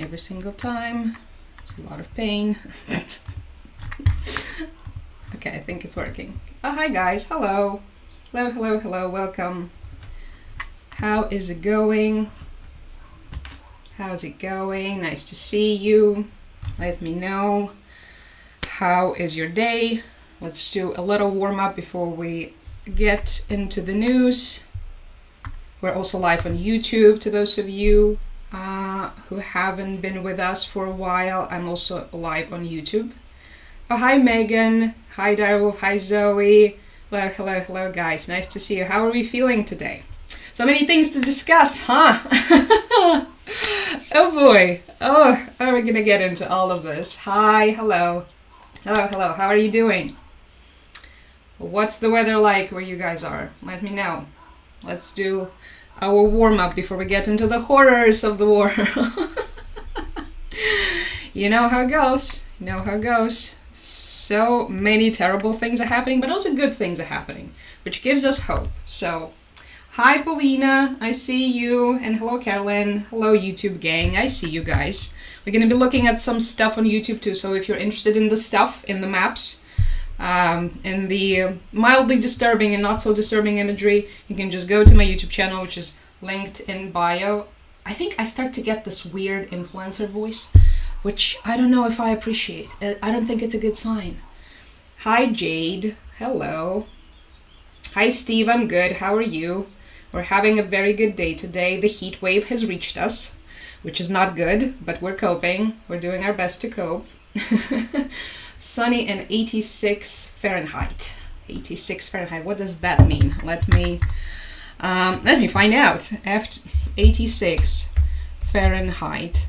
every single time. It's a lot of pain. Okay, I think it's working. Oh, hi guys, hello. Hello, welcome. How is it going? How's it going? Nice to see you. Let me know. How is your day? Let's do a little warm up before we get into the news. We're also live on YouTube to those of you who haven't been with us for a while. I'm also live on YouTube. Oh, hi Megan. Hi Direwolf. Hi Zoe. Hello guys. Nice to see you. How are we feeling today? So many things to discuss, huh? Oh boy. Oh, are we gonna get into all of this? Hi, hello. Hello. How are you doing? What's the weather like where you guys are? Let me know. Let's do our warm-up before we get into the horrors of the war. You know how it goes. So many terrible things are happening, but also good things are happening, which gives us hope. So, hi Paulina, I see you, and hello Carolyn, hello YouTube gang, I see you guys. We're going to be looking at some stuff on YouTube too, so if you're interested in the stuff, in the maps, in the mildly disturbing and not so disturbing imagery, you can just go to my YouTube channel, which is linked in bio. I think I start to get this weird influencer voice, which I don't know if I appreciate. I don't think it's a good sign. Hi Jade, hello. Hi Steve, I'm good, how are you? We're having a very good day today. The heat wave has reached us, which is not good, but we're coping. We're doing our best to cope. Sunny and 86 Fahrenheit. 86 Fahrenheit. What does that mean? Let me find out. 86 Fahrenheit.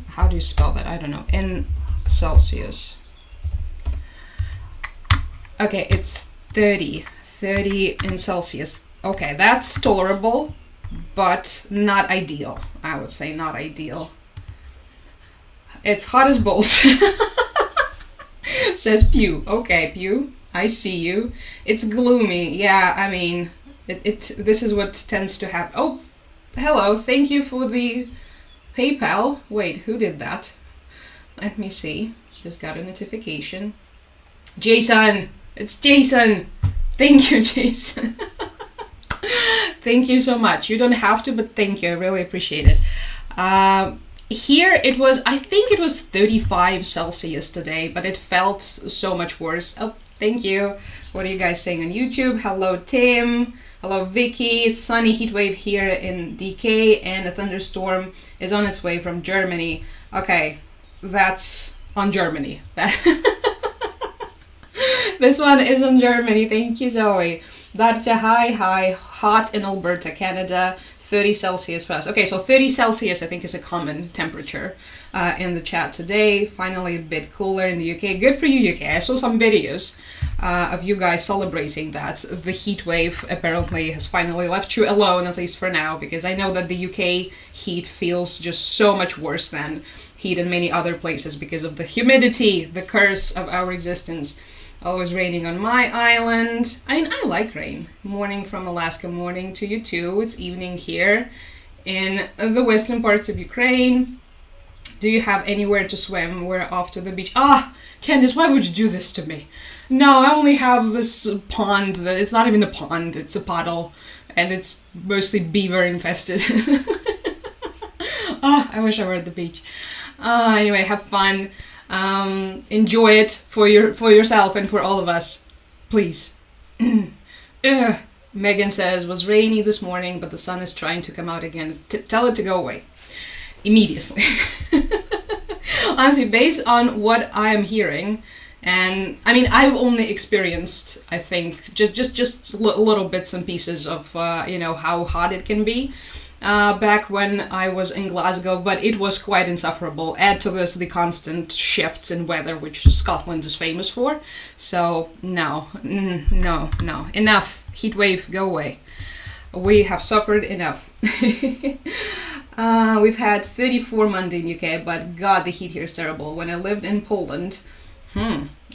How do you spell that? I don't know. In Celsius. Okay, it's 30 in Celsius. Okay, that's tolerable, but not ideal. I would say not ideal. It's hot as balls. Says Pew. Okay, Pew, I see you. It's gloomy. Yeah, I mean, this is what tends to happen. Oh, hello. Thank you for the PayPal. Wait, who did that? Let me see. Just got a notification. Jason. It's Jason. Thank you, Jason. Thank you so much. You don't have to, but thank you. I really appreciate it. Here it was, I think it was 35 Celsius today, but it felt so much worse. Oh, thank you. What are you guys saying on YouTube? Hello, Tim. Hello, Vicky. It's sunny heat wave here in DK, and a thunderstorm is on its way from Germany. Okay, that's on Germany. This one is on Germany. Thank you, Zoe. That's a high, hot in Alberta, Canada. 30 Celsius for us. Okay, so 30 Celsius I think is a common temperature in the chat today. Finally a bit cooler in the UK. Good for you, UK. I saw some videos of you guys celebrating that. The heat wave apparently has finally left you alone, at least for now, because I know that the UK heat feels just so much worse than heat in many other places because of the humidity, the curse of our existence. Always raining on my island. I mean, I like rain. Morning from Alaska, morning to you too. It's evening here in the western parts of Ukraine. Do you have anywhere to swim? We're off to the beach. Ah, Candice, why would you do this to me? No, I only have this pond. It's not even a pond, it's a puddle. And it's mostly beaver infested. Ah, I wish I were at the beach. Anyway, have fun. Enjoy it for yourself and for all of us, please. Megan says, was rainy this morning, but the sun is trying to come out again. Tell it to go away immediately. Honestly, based on what I am hearing, and I mean, I've only experienced, I think, just little bits and pieces of how hot it can be. Back when I was in Glasgow, but it was quite insufferable. Add to this the constant shifts in weather, which Scotland is famous for. So, no. Enough. Heat wave, go away. We have suffered enough. We've had 34 Monday in UK, but God, the heat here is terrible. When I lived in Poland,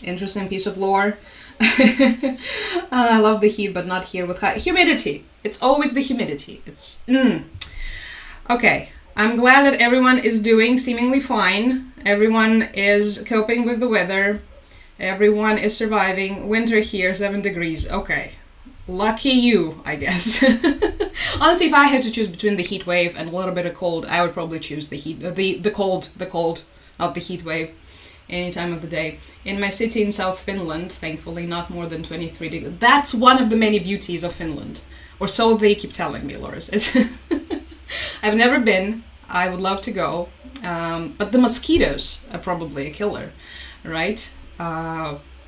interesting piece of lore. I love the heat, but not here with high humidity. It's always the humidity. Okay, I'm glad that everyone is doing seemingly fine. Everyone is coping with the weather. Everyone is surviving. Winter here, 7 degrees. Okay. Lucky you, I guess. Honestly, if I had to choose between the heat wave and a little bit of cold, I would probably choose the cold, not the heat wave, any time of the day. In my city in South Finland, thankfully not more than 23 degrees. That's one of the many beauties of Finland. Or so they keep telling me, Loris. I've never been. I would love to go. But the mosquitoes are probably a killer, right?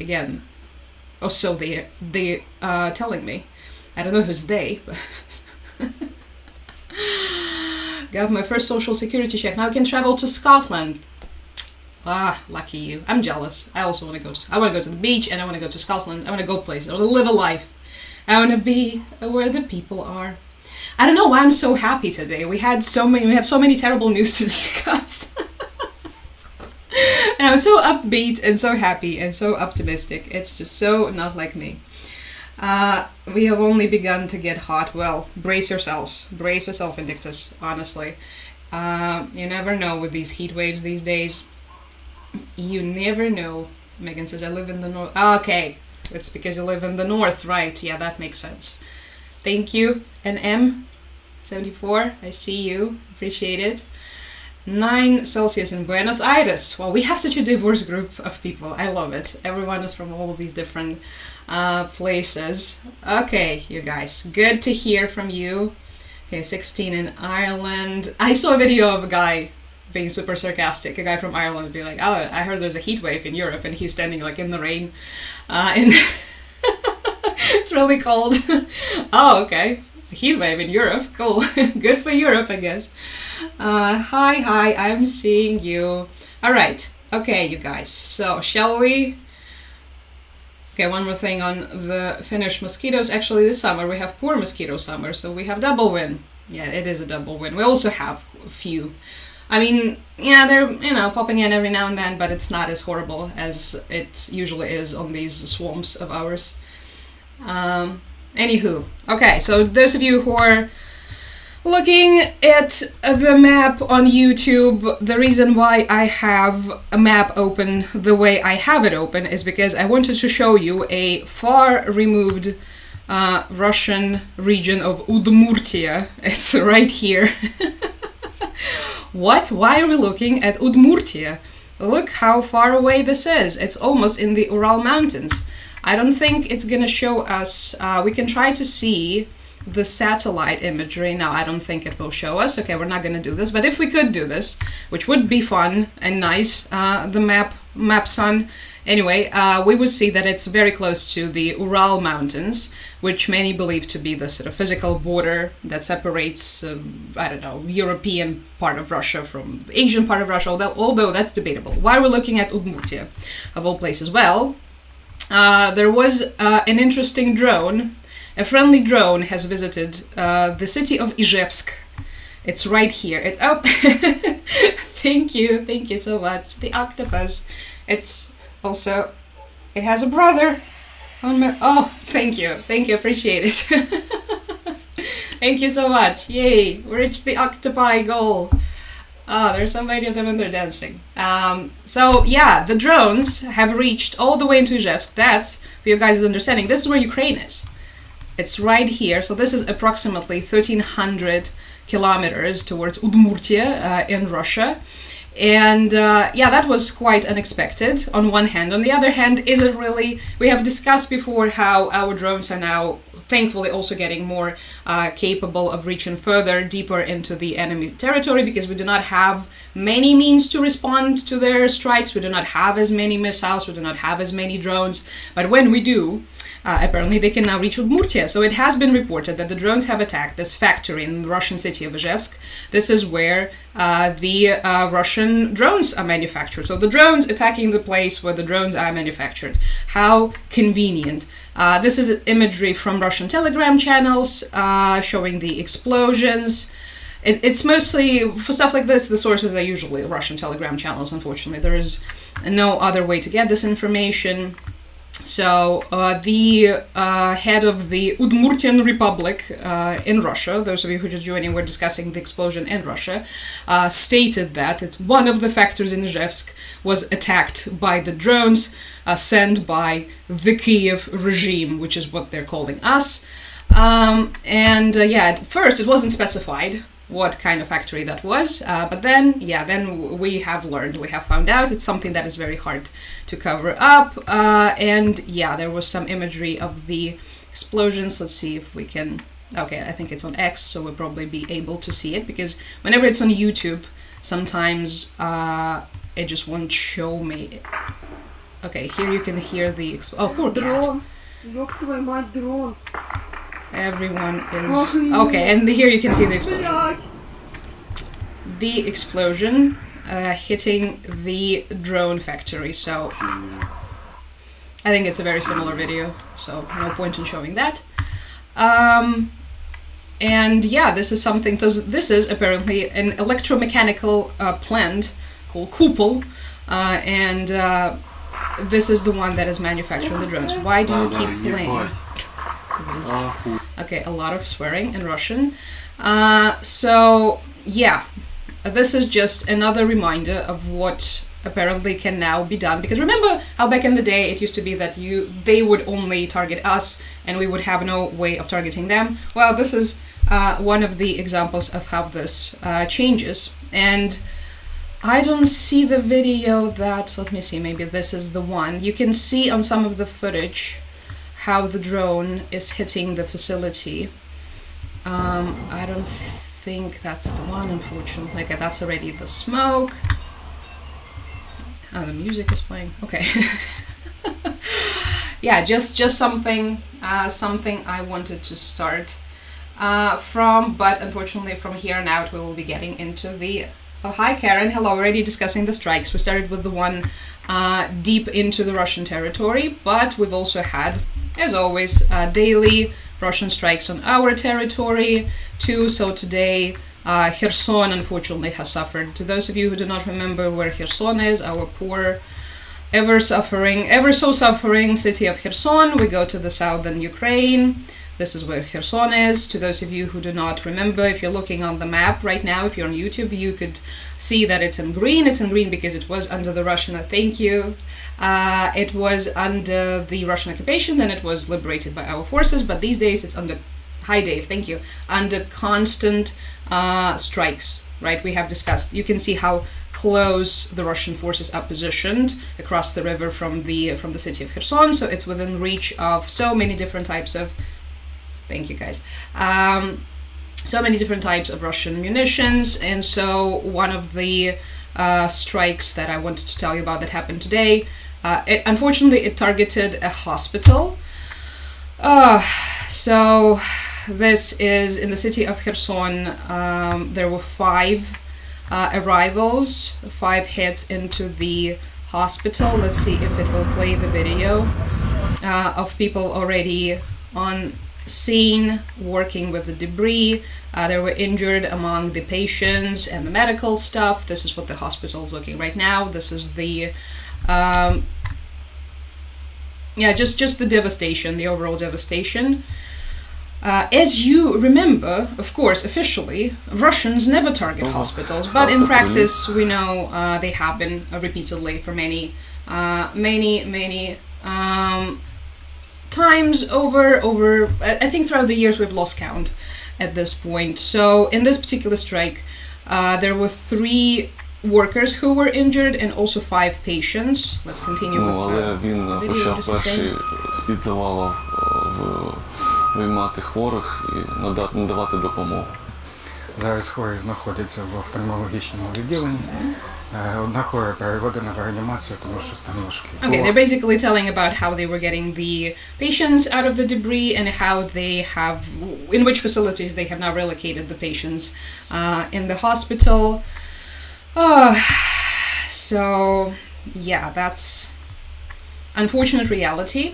Again, or so they telling me. I don't know who's they. But got my first social security check. Now I can travel to Scotland. Ah, lucky you. I'm jealous. I also want to go. I want to go to the beach, and I want to go to Scotland. I want to go places. I want to live a life. I want to be where the people are. I don't know why I'm so happy today. We have so many terrible news to discuss. And I'm so upbeat and so happy and so optimistic. It's just so not like me. We have only begun to get hot. Well, brace yourselves. Brace yourself, Indictus, honestly. You never know with these heat waves these days. You never know. Megan says, I live in the north. Okay, it's because you live in the north, right? Yeah, that makes sense. Thank you. And M74, I see you. Appreciate it. 9 Celsius in Buenos Aires. Well, we have such a diverse group of people. I love it. Everyone is from all of these different places. Okay, you guys. Good to hear from you. Okay, 16 in Ireland. I saw a video of a guy being super sarcastic. A guy from Ireland being like, oh, I heard there's a heat wave in Europe, and he's standing like in the rain. It's really cold. Oh, okay. A heat wave in Europe. Cool. Good for Europe, I guess. Hi, I'm seeing you. All right. Okay, you guys. So, shall we? Okay, one more thing on the Finnish mosquitoes. Actually, this summer we have poor mosquito summer, so we have double win. Yeah, it is a double win. We also have a few. I mean, yeah, they're, popping in every now and then, but it's not as horrible as it usually is on these swamps of ours. Anywho, okay, so those of you who are looking at the map on YouTube, the reason why I have a map open the way I have it open is because I wanted to show you a far removed Russian region of Udmurtia. It's right here. What? Why are we looking at Udmurtia? Look how far away this is. It's almost in the Ural Mountains. I don't think it's gonna show us, we can try to see the satellite imagery. Now, I don't think it will show us. Okay, we're not gonna do this, but if we could do this, which would be fun and nice, the map sun. Anyway, we would see that it's very close to the Ural Mountains, which many believe to be the sort of physical border that separates, European part of Russia from the Asian part of Russia, although that's debatable. Why are we looking at Udmurtia, of all places? Well, there was an interesting drone. A friendly drone has visited the city of Izhevsk. It's right here. It's Thank you so much. The octopus. It's also, it has a brother. Thank you, appreciate it. Thank you so much. Yay, we reached the octopi goal. There's so many of them and they're dancing. So yeah, the drones have reached all the way into Izhevsk. That's, for you guys' understanding, this is where Ukraine is. It's right here. So this is approximately 1,300 kilometers towards Udmurtia in Russia. And that was quite unexpected on one hand. On the other hand, is it really? We have discussed before how our drones are now thankfully also getting more capable of reaching further, deeper into the enemy territory, because we do not have many means to respond to their strikes. We do not have as many missiles. We do not have as many drones. But when we do, apparently they can now reach Udmurtia. So it has been reported that the drones have attacked this factory in the Russian city of Izhevsk. This is where the Russian drones are manufactured. So the drones attacking the place where the drones are manufactured. How convenient. This is imagery from Russian Telegram channels showing the explosions. It's mostly, for stuff like this, the sources are usually Russian Telegram channels, unfortunately. There is no other way to get this information. So the head of the Udmurtian Republic in Russia, those of you who are just joining, we're discussing the explosion in Russia, stated that one of the factories in Izhevsk was attacked by the drones sent by the Kiev regime, which is what they're calling us. At first it wasn't specified what kind of factory that was, but then we have learned, we have found out it's something that is very hard to cover up, there was some imagery of the explosions. Let's see if we can, okay, I think it's on X, so we'll probably be able to see it, because whenever it's on YouTube, sometimes it just won't show me. Okay, here you can hear the, oh, poor cat. Drone. Everyone is okay, and here you can see the explosion. The explosion hitting the drone factory. So I think it's a very similar video, so no point in showing that. This is something. This is apparently an electromechanical plant called Kupol, this is the one that is manufacturing the drones. Why do you keep playing? Okay, a lot of swearing in Russian. This is just another reminder of what apparently can now be done. Because remember how back in the day it used to be that they would only target us and we would have no way of targeting them. Well, this is one of the examples of how this changes. And I don't see the video that, let me see, maybe this is the one. You can see on some of the footage how the drone is hitting the facility. I don't think that's the one, unfortunately. Okay, that's already the smoke. Oh, the music is playing. Okay. Yeah, just something I wanted to start from, but unfortunately from here on out we will be getting into the... Oh, hi Karen, hello, already discussing the strikes. We started with the one deep into the Russian territory, but we've also had, as always, daily Russian strikes on our territory too. So today, Kherson unfortunately has suffered. To those of you who do not remember where Kherson is, our poor, ever so suffering city of Kherson, we go to the southern Ukraine. This is where Kherson is. To those of you who do not remember, if you're looking on the map right now, if you're on YouTube, you could see that it's in green. It's in green because it was under the Russian, thank you. It was under the Russian occupation, then it was liberated by our forces, but these days it's under, hi Dave, thank you, under constant strikes, right? We have discussed, you can see how close the Russian forces are positioned across the river from the city of Kherson, so it's within reach of so many different types of, thank you guys, so many different types of Russian munitions. And so one of the strikes that I wanted to tell you about that happened today, unfortunately it targeted a hospital. So this is in the city of Kherson. There were 5 arrivals, 5 hits into the hospital. Let's see if it will play the video of people already on scene working with the debris. There were injured among the patients and the medical staff. This is what the hospital is looking right now. This is the just the devastation, the overall devastation. As you remember, of course, officially, Russians never target hospitals, but in practice, we know they have been repeatedly for many times over. I think throughout the years we've lost count at this point. So in this particular strike, there were 3 workers who were injured and also 5 patients. Let's continue with the video. Почав перший з-під завалу виймати хворих і надавати допомогу. Зараз хворі знаходяться в офтальмологічному відділенні. Одна хвора переведена в реанімацію, тому що стан важкий. Okay, they're basically telling about how they were getting the patients out of the debris and how they have, in which facilities they have now relocated the patients in the hospital. So, yeah, that's unfortunate reality.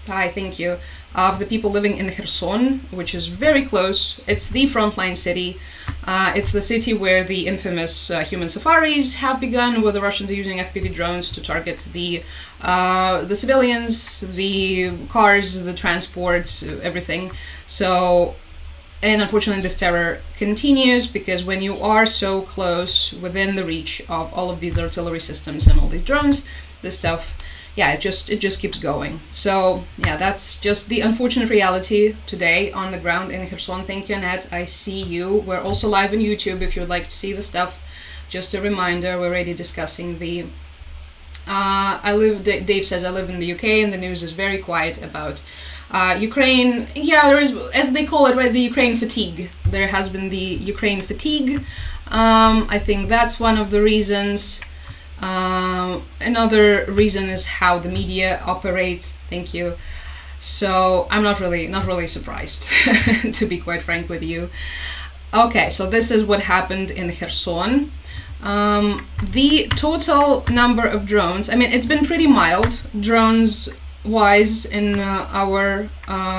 Hi, thank you. Of the people living in Kherson, which is very close. It's the frontline city. It's the city where the infamous human safaris have begun, where the Russians are using FPV drones to target the civilians, the cars, the transports, everything. So, and unfortunately, this terror continues because when you are so close within the reach of all of these artillery systems and all these drones, this stuff, yeah, it just keeps going. So yeah, that's just the unfortunate reality today on the ground in Kherson. Thank you, Annette. I see you. We're also live on YouTube if you'd like to see the stuff. Just a reminder, we're already discussing the. Dave says I live in the UK and the news is very quiet about Ukraine. Yeah, there is, as they call it, right, the Ukraine fatigue. There has been the Ukraine fatigue. I think that's one of the reasons. Another reason is how the media operates. Thank you. So I'm not really surprised, to be quite frank with you. Okay, so this is what happened in Kherson. The total number of drones, I mean, it's been pretty mild drones wise in our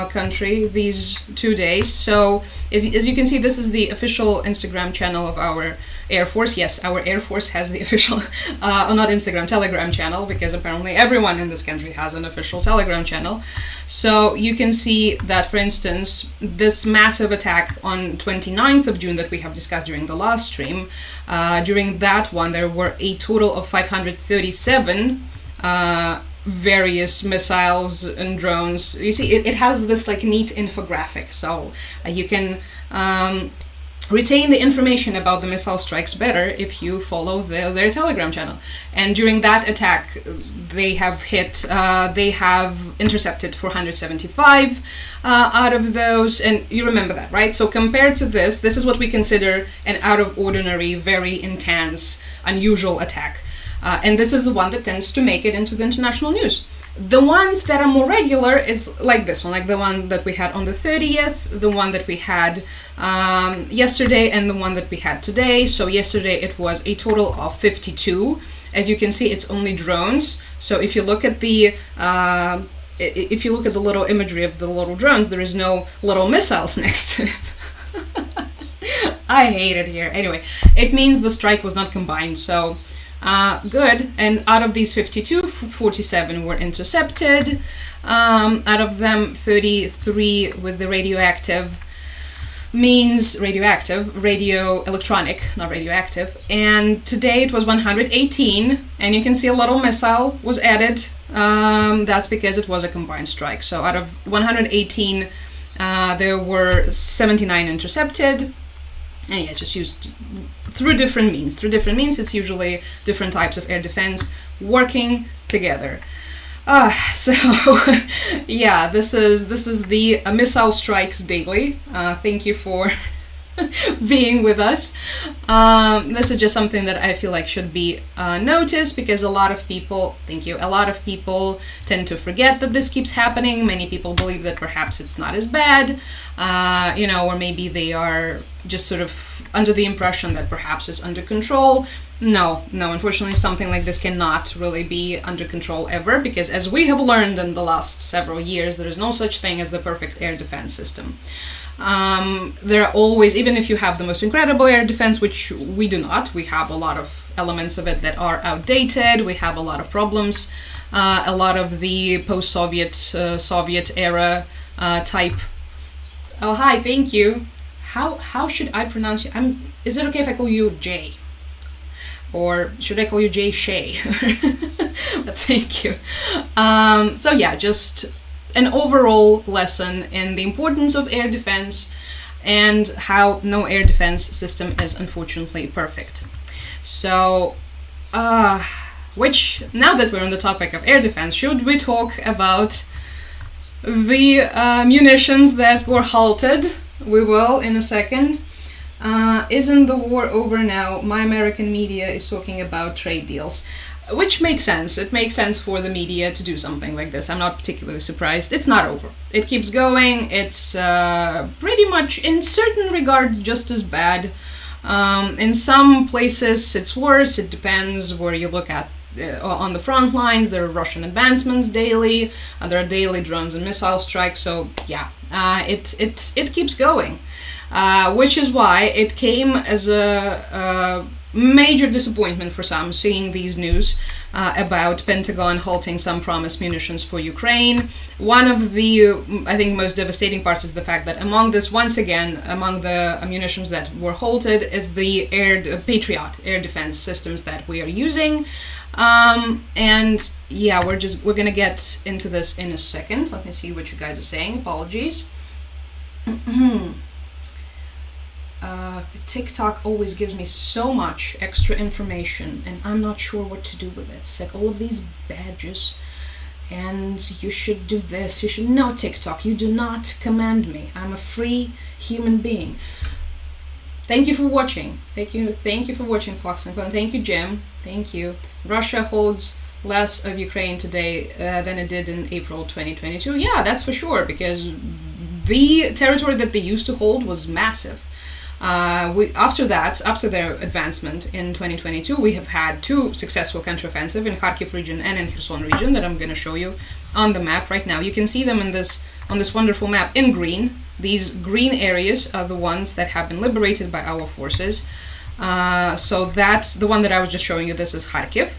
country these 2 days. So as you can see, this is the official Instagram channel of our Air Force. Yes, our Air Force has the official, not Instagram, Telegram channel, because apparently everyone in this country has an official Telegram channel. So you can see that, for instance, this massive attack on 29th of June that we have discussed during the last stream, during that one there were a total of 537 various missiles and drones. You see, it has this like neat infographic, so you can retain the information about the missile strikes better if you follow their Telegram channel. And during that attack, they have intercepted 475 out of those, and you remember that, right? So compared to this is what we consider an out of ordinary, very intense, unusual attack. And this is the one that tends to make it into the international news. The ones that are more regular is like this one, like the one that we had on the 30th, the one that we had yesterday, and the one that we had today. So yesterday it was a total of 52. As you can see, it's only drones. So if you look at the little imagery of the little drones, there is no little missiles next to it. I hate it here. Anyway, it means the strike was not combined. So. Good, and out of these 52, 47 were intercepted. Out of them, 33 with the radioactive, radio electronic, not radioactive. And today it was 118, and you can see a little missile was added. That's because it was a combined strike. So out of 118, there were 79 intercepted. And yeah, just used through different means. It's usually different types of air defense working together. So yeah, this is the missile strikes daily. Thank you for being with us. This is just something that I feel like should be noticed, because a lot of people tend to forget that this keeps happening. Many people believe that perhaps it's not as bad, or maybe they are just sort of under the impression that perhaps it's under control. No, unfortunately something like this cannot really be under control ever, because as we have learned in the last several years, there is no such thing as the perfect air defense system. There are always, even if you have the most incredible air defense, which we do not, we have a lot of elements of it that are outdated, we have a lot of problems, a lot of the post-Soviet, Soviet era type. Oh, hi, thank you. How should I pronounce you? Is it okay if I call you Jay? Or should I call you Jay Shay? But thank you. So yeah, just an overall lesson in the importance of air defense and how no air defense system is unfortunately perfect. So, which, now that we're on the topic of air defense, should we talk about the munitions that were halted? We will in a second. Isn't the war over now? My American media is talking about trade deals. Which makes sense. It makes sense for the media to do something like this. I'm not particularly surprised. It's not over. It keeps going. It's pretty much, in certain regards, just as bad. In some places, it's worse. It depends where you look at on the front lines. There are Russian advancements daily. There are daily drones and missile strikes. So yeah, it keeps going, which is why it came as a major disappointment for some, seeing these news about Pentagon halting some promised munitions for Ukraine. One of the, I think, most devastating parts is the fact that among the munitions that were halted is the Patriot air defense systems that we are using. And yeah, we're gonna get into this in a second. Let me see what you guys are saying. Apologies. TikTok always gives me so much extra information and I'm not sure what to do with it. It's like all of these badges and you should do this, you should know TikTok, you do not command me. I'm a free human being. Thank you for watching. Thank you for watching, Fox and Clan. Thank you, Jim. Thank you. Russia holds less of Ukraine today than it did in April 2022. Yeah, that's for sure, because the territory that they used to hold was massive. After their advancement in 2022, we have had 2 successful counteroffensive in Kharkiv region and in Kherson region that I'm going to show you on the map right now. You can see them on this wonderful map in green. These green areas are the ones that have been liberated by our forces. So that's the one that I was just showing you. This is Kharkiv,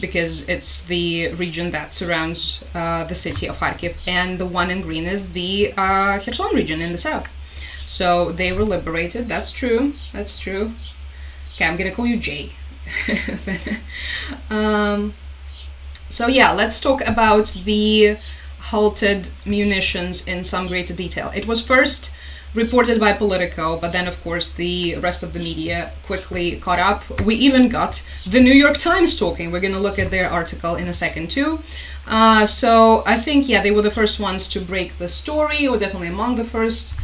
because it's the region that surrounds the city of Kharkiv, and the one in green is the Kherson region in the south. So they were liberated. That's true. That's true. Okay, I'm gonna call you Jay. So yeah, let's talk about the halted munitions in some greater detail. It was first reported by Politico, but then of course the rest of the media quickly caught up. We even got the New York Times talking. We're gonna look at their article in a second too. So I think, yeah, they were the first ones to break the story, or definitely among the first.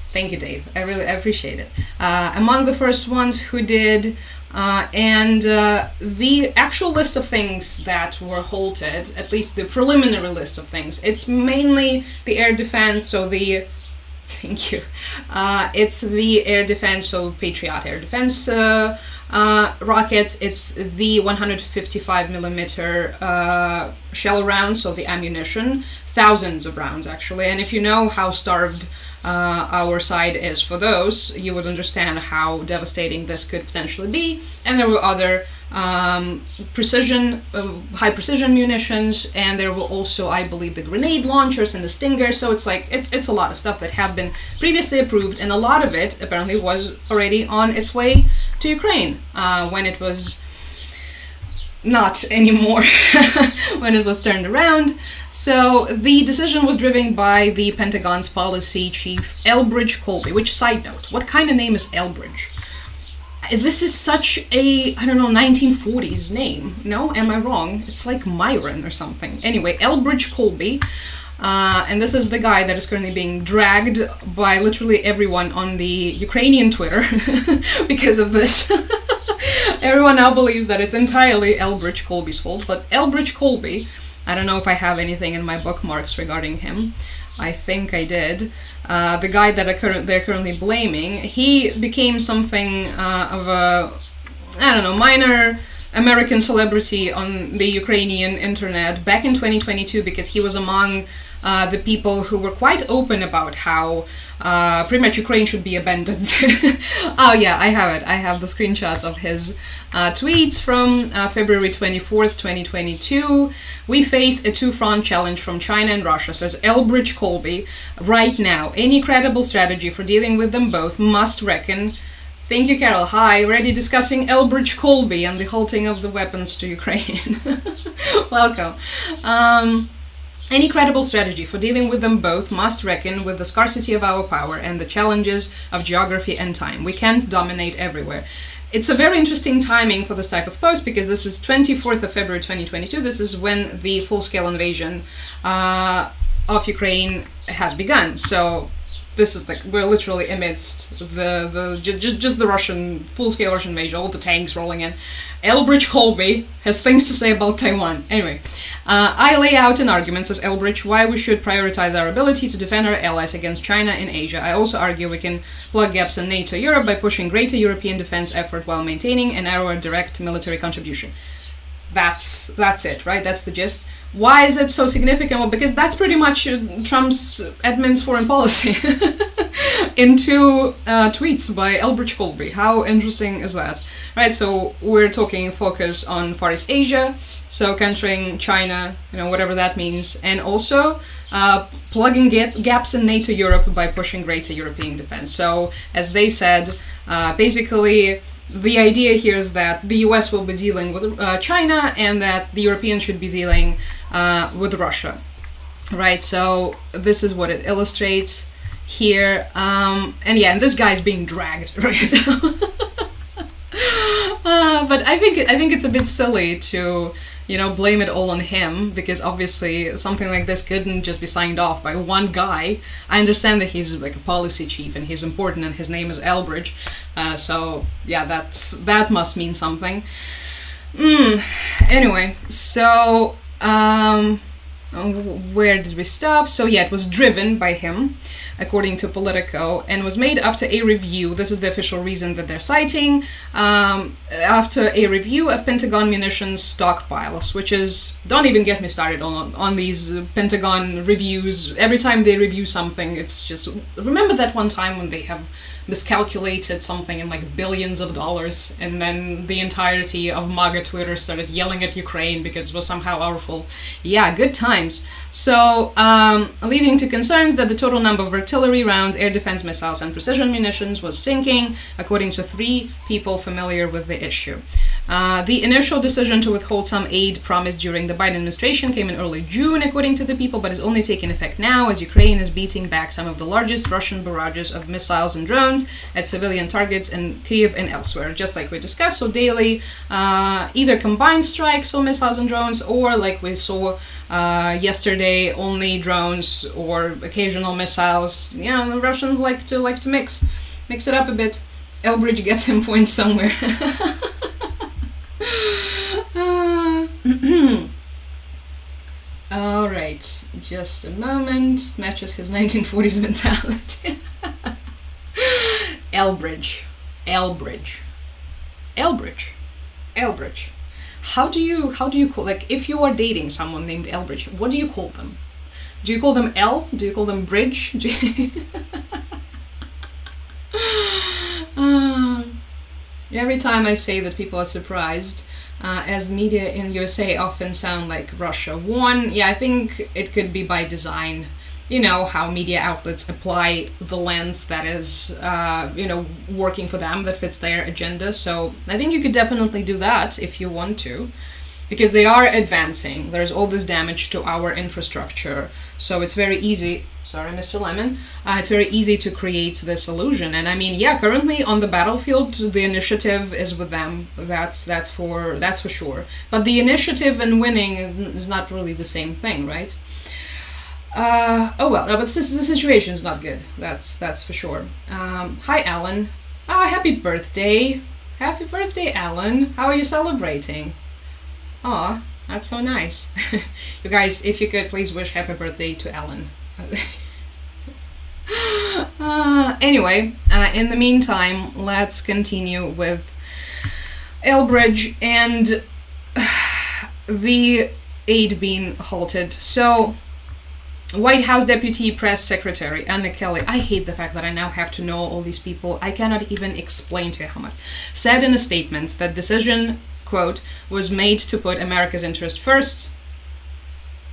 Thank you, Dave. I appreciate it. Among the first ones who did, and the actual list of things that were halted, at least the preliminary list of things, it's mainly the air defense, so the, thank you, it's the air defense, so Patriot air defense rockets, it's the 155 millimeter shell rounds, so the ammunition, thousands of rounds actually, and if you know how starved our side is for those, you would understand how devastating this could potentially be. And there were other high precision munitions, and there were also, I believe, the grenade launchers and the Stinger. So it's like it's a lot of stuff that have been previously approved, and a lot of it apparently was already on its way to Ukraine when it was not anymore when it was turned around. So the decision was driven by the Pentagon's policy chief Elbridge Colby, which, side note, what kind of name is Elbridge? This is such a, I don't know, 1940s name. No, am I wrong? It's like Myron or something. Anyway, Elbridge Colby. And this is the guy that is currently being dragged by literally everyone on the Ukrainian Twitter because of this. Everyone now believes that it's entirely Elbridge Colby's fault, but Elbridge Colby, I don't know if I have anything in my bookmarks regarding him. I think I did. The guy that they're currently blaming, he became something of a, I don't know, minor American celebrity on the Ukrainian internet back in 2022, because he was among the people who were quite open about how pretty much Ukraine should be abandoned. Oh yeah, I have it. I have the screenshots of his tweets from February 24th, 2022. We face a two-front challenge from China and Russia, says Elbridge Colby. Right now, any credible strategy for dealing with them both must reckon. Thank you, Carol. Hi, already discussing Elbridge Colby and the halting of the weapons to Ukraine. Welcome. Any credible strategy for dealing with them both must reckon with the scarcity of our power and the challenges of geography and time. We can't dominate everywhere. It's a very interesting timing for this type of post, because this is 24th of February 2022. This is when the full-scale invasion of Ukraine has begun. So this is like, we're literally amidst just the Russian, full-scale Russian invasion, all the tanks rolling in. Elbridge Colby has things to say about Taiwan. Anyway, I lay out an argument, says Elbridge, why we should prioritize our ability to defend our allies against China in Asia. I also argue we can plug gaps in NATO Europe by pushing greater European defense effort while maintaining a narrower direct military contribution. that's it, right? That's the gist. Why is it so significant? Well, because that's pretty much Trump's admin's foreign policy in 2 tweets by Elbridge Colby. How interesting is that? Right, so we're talking focus on Far East Asia, so countering China, whatever that means, and also plugging gaps in NATO Europe by pushing greater European defense. So, as they said, basically, the idea here is that the US will be dealing with China and that the Europeans should be dealing with Russia. Right, so this is what it illustrates here. And this guy's being dragged right now. But I think it's a bit silly to blame it all on him, because obviously something like this couldn't just be signed off by one guy. I understand that he's like a policy chief and he's important and his name is Elbridge. So yeah, that must mean something. Anyway, so where did we stop? So yeah, it was driven by him, according to Politico, and was made after a review. This is the official reason that they're citing. After a review of Pentagon munitions stockpiles, which is, don't even get me started on these Pentagon reviews. Every time they review something, it's just, remember that one time when they have miscalculated something in like billions of dollars, and then the entirety of MAGA Twitter started yelling at Ukraine because it was somehow our fault. Yeah, good times. So, leading to concerns that the total number of artillery rounds, air defense missiles, and precision munitions was sinking, according to 3 people familiar with the issue. The initial decision to withhold some aid promised during the Biden administration came in early June, according to the people, but is only taking effect now as Ukraine is beating back some of the largest Russian barrages of missiles and drones at civilian targets in Kyiv and elsewhere, just like we discussed. So daily, either combined strikes on missiles and drones, or like we saw yesterday, only drones or occasional missiles. The Russians like to mix it up a bit. Elbridge gets him points somewhere. All right, just a moment. Matches his 1940s mentality. Elbridge. How do you call, like, if you are dating someone named Elbridge, what do you call them? Do you call them L? Do you call them Bridge? Every time I say that, people are surprised, as the media in USA often sound like Russia. I think it could be by design. How media outlets apply the lens that is, working for them, that fits their agenda. So I think you could definitely do that if you want to, because they are advancing. There's all this damage to our infrastructure. So it's very easy. Sorry, Mr. Lemon. It's very easy to create this illusion. And I mean, currently on the battlefield, the initiative is with them. That's for sure. But the initiative and winning is not really the same thing, right? But the situation's not good. That's for sure. Hi, Alan. Happy birthday. Happy birthday, Alan. How are you celebrating? Aw, that's so nice. You guys, if you could please wish happy birthday to Alan. Anyway, in the meantime, let's continue with Elbridge and the aid being halted. So, White House Deputy Press Secretary Anna Kelly, I hate the fact that I now have to know all these people, I cannot even explain to you how much, said in a statement that decision, quote, was made to put America's interest first.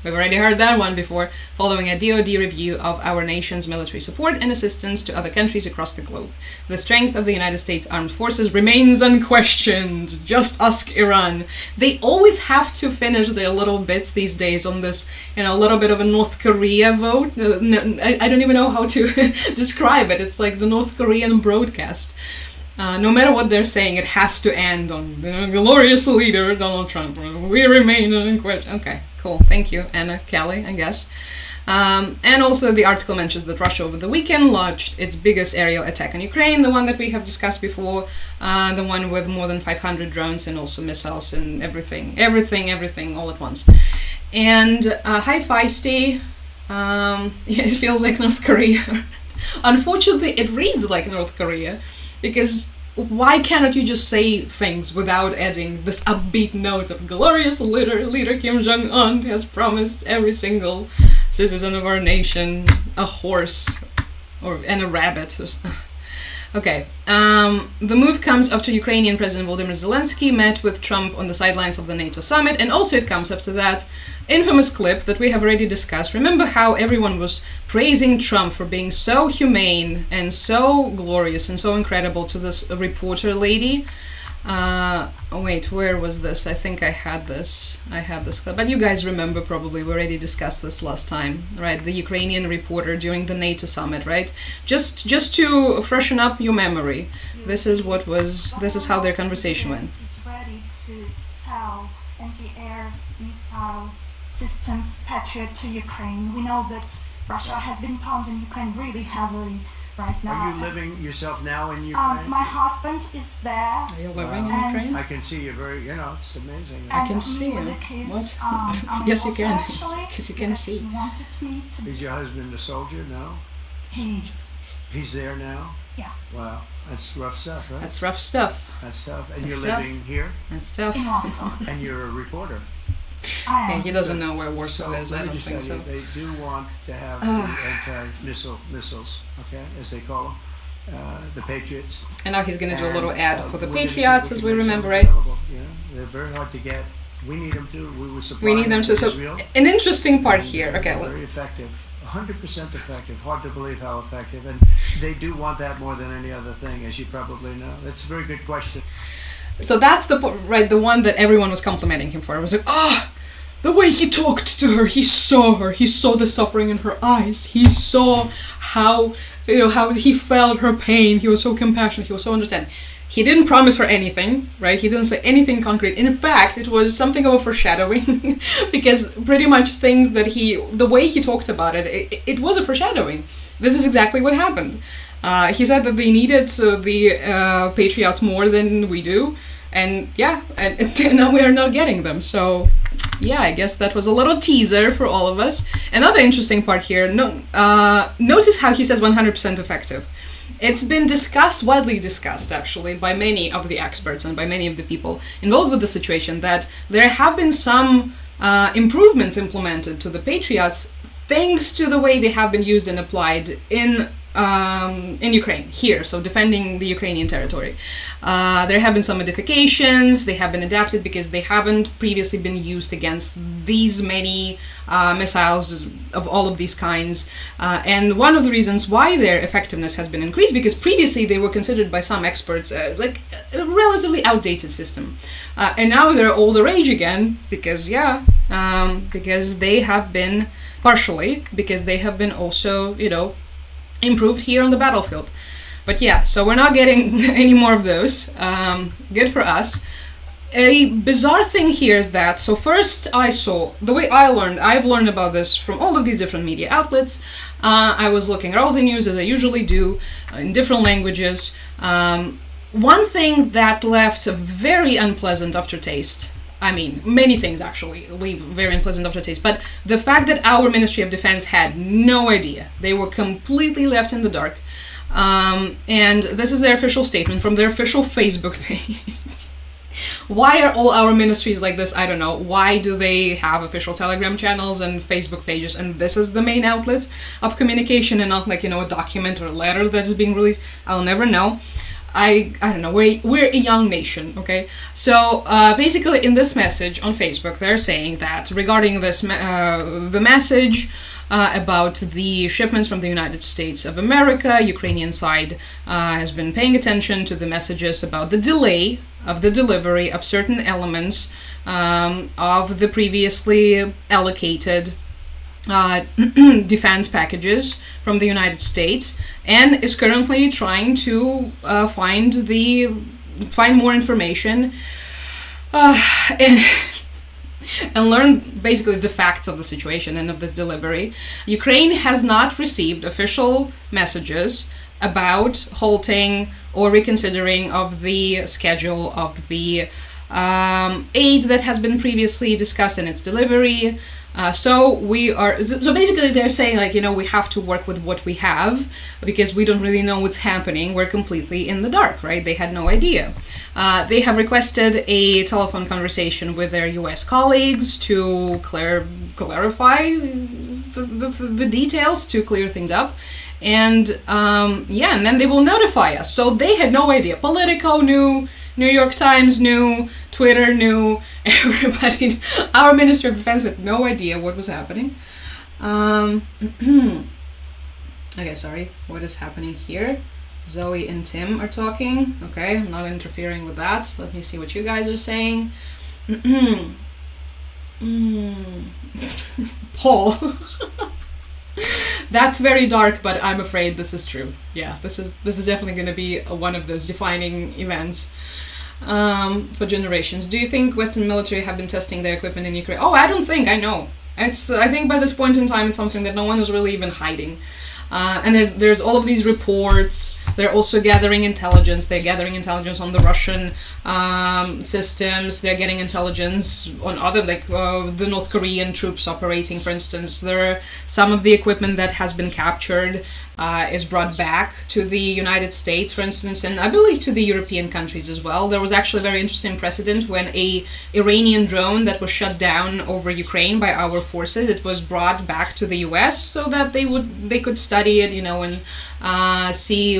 We've already heard that one before, following a DoD review of our nation's military support and assistance to other countries across the globe. The strength of the United States Armed Forces remains unquestioned. Just ask Iran. They always have to finish their little bits these days on this, little bit of a North Korea vote. I don't even know how to describe it. It's like the North Korean broadcast. No matter what they're saying, it has to end on the glorious leader, Donald Trump. We remain unquestioned. Okay, cool. Thank you, Anna Kelly, I guess. And also the article mentions that Russia over the weekend launched its biggest aerial attack on Ukraine, the one that we have discussed before, the one with more than 500 drones and also missiles and everything all at once. And hi, Feisty. It feels like North Korea. Unfortunately, it reads like North Korea. Because why cannot you just say things without adding this upbeat note of glorious leader Kim Jong-un has promised every single citizen of our nation a horse and a rabbit. Okay. The move comes after Ukrainian President Volodymyr Zelensky met with Trump on the sidelines of the NATO summit, and also it comes after that infamous clip that we have already discussed. Remember how everyone was praising Trump for being so humane and so glorious and so incredible to this reporter lady? Wait, where was this? I think I had this clip, but you guys remember probably, we already discussed this last time, right? The Ukrainian reporter during the NATO summit, right? Just to freshen up your memory, this is how their conversation went. It's ready to sell anti-air missile systems Patriot to Ukraine. We know that Russia has been pounding Ukraine really heavily right now. Are you living yourself now in Ukraine? My husband is there. Are you living in Ukraine? I can see you it's amazing. I can see you. What? Yes, you can. Because you can see. He wanted me to. Is your husband a soldier now? He's there now? Yeah. Wow, that's rough stuff, right? That's rough stuff. That's tough. And That's you're tough. living here? That's tough. In Warsaw. And you're a reporter? Yeah, he doesn't know where Warsaw is. let I me don't just think tell so. you, they do want to have the anti-missiles, okay, as they call them, the Patriots. And now he's going to do a little ad for the we're gonna see Patriots, if as we we can make remember, some right? available, They're very hard to get. We need them too. We were supplying We need them to. So, Israel. an interesting part here. Okay, They're very effective. 100% effective. Hard to believe how effective. And they do want that more than any other thing, as you probably know. That's a very good question. so that's the one that everyone was complimenting him for. It was like, the way he talked to her, he saw the suffering in her eyes, he saw how he felt her pain, he was so compassionate, he was so understanding. He didn't promise her anything, right? He didn't say anything concrete. In fact, it was something of a foreshadowing because pretty much things that the way he talked about it was a foreshadowing. This is exactly what happened. He said that they needed the Patriots more than we do, and now we are not getting them. So, yeah, I guess that was a little teaser for all of us. Another interesting part here, notice how he says 100% effective. It's been widely discussed actually, by many of the experts and by many of the people involved with the situation, that there have been some improvements implemented to the Patriots thanks to the way they have been used and applied in Ukraine, here, so defending the Ukrainian territory. There have been some modifications, they have been adapted because they haven't previously been used against these many missiles of all of these kinds. And one of the reasons why their effectiveness has been increased, because previously they were considered by some experts like a relatively outdated system. And now they're all the rage again because, because they have been, partially, because they have been also, improved here on the battlefield. But yeah, so we're not getting any more of those. Good for us. A bizarre thing here is that, so first I saw, the way I've learned about this from all of these different media outlets. I was looking at all the news as I usually do, in different languages. One thing that left a very unpleasant aftertaste, I mean, many things actually leave very unpleasant aftertaste, but the fact that our Ministry of Defense had no idea. They were completely left in the dark. And this is their official statement from their official Facebook page. Why are all our ministries like this? I don't know. Why do they have official Telegram channels and Facebook pages, and this is the main outlet of communication and not like, a document or a letter that's being released? I'll never know. I don't know, we're a young nation, okay? So basically in this message on Facebook, they're saying that regarding this, the message about the shipments from the United States of America, Ukrainian side has been paying attention to the messages about the delay of the delivery of certain elements of the previously allocated defense packages from the United States, and is currently trying to find more information and learn basically the facts of the situation and of this delivery. Ukraine has not received official messages about halting or reconsidering of the schedule of the aid that has been previously discussed and its delivery. So basically they're saying, like, you know, we have to work with what we have because we don't really know what's happening. We're completely in the dark, right? They had no idea. They have requested a telephone conversation with their US colleagues to clarify the details, to clear things up. And and then they will notify us. So they had no idea. Politico knew, New York Times knew, Twitter knew, everybody. Our Minister of Defense had no idea what was happening. Okay, sorry. What is happening here? Zoe and Tim are talking. Okay, I'm not interfering with that. Let me see what you guys are saying. Paul. That's very dark, but I'm afraid this is true. Yeah, this is definitely going to be one of those defining events for generations. Do you think Western military have been testing their equipment in Ukraine? Oh, I don't think. I know. I think by this point in time, it's something that no one is really even hiding. And there's all of these reports. They're also gathering intelligence. They're gathering intelligence on the Russian systems. They're getting intelligence on other, like the North Korean troops operating, for instance. Some of the equipment that has been captured is brought back to the United States, for instance, and I believe to the European countries as well. There was actually a very interesting precedent when a Iranian drone that was shut down over Ukraine by our forces, it was brought back to the US so that they could study it, you know, and see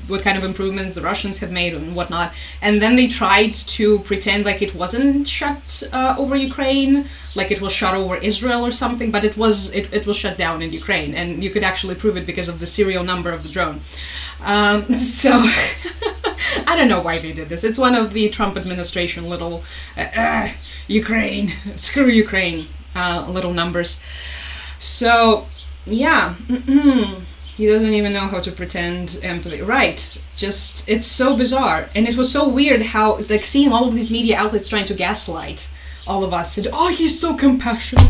what kind of improvements the Russians have made and whatnot. And then they tried to pretend like it wasn't shut over Ukraine, like it was shut over Israel or something, but it was shut down in Ukraine, and you could actually prove it because of the serial number of the drone. So I don't know why they did this. It's one of the Trump administration little Ukraine, screw Ukraine little numbers. So yeah. He doesn't even know how to pretend empathy. Right. Just, it's so bizarre. And it was so weird how, it's like seeing all of these media outlets trying to gaslight all of us. And, oh, he's so compassionate.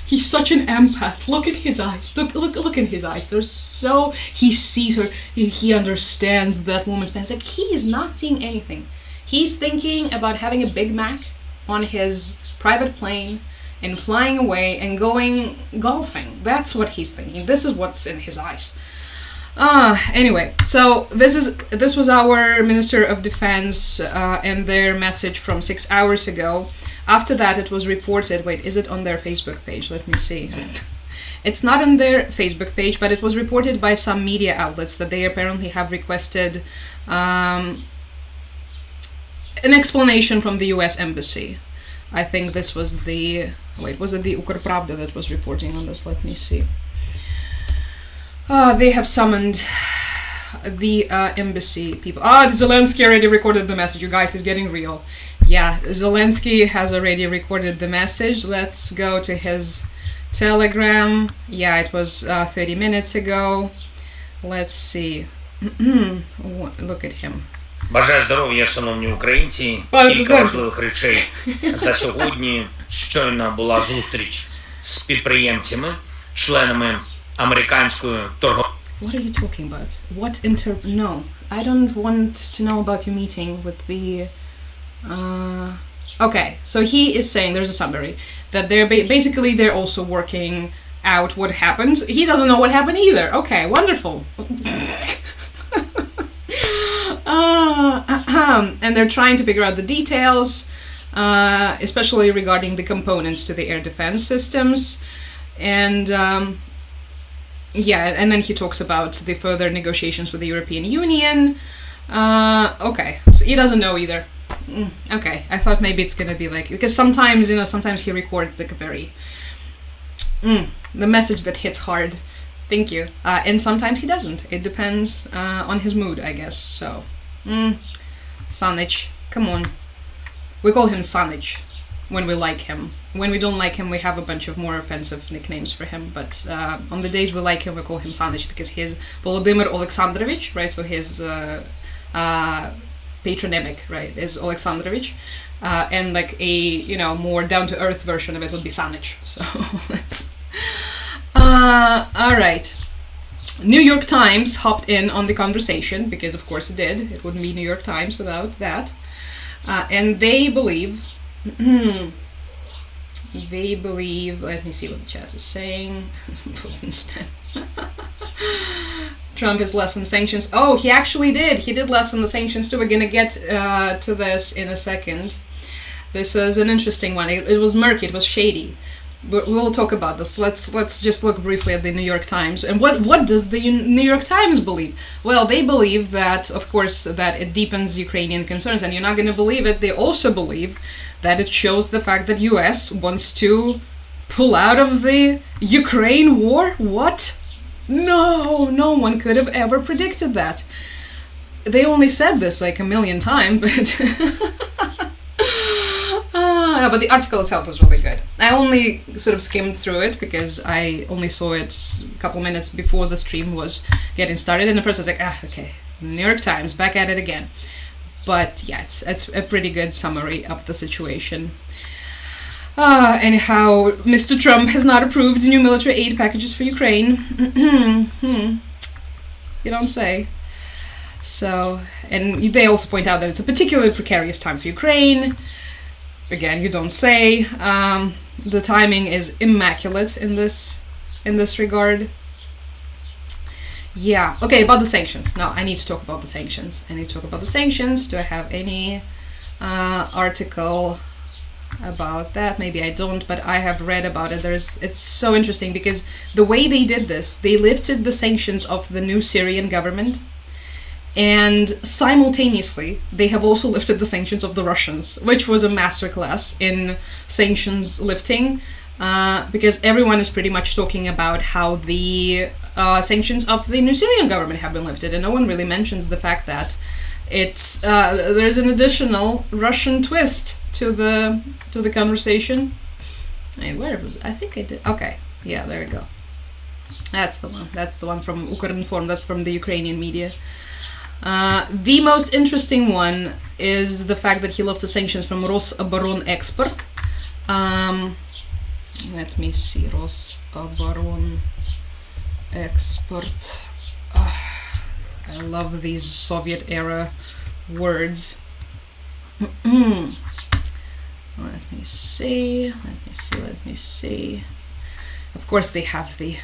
He's such an empath. Look at his eyes. Look in his eyes. He sees her. He understands that woman's pain. It's like, he is not seeing anything. He's thinking about having a Big Mac on his private plane and flying away and going golfing. That's what he's thinking. This is what's in his eyes. Anyway, so this was our Minister of Defense and their message from 6 hours ago. After that, it was reported. Wait, is it on their Facebook page? Let me see. It's not on their Facebook page, but it was reported by some media outlets that they apparently have requested an explanation from the U.S. Embassy. I think this was the... Wait, was it the Ukrpravda that was reporting on this? Let me see. They have summoned the embassy people. Zelensky already recorded the message. You guys, it's getting real. Yeah, Zelensky has already recorded the message. Let's go to his Telegram. Yeah, it was 30 minutes ago. Let's see. Look at him. Бажаю здоров'я, шановні українці. Кілька важливих речей за сьогодні. Щойно була зустріч з підприємцями, членами американської торгової. What are you talking about? No, I don't want to know about your meeting with the... Okay, so he is saying, there's a summary, that they're also working out what happened. He doesn't know what happened either. Okay, wonderful. And they're trying to figure out the details, especially regarding the components to the air defense systems. And and then he talks about the further negotiations with the European Union. Okay, so he doesn't know either. Okay, I thought maybe it's gonna be like, because sometimes he records like a very the message that hits hard. Thank you. And sometimes he doesn't. It depends on his mood, I guess. So, Sanich, come on. We call him Sanich when we like him. When we don't like him, we have a bunch of more offensive nicknames for him. But on the days we like him, we call him Sanich because he's Volodymyr Alexandrovich, right? So his patronymic, right, is Alexandrovich. And like a, more down-to-earth version of it would be Sanich. So let's... all right. New York Times hopped in on the conversation because, of course, it did. It wouldn't be New York Times without that. And they believe, let me see what the chat is saying. Trump has lessened sanctions. Oh, he actually did. He did lessen the sanctions too. We're going to get to this in a second. This is an interesting one. It was murky. It was shady. But we'll talk about this. Let's just look briefly at the New York Times. And what does the New York Times believe? Well, they believe that, of course, that it deepens Ukrainian concerns. And you're not going to believe it. They also believe that it shows the fact that U.S. wants to pull out of the Ukraine war. What? No one could have ever predicted that. They only said this like a million times, but no, but the article itself was really good. I only sort of skimmed through it because I only saw it a couple minutes before the stream was getting started, and at first I was like, okay, New York Times, back at it again. But yeah, it's a pretty good summary of the situation. And how Mr. Trump has not approved new military aid packages for Ukraine. You don't say. So, and they also point out that it's a particularly precarious time for Ukraine. Again, you don't say. The timing is immaculate in this regard. Yeah. Okay, about the sanctions. No, I need to talk about the sanctions. Do I have any article about that? Maybe I don't, but I have read about it. It's so interesting because the way they did this, they lifted the sanctions of the new Syrian government, and simultaneously they have also lifted the sanctions of the Russians, which was a masterclass in sanctions lifting, because everyone is pretty much talking about how the sanctions of the new Syrian government have been lifted, and no one really mentions the fact that it's there's an additional Russian twist to the conversation. Hey, where was I think I did. Okay, yeah, there we go. That's the one from Ukrinform. That's from the Ukrainian media. The most interesting one is the fact that he lifted sanctions from Rosoboronexport. Let me see, Rosoboronexport. I love these Soviet era words. Let me see. Of course they have the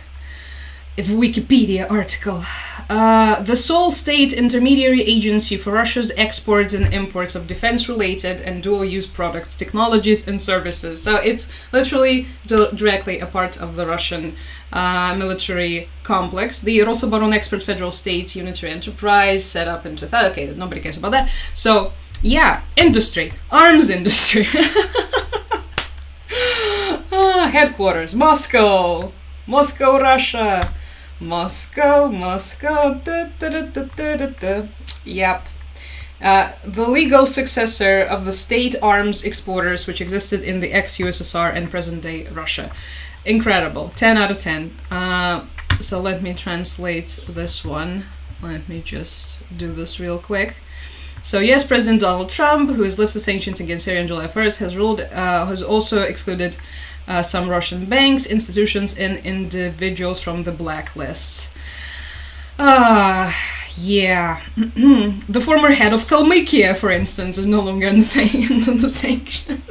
Wikipedia article. The sole state intermediary agency for Russia's exports and imports of defense-related and dual-use products, technologies, and services. So it's literally directly a part of the Russian military complex. The Rosoboronexport Federal States Unitary Enterprise set up in 2000. Okay, nobody cares about that. So yeah, industry, arms industry. Headquarters, Moscow, Russia. Moscow. Yep. The legal successor of the state arms exporters which existed in the ex-USSR and present-day Russia. Incredible. 10 out of 10. So let me translate this one. Let me just do this real quick. So yes, President Donald Trump, who has lifted sanctions against Syria on July 1st, has also excluded some Russian banks, institutions, and individuals from the blacklists. Yeah. The former head of Kalmykia, for instance, is no longer in the sanction.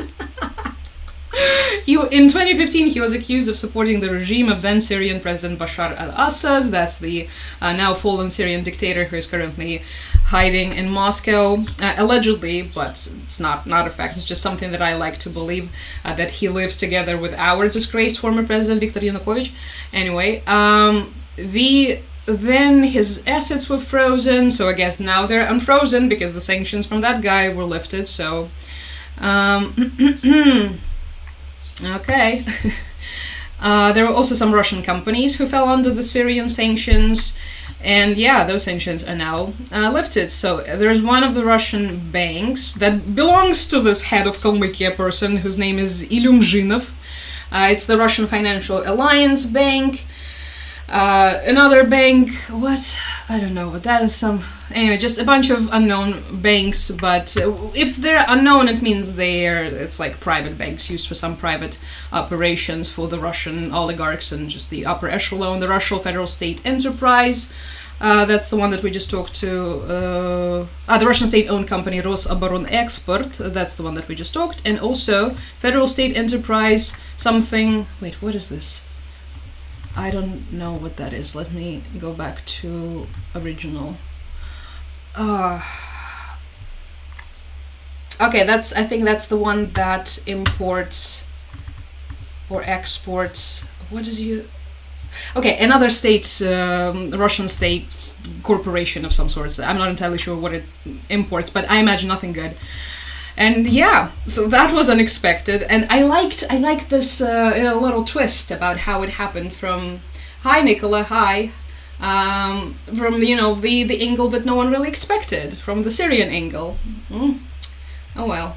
In 2015, he was accused of supporting the regime of then Syrian President Bashar al-Assad. That's the now fallen Syrian dictator who is currently hiding in Moscow, allegedly, but it's not a fact. It's just something that I like to believe, that he lives together with our disgraced former president Viktor Yanukovych. Anyway, then his assets were frozen, so I guess now they're unfrozen because the sanctions from that guy were lifted. So. Okay. There were also some Russian companies who fell under the Syrian sanctions, and yeah, those sanctions are now lifted. So there's one of the Russian banks that belongs to this head of Kalmykia person whose name is Ilumzhinov. It's the Russian Financial Alliance Bank. Another bank, what? I don't know, but that is some... Anyway, just a bunch of unknown banks, but if they're unknown, it means it's like private banks used for some private operations for the Russian oligarchs and just the upper echelon, the Russian Federal State Enterprise. That's the one that we just talked to. The Russian state-owned company Rosoboronexport. That's the one that we just talked. And also federal state enterprise something. Wait, what is this? I don't know what that is. Let me go back to original. Okay, I think that's the one that imports or exports. What is you? Okay, another state's Russian state corporation of some sort. I'm not entirely sure what it imports, but I imagine nothing good. And yeah, so that was unexpected, and I liked this little twist about how it happened from hi Nicola, hi, from the angle that no one really expected, from the Syrian angle. Oh well,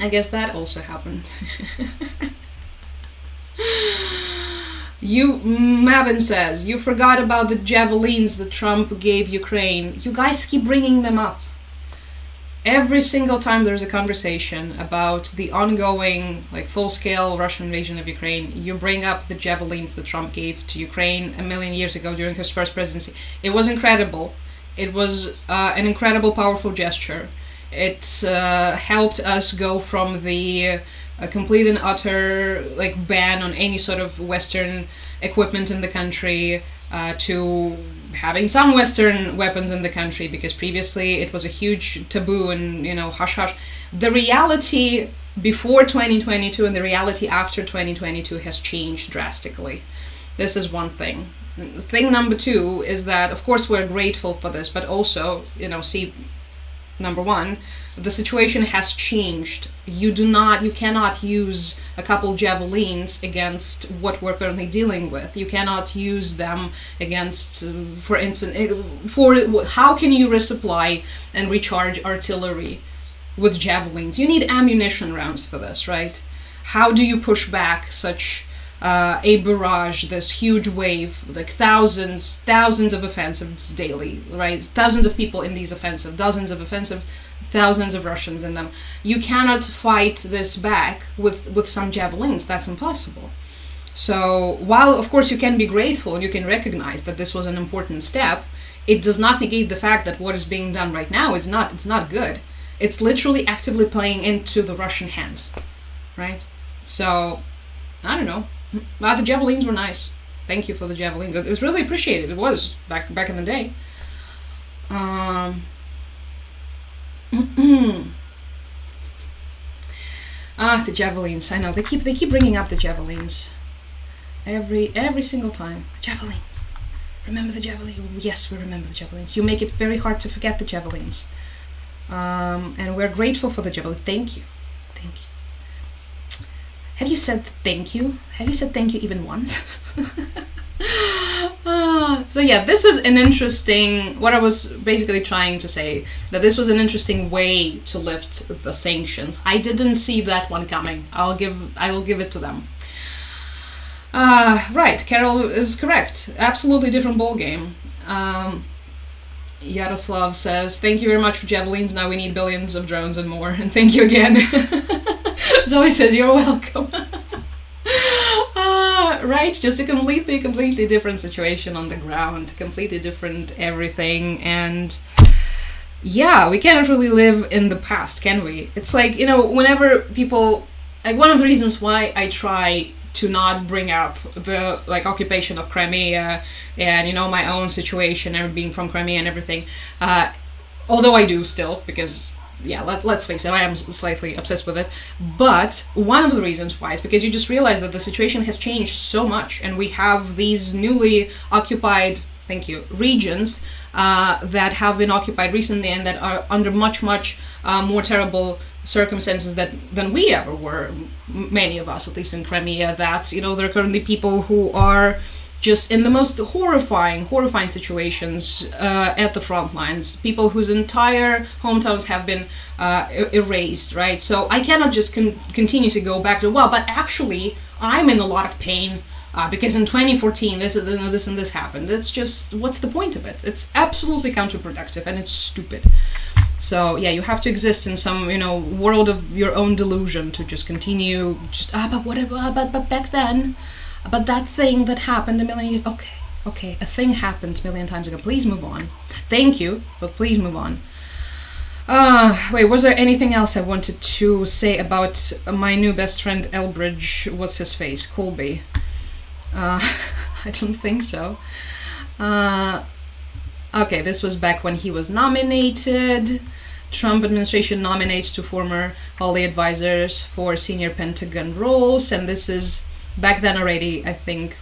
I guess that also happened. Mavin says, you forgot about the javelins that Trump gave Ukraine. You guys keep bringing them up. Every single time there's a conversation about the ongoing, full-scale Russian invasion of Ukraine, you bring up the javelins that Trump gave to Ukraine a million years ago during his first presidency. It was incredible. It was an incredible, powerful gesture. It helped us go from the complete and utter ban on any sort of Western equipment in the country to having some Western weapons in the country, because previously it was a huge taboo and hush hush. The reality before 2022 and the reality after 2022 has changed drastically. This is one thing. Thing number two is that, of course, we're grateful for this, but also, number one, the situation has changed. You cannot use a couple javelins against what we're currently dealing with. You cannot use them against, for instance, how can you resupply and recharge artillery with javelins? You need ammunition rounds for this, right? How do you push back such a barrage, this huge wave, thousands of offensives daily, right? Thousands of people in these offensive, dozens of offensive, thousands of Russians in them. You cannot fight this back with some javelins. That's impossible. So while, of course, you can be grateful and you can recognize that this was an important step, it does not negate the fact that what is being done right now it's not good. It's literally actively playing into the Russian hands, right? So, I don't know. The javelins were nice. Thank you for the javelins. It was really appreciated. It was back in the day. The javelins. I know they keep bringing up the javelins every single time. Javelins. Remember the javelins? Yes, we remember the javelins. You make it very hard to forget the javelins. And we're grateful for the javelin. Thank you. Have you said thank you? Have you said thank you even once? So yeah, this is an interesting, what I was basically trying to say, that this was an interesting way to lift the sanctions. I didn't see that one coming. I will give it to them. Right, Carol is correct. Absolutely different ballgame. Yaroslav says, thank you very much for javelins. Now we need billions of drones and more. And thank you again. Zoe says, you're welcome. Right, just a completely different situation on the ground, completely different everything, and yeah, we cannot really live in the past, can we? It's whenever people, one of the reasons why I try to not bring up the occupation of Crimea and my own situation and being from Crimea and everything, although I do still, because yeah, let's face it, I am slightly obsessed with it. But one of the reasons why is because you just realize that the situation has changed so much, and we have these newly occupied, regions that have been occupied recently and that are under much more terrible circumstances than we ever were, many of us, at least in Crimea, that, there are currently people who are just in the most horrifying situations at the front lines, people whose entire hometowns have been erased, right? So I cannot just continue to go back to, but actually I'm in a lot of pain because in 2014 this and this happened. It's just, what's the point of it? It's absolutely counterproductive and it's stupid. So yeah, you have to exist in some, world of your own delusion to just continue, but back then, but that thing that happened a million years, Okay, a thing happened a million times ago. Please move on. Thank you, but please move on. Wait, was there anything else I wanted to say about my new best friend Elbridge? What's his face? Colby. I don't think so. Okay, this was back when he was nominated. Trump administration nominates two former Hawley advisors for senior Pentagon roles, and this is back then already, I think.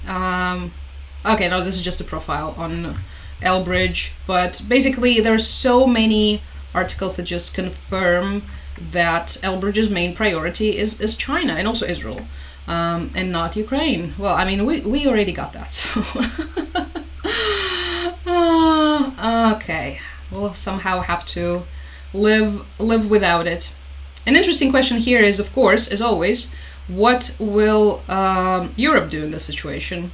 Okay, no, this is just a profile on Elbridge, but basically there's so many articles that just confirm that Elbridge's main priority is China and also Israel, and not Ukraine. Well, I mean, we already got that, so... Okay, we'll somehow have to live without it. An interesting question here is, of course, as always, what will Europe do in this situation?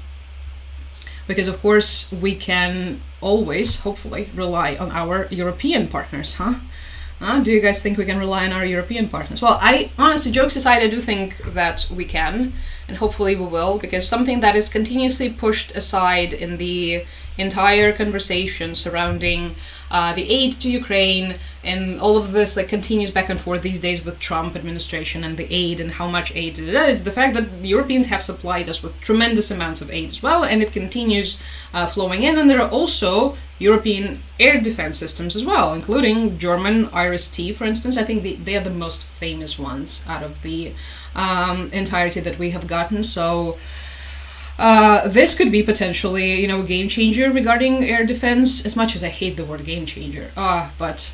Because, of course, we can always, hopefully, rely on our European partners, huh? Do you guys think we can rely on our European partners? Well, I honestly, jokes aside, I do think that we can, and hopefully we will, because something that is continuously pushed aside in the entire conversation surrounding the aid to Ukraine and all of this that continues back and forth these days with Trump administration and the aid and how much aid it is, the fact that the Europeans have supplied us with tremendous amounts of aid as well, and it continues flowing in, and there are also European air defense systems as well, including German Iris-T, for instance. I think they are the most famous ones out of the entirety that we have gotten, so this could be potentially, a game changer regarding air defense, as much as I hate the word game changer. But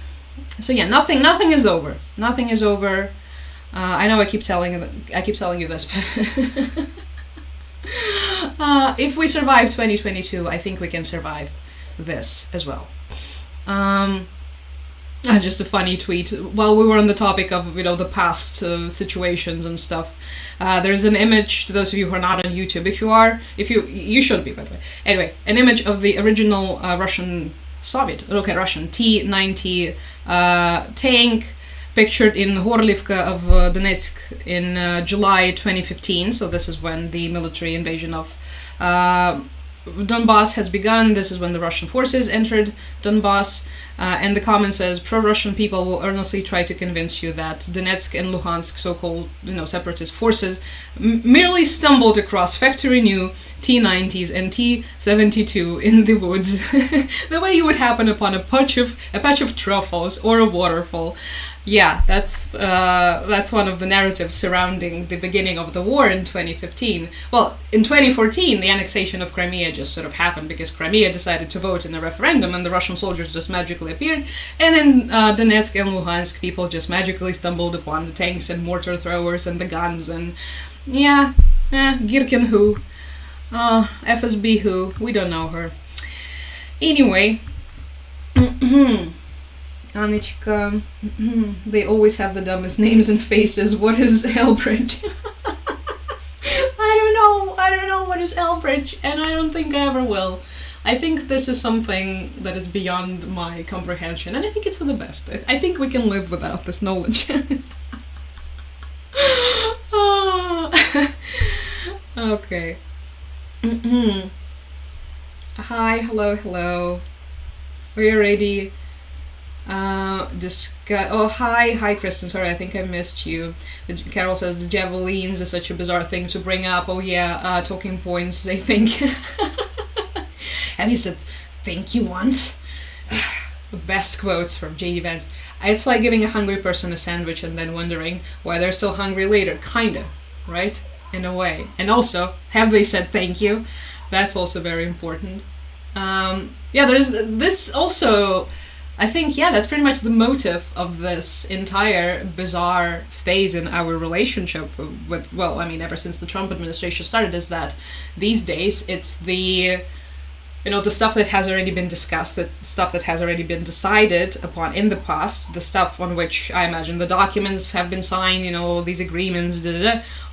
so yeah, nothing is over. Nothing is over. I know I keep telling you this, but if we survive 2022, I think we can survive this as well. Just a funny tweet. While we were on the topic of the past situations and stuff, there's an image, to those of you who are not on YouTube. You should be, by the way. Anyway, an image of the original Russian T-90 tank pictured in Horlivka of Donetsk in July 2015. So this is when the military invasion of Donbass has begun. This is when the Russian forces entered Donbass, and the comment says, pro-Russian people will earnestly try to convince you that Donetsk and Luhansk so-called separatist forces merely stumbled across factory new T-90s and T-72 in the woods, the way you would happen upon a patch of truffles or a waterfall. Yeah, that's one of the narratives surrounding the beginning of the war in 2015. Well, in 2014, the annexation of Crimea just sort of happened because Crimea decided to vote in a referendum and the Russian soldiers just magically appeared. And in Donetsk and Luhansk, people just magically stumbled upon the tanks and mortar throwers and the guns and Girkin who? FSB who? We don't know her. Anyway. Anichka, they always have the dumbest names and faces. What is Elbridge? I don't know what is Elbridge, and I don't think I ever will. I think this is something that is beyond my comprehension, and I think it's for the best. I think we can live without this knowledge. Okay. Hi, hello. We already hi Kristen, sorry, I think I missed you. Carol says the javelins is such a bizarre thing to bring up. Oh yeah, talking points, I think. Have you said thank you once? Best quotes from J.D. Vance. It's like giving a hungry person a sandwich and then wondering why they're still hungry later. Kinda, right? In a way. And also, have they said thank you? That's also very important. There's this also... I think, that's pretty much the motive of this entire bizarre phase in our relationship with, ever since the Trump administration started, is that these days it's the stuff that has already been discussed, the stuff that has already been decided upon in the past, the stuff on which I imagine the documents have been signed, all these agreements,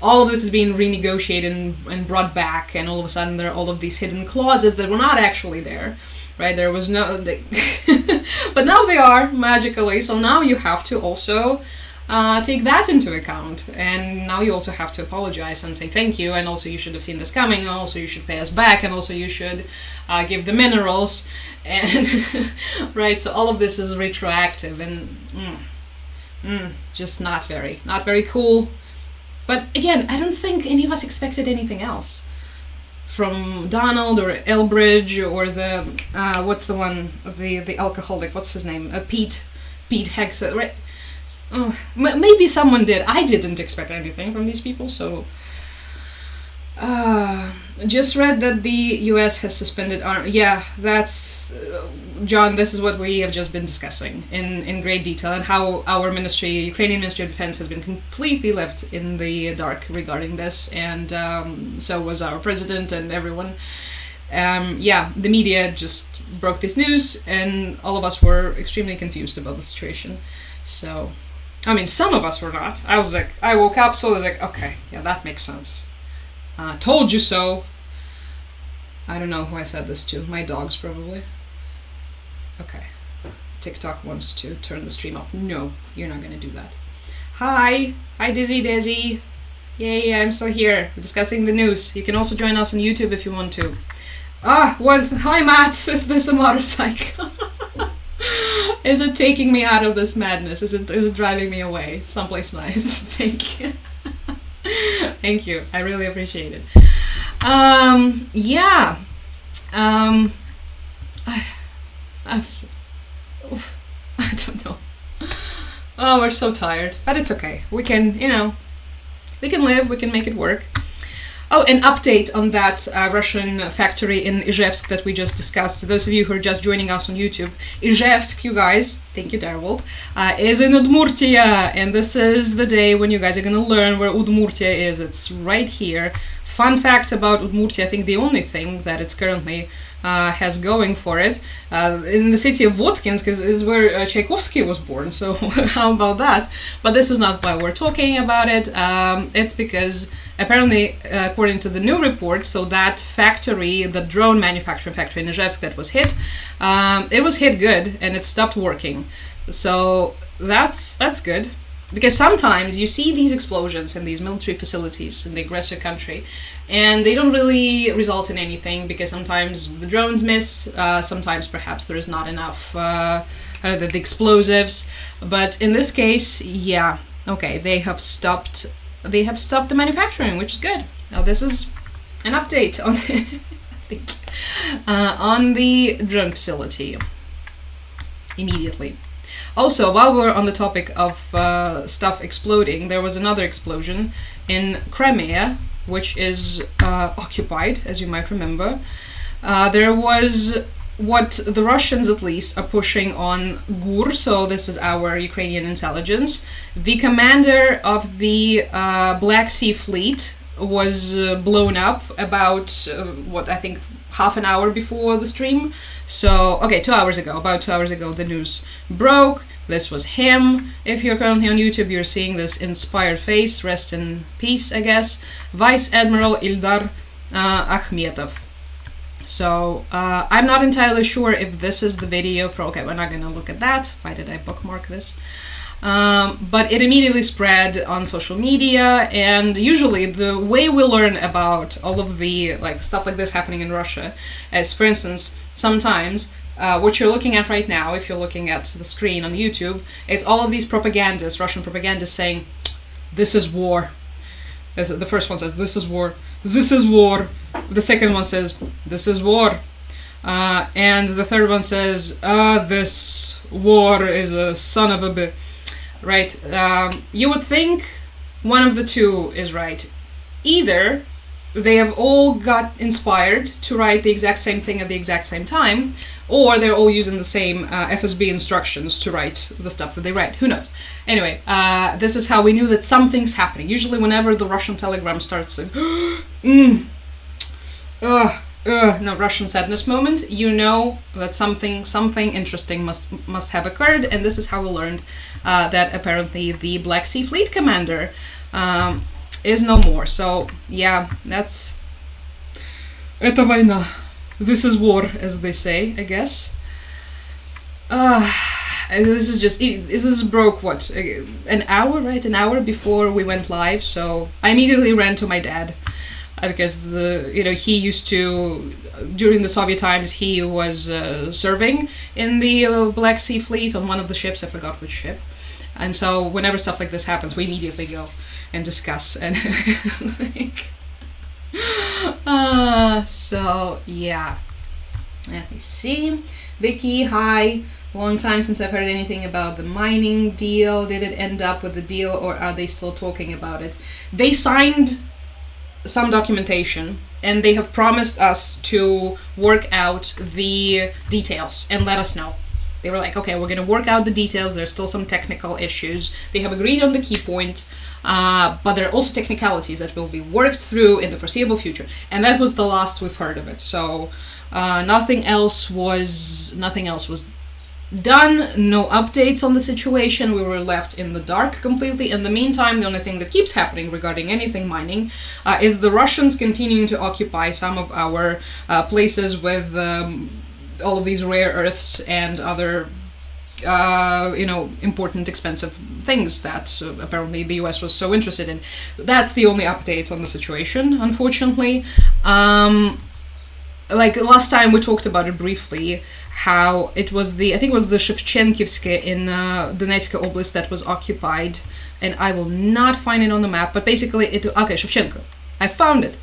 all of this is being renegotiated and brought back, and all of a sudden there are all of these hidden clauses that were not actually there. Right, there was no... but now they are, magically, so now you have to also take that into account. And now you also have to apologize and say thank you, and also you should have seen this coming, and also you should pay us back, and also you should give the minerals, and right, so all of this is retroactive, and just not very cool. But again, I don't think any of us expected anything else from Donald or Elbridge or the what's the one, the alcoholic, what's his name, Pete Hegseth, right? Maybe someone did. I didn't expect anything from these people, so just read that the US has suspended arms. Yeah, that's John, this is what we have just been discussing in great detail, and how our Ukrainian Ministry of Defense has been completely left in the dark regarding this, and so was our president and everyone. The media just broke this news, and all of us were extremely confused about the situation. So, I mean, some of us were not. I woke up, so I was like, okay, yeah, that makes sense. Told you so. I don't know who I said this to. My dogs, probably. Okay. TikTok wants to turn the stream off. No, you're not gonna do that. Hi, Dizzy. Yay, I'm still here, discussing the news. You can also join us on YouTube if you want to. Hi, Mats. Is this a motorcycle? Is it taking me out of this madness? Is it driving me away someplace nice? Thank you. Thank you. I really appreciate it. I don't know. Oh, we're so tired, but it's okay. We can live. We can make it work. Oh, an update on that Russian factory in Izhevsk that we just discussed. Those of you who are just joining us on YouTube, Izhevsk, you guys, thank you, Direwolf, is in Udmurtia, and this is the day when you guys are going to learn where Udmurtia is. It's right here. Fun fact about Udmurtia, I think the only thing that it's currently has going for it, in the city of Vodkinsk is where Tchaikovsky was born, so how about that? But this is not why we're talking about it. It's because apparently, according to the new report, so that factory, the drone manufacturing factory in Izhevsk that was hit, it was hit good and it stopped working. So that's good. Because sometimes you see these explosions in these military facilities in the aggressor country, and they don't really result in anything, because sometimes the drones miss, sometimes perhaps there is not enough the explosives. But in this case, yeah, okay, they have stopped the manufacturing, which is good. Now this is an update on on the drone facility immediately. Also, while we're on the topic of stuff exploding, there was another explosion in Crimea, which is occupied, as you might remember. There was what the Russians, at least, are pushing on GUR, so this is our Ukrainian intelligence. The commander of the Black Sea Fleet was blown up about, I think, half an hour before the stream. So, okay, 2 hours ago, about 2 hours ago, the news broke. This was him. If you're currently on YouTube, you're seeing this inspired face. Rest in peace, I guess. Vice Admiral Ildar Akhmetov. So, I'm not entirely sure if this is the video for... Okay, we're not going to look at that. Why did I bookmark this? But it immediately spread on social media, and usually the way we learn about all of the stuff like this happening in Russia is, for instance, sometimes what you're looking at right now, if you're looking at the screen on YouTube, it's all of these propagandists, Russian propagandists saying, this is war. The first one says, this is war. This is war. The second one says, this is war. And the third one says, this war is a son of a bitch. Right, you would think one of the two is right. Either they have all got inspired to write the exact same thing at the exact same time, or they're all using the same FSB instructions to write the stuff that they write. Who knows? Anyway, this is how we knew that something's happening. Usually whenever the Russian telegram starts saying, no, Russian sadness moment, you know that something interesting must have occurred, and this is how we learned that apparently the Black Sea Fleet commander is no more. So yeah, that's это война. This is war, as they say, I guess. this broke what, an hour, right? An hour before we went live. So I immediately ran to my dad because he used to, during the Soviet times, he was serving in the Black Sea Fleet on one of the ships. I forgot which ship. And so whenever stuff like this happens, we immediately go and discuss. And so yeah, let me see. Vicky, hi. Long time since I've heard anything about the mining deal. Did it end up with the deal, or are they still talking about it? They signed some documentation and they have promised us to work out the details and let us know. They were like, okay, we're going to work out the details. There's still some technical issues. They have agreed on the key point, but there are also technicalities that will be worked through in the foreseeable future. And that was the last we've heard of it. So nothing else was done. No updates on the situation. We were left in the dark completely. In the meantime, the only thing that keeps happening regarding anything mining is the Russians continuing to occupy some of our places with all of these rare earths and other important, expensive things that apparently the US was so interested in. That's the only update on the situation, unfortunately. Like last time we talked about it briefly, how it was the Shevchenkivske in Donetsk Oblast that was occupied, and I will not find it on the map, but basically Shevchenko. I found it.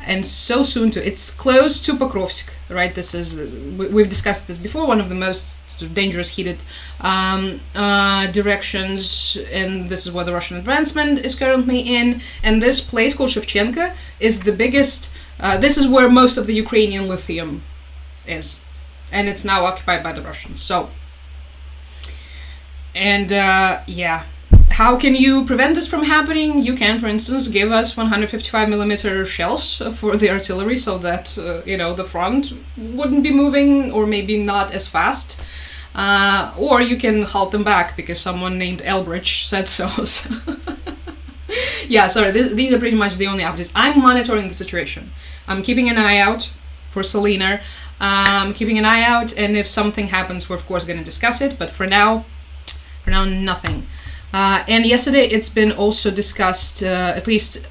And so soon too. It's close to Pokrovsk, right? This is, we've discussed this before, one of the most sort of dangerous, heated directions, and this is where the Russian advancement is currently in. And this place called Shevchenko is the biggest, this is where most of the Ukrainian lithium is. And it's now occupied by the Russians. So, and yeah. How can you prevent this from happening? You can, for instance, give us 155mm shells for the artillery so that, the front wouldn't be moving, or maybe not as fast. Or you can halt them back because someone named Elbridge said so. Yeah, sorry, these are pretty much the only updates. I'm monitoring the situation. I'm keeping an eye out for Selena. Keeping an eye out, and if something happens, we're of course going to discuss it. But for now, nothing. And yesterday it's been also discussed, at least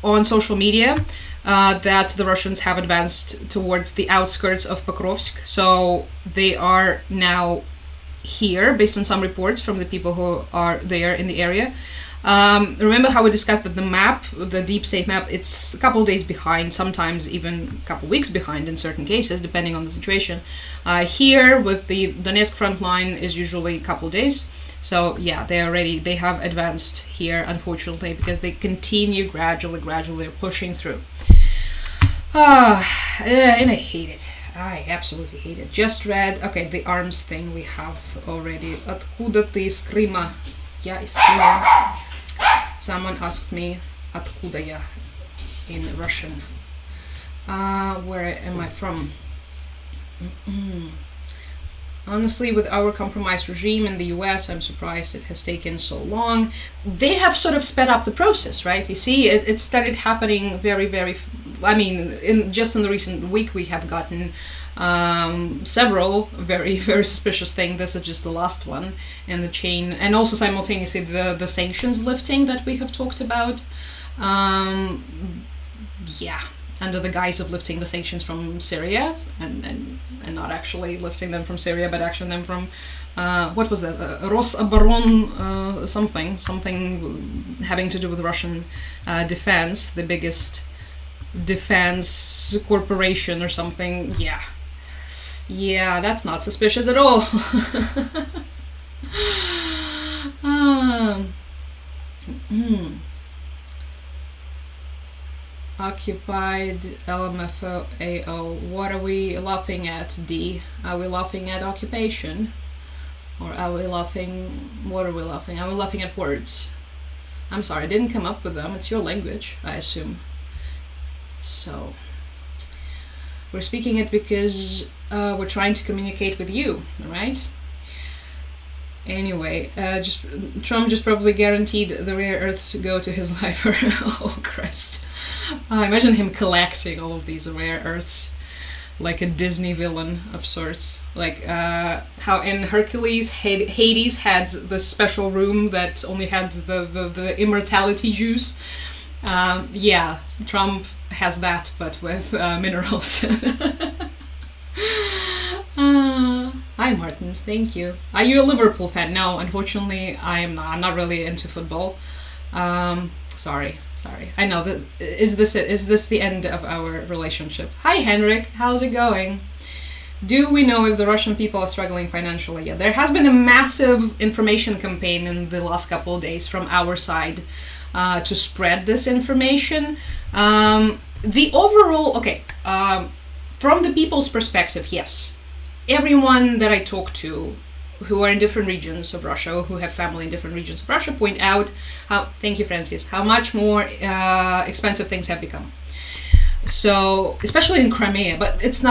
on social media, that the Russians have advanced towards the outskirts of Pokrovsk. So they are now here, based on some reports from the people who are there in the area. Remember how we discussed that the map, the deep state map, it's a couple days behind, sometimes even a couple weeks behind in certain cases, depending on the situation. Here, with the Donetsk front line, is usually a couple days. So yeah, they have advanced here, unfortunately, because they continue gradually pushing through. And I hate it. I absolutely hate it. Just read, okay, the arms thing we have already. Откуда ты из Крыма? Я из Крыма. Someone asked me, откуда я, in Russian. Where am I from? Honestly, with our compromised regime in the US, I'm surprised it has taken so long. They have sort of sped up the process, right? You see, it started happening very, very... in the recent week, we have gotten several very, very suspicious things. This is just the last one in the chain. And also simultaneously, the sanctions lifting that we have talked about. Yeah. Under the guise of lifting the sanctions from Syria, and not actually lifting them from Syria, but actually them from, what was that, Rosaboron, something having to do with Russian defense, the biggest defense corporation or something. Yeah, that's not suspicious at all. Occupied LMFAO. What are we laughing at, D? Are we laughing at occupation? Or are we laughing... What are we laughing? Are we laughing at words? I'm sorry, I didn't come up with them. It's your language, I assume. So... We're speaking it because we're trying to communicate with you, right? Anyway, Trump just probably guaranteed the rare earths go to his library. Oh, Christ. Imagine him collecting all of these rare earths. like a Disney villain of sorts. Like how in Hercules, Hades had this special room that only had the immortality juice. Yeah, Trump has that, but with minerals. Hi Martins, thank you. Are you a Liverpool fan? No, unfortunately I am not. I'm not really into football. Sorry. I know that is this the end of our relationship? Hi Henrik, how's it going? Do we know if the Russian people are struggling financially? Yeah, there has been a massive information campaign in the last couple of days from our side to spread this information. The overall, from the people's perspective, yes. Everyone that I talk to who are in different regions of Russia, who have family in different regions of Russia, point out thank you Francis, how much more expensive things have become. So, especially in Crimea, but it's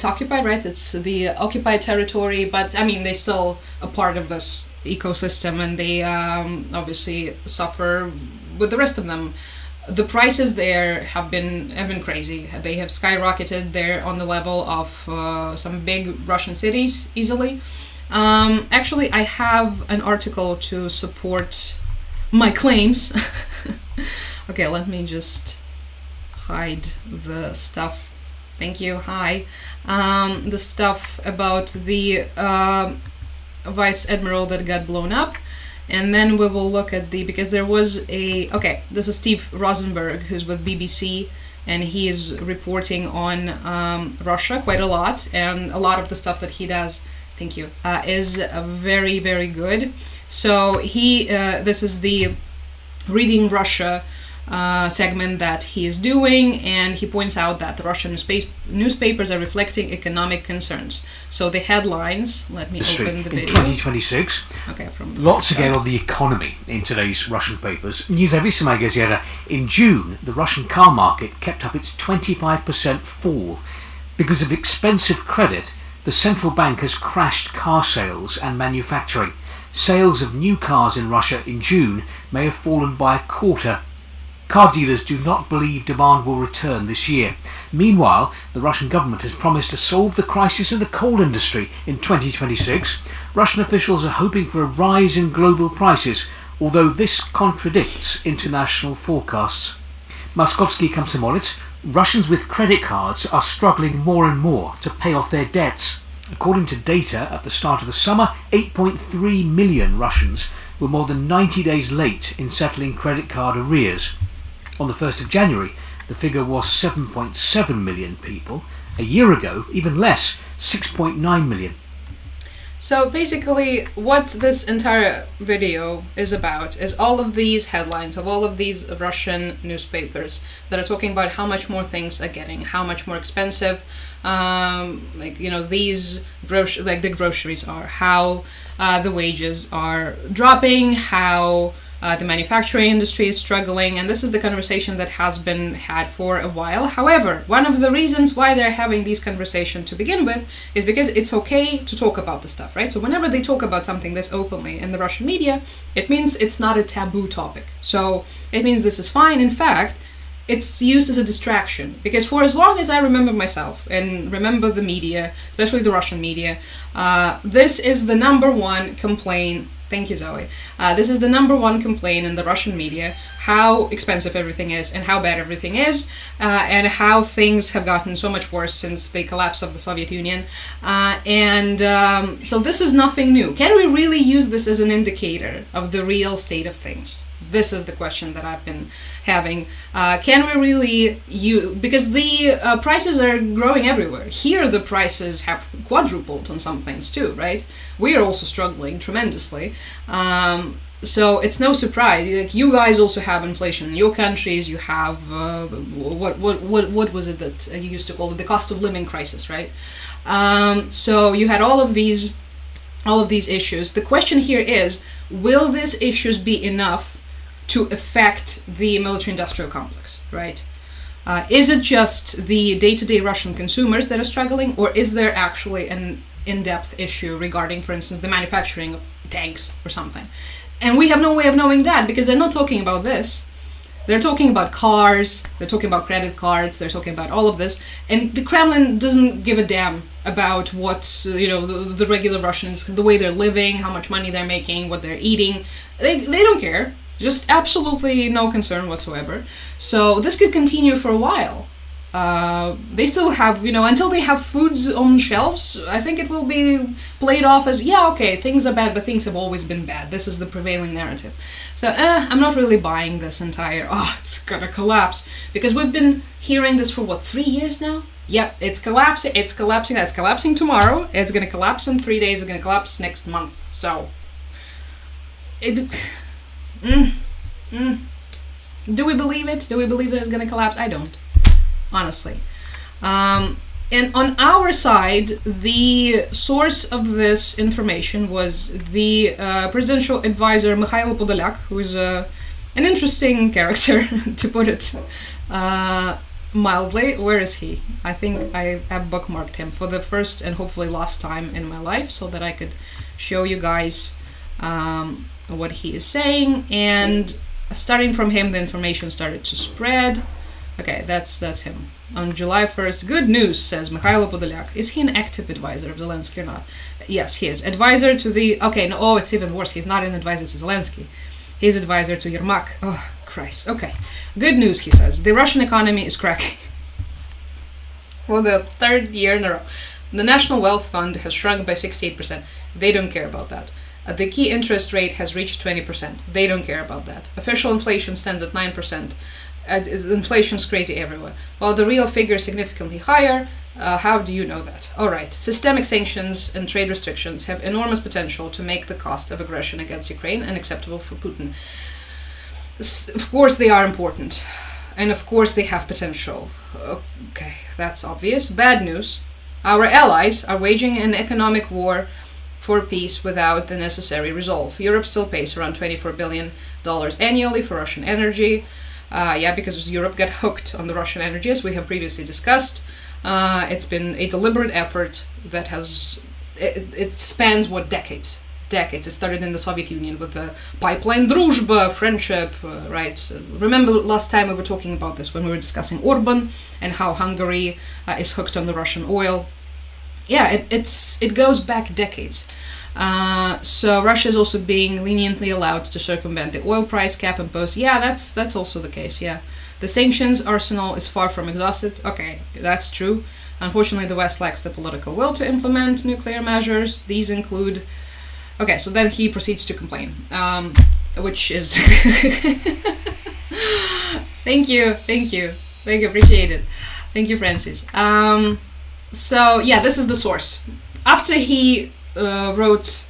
occupied, right? It's the occupied territory, but I mean, they still a part of this ecosystem, and they obviously suffer with the rest of them. The prices there have been crazy. They have skyrocketed. They're on the level of some big Russian cities easily. Actually, I have an article to support my claims. Okay, let me just hide the stuff. Thank you. Hi. The stuff about the Vice Admiral that got blown up. And then we will look at because there was this is Steve Rosenberg, who's with BBC, and he is reporting on Russia quite a lot, and a lot of the stuff that he does, thank you, is very, very good. So this is the Reading Russia segment that he is doing, and he points out that the Russian newspapers are reflecting economic concerns. So the headlines, let me open the video. In 2026, lots again on the economy in today's Russian papers. News-Nezavisymaya Gazeta, in June, the Russian car market kept up its 25% fall. Because of expensive credit, the central bank has crashed car sales and manufacturing. Sales of new cars in Russia in June may have fallen by a quarter. Car dealers do not believe demand will return this year. Meanwhile, the Russian government has promised to solve the crisis in the coal industry in 2026. Russian officials are hoping for a rise in global prices, although this contradicts international forecasts. Moskovsky Komsomolets, Russians with credit cards are struggling more and more to pay off their debts. According to data at the start of the summer, 8.3 million Russians were more than 90 days late in settling credit card arrears. On the 1st of January, the figure was 7.7 million people. A year ago, even less, 6.9 million. So basically, what this entire video is about is all of these headlines of all of these Russian newspapers that are talking about how much more things are getting, how much more expensive, these the groceries are, how the wages are dropping, how the manufacturing industry is struggling, and this is the conversation that has been had for a while. However, one of the reasons why they're having these conversations to begin with is because it's okay to talk about the stuff, right? So whenever they talk about something this openly in the Russian media, it means it's not a taboo topic. So it means this is fine. In fact, it's used as a distraction, because for as long as I remember myself and remember the media, especially the Russian media, this is the number one complaint. Thank you, Zoe. This is the number one complaint in the Russian media, how expensive everything is and how bad everything is, and how things have gotten so much worse since the collapse of the Soviet Union. So this is nothing new. Can we really use this as an indicator of the real state of things? This is the question that I've been having. Can we really use, because the prices are growing everywhere. Here the prices have quadrupled on some things too, right? We are also struggling tremendously. So it's no surprise. Like, you guys also have inflation in your countries. You have what was it that you used to call it, the cost of living crisis, right? So you had all of these issues. The question here is, will these issues be enough to affect the military-industrial complex, right? Is it just the day-to-day Russian consumers that are struggling, or is there actually an in-depth issue regarding, for instance, the manufacturing of tanks or something? And we have no way of knowing that, because they're not talking about this. They're talking about cars, they're talking about credit cards, they're talking about all of this, and the Kremlin doesn't give a damn about what, the regular Russians, the way they're living, how much money they're making, what they're eating. They don't care. Just absolutely no concern whatsoever. So this could continue for a while. They still have, until they have foods on shelves, I think it will be played off as, okay, things are bad, but things have always been bad. This is the prevailing narrative. So, I'm not really buying this entire, it's gonna collapse. Because we've been hearing this for, 3 years now? Yep, it's collapsing, it's collapsing tomorrow, it's gonna collapse in 3 days, it's gonna collapse next month. So, do we believe it? Do we believe that it's gonna collapse? I don't. Honestly. And on our side, the source of this information was the presidential advisor Mikhail Podolyak, who is an interesting character, to put it mildly. Where is he? I think I have bookmarked him for the first and hopefully last time in my life, so that I could show you guys what he is saying. And starting from him, the information started to spread. Okay, that's him. On July 1st, good news, says Mikhail Podolyak. Is he an active advisor of Zelensky or not? Yes, he is. Advisor to the... Okay, no, it's even worse. He's not an advisor to Zelensky. He's advisor to Yermak. Oh, Christ. Okay. Good news, he says. The Russian economy is cracking. For the third year in a row. The National Wealth Fund has shrunk by 68%. They don't care about that. The key interest rate has reached 20%. They don't care about that. Official inflation stands at 9%. Inflation's crazy everywhere. While the real figure is significantly higher, how do you know that? Alright, systemic sanctions and trade restrictions have enormous potential to make the cost of aggression against Ukraine unacceptable for Putin. Of course they are important, and of course they have potential. Okay, that's obvious. Bad news. Our allies are waging an economic war for peace without the necessary resolve. Europe still pays around $24 billion annually for Russian energy. Because Europe got hooked on the Russian energy, as we have previously discussed. It's been a deliberate effort that has... It spans, decades? Decades. It started in the Soviet Union with the pipeline Druzhba, friendship, right? Remember last time we were talking about this when we were discussing Orban and how Hungary is hooked on the Russian oil. Yeah, it goes back decades. So Russia is also being leniently allowed to circumvent the oil price cap imposed. Yeah, that's also the case, yeah. The sanctions arsenal is far from exhausted. Okay, that's true. Unfortunately, the West lacks the political will to implement nuclear measures. These include... Okay, so then he proceeds to complain, which is... Thank you, appreciate it. Thank you, Francis. So, yeah, this is the source. After he wrote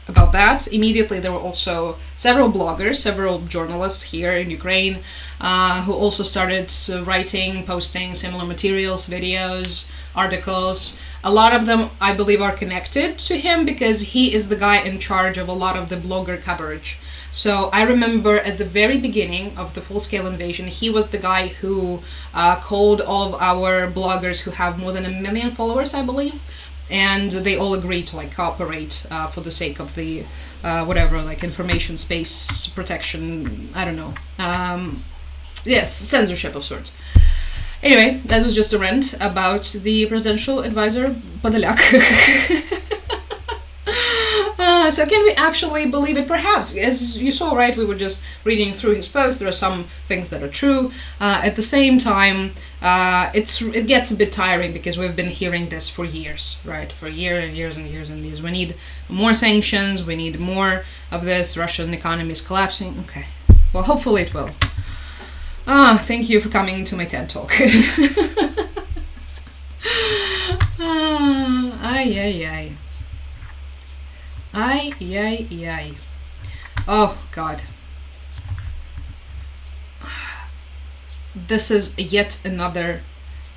about that, immediately there were also several bloggers, several journalists here in Ukraine who also started writing, posting similar materials, videos, articles. A lot of them, I believe, are connected to him because he is the guy in charge of a lot of the blogger coverage. So I remember at the very beginning of the full-scale invasion, he was the guy who called all of our bloggers who have more than 1 million followers, I believe, and they all agreed to cooperate for the sake of the information space protection, I don't know, yes, censorship of sorts. Anyway, that was just a rant about the presidential advisor Podolyak. So can we actually believe it? Perhaps. As you saw, right, we were just reading through his post. There are some things that are true. At the same time, it gets a bit tiring because we've been hearing this for years, right? For years and years and years and years. We need more sanctions. We need more of this. Russian economy is collapsing. Okay. Well, hopefully it will. Thank you for coming to my TED Talk. Oh, God. This is yet another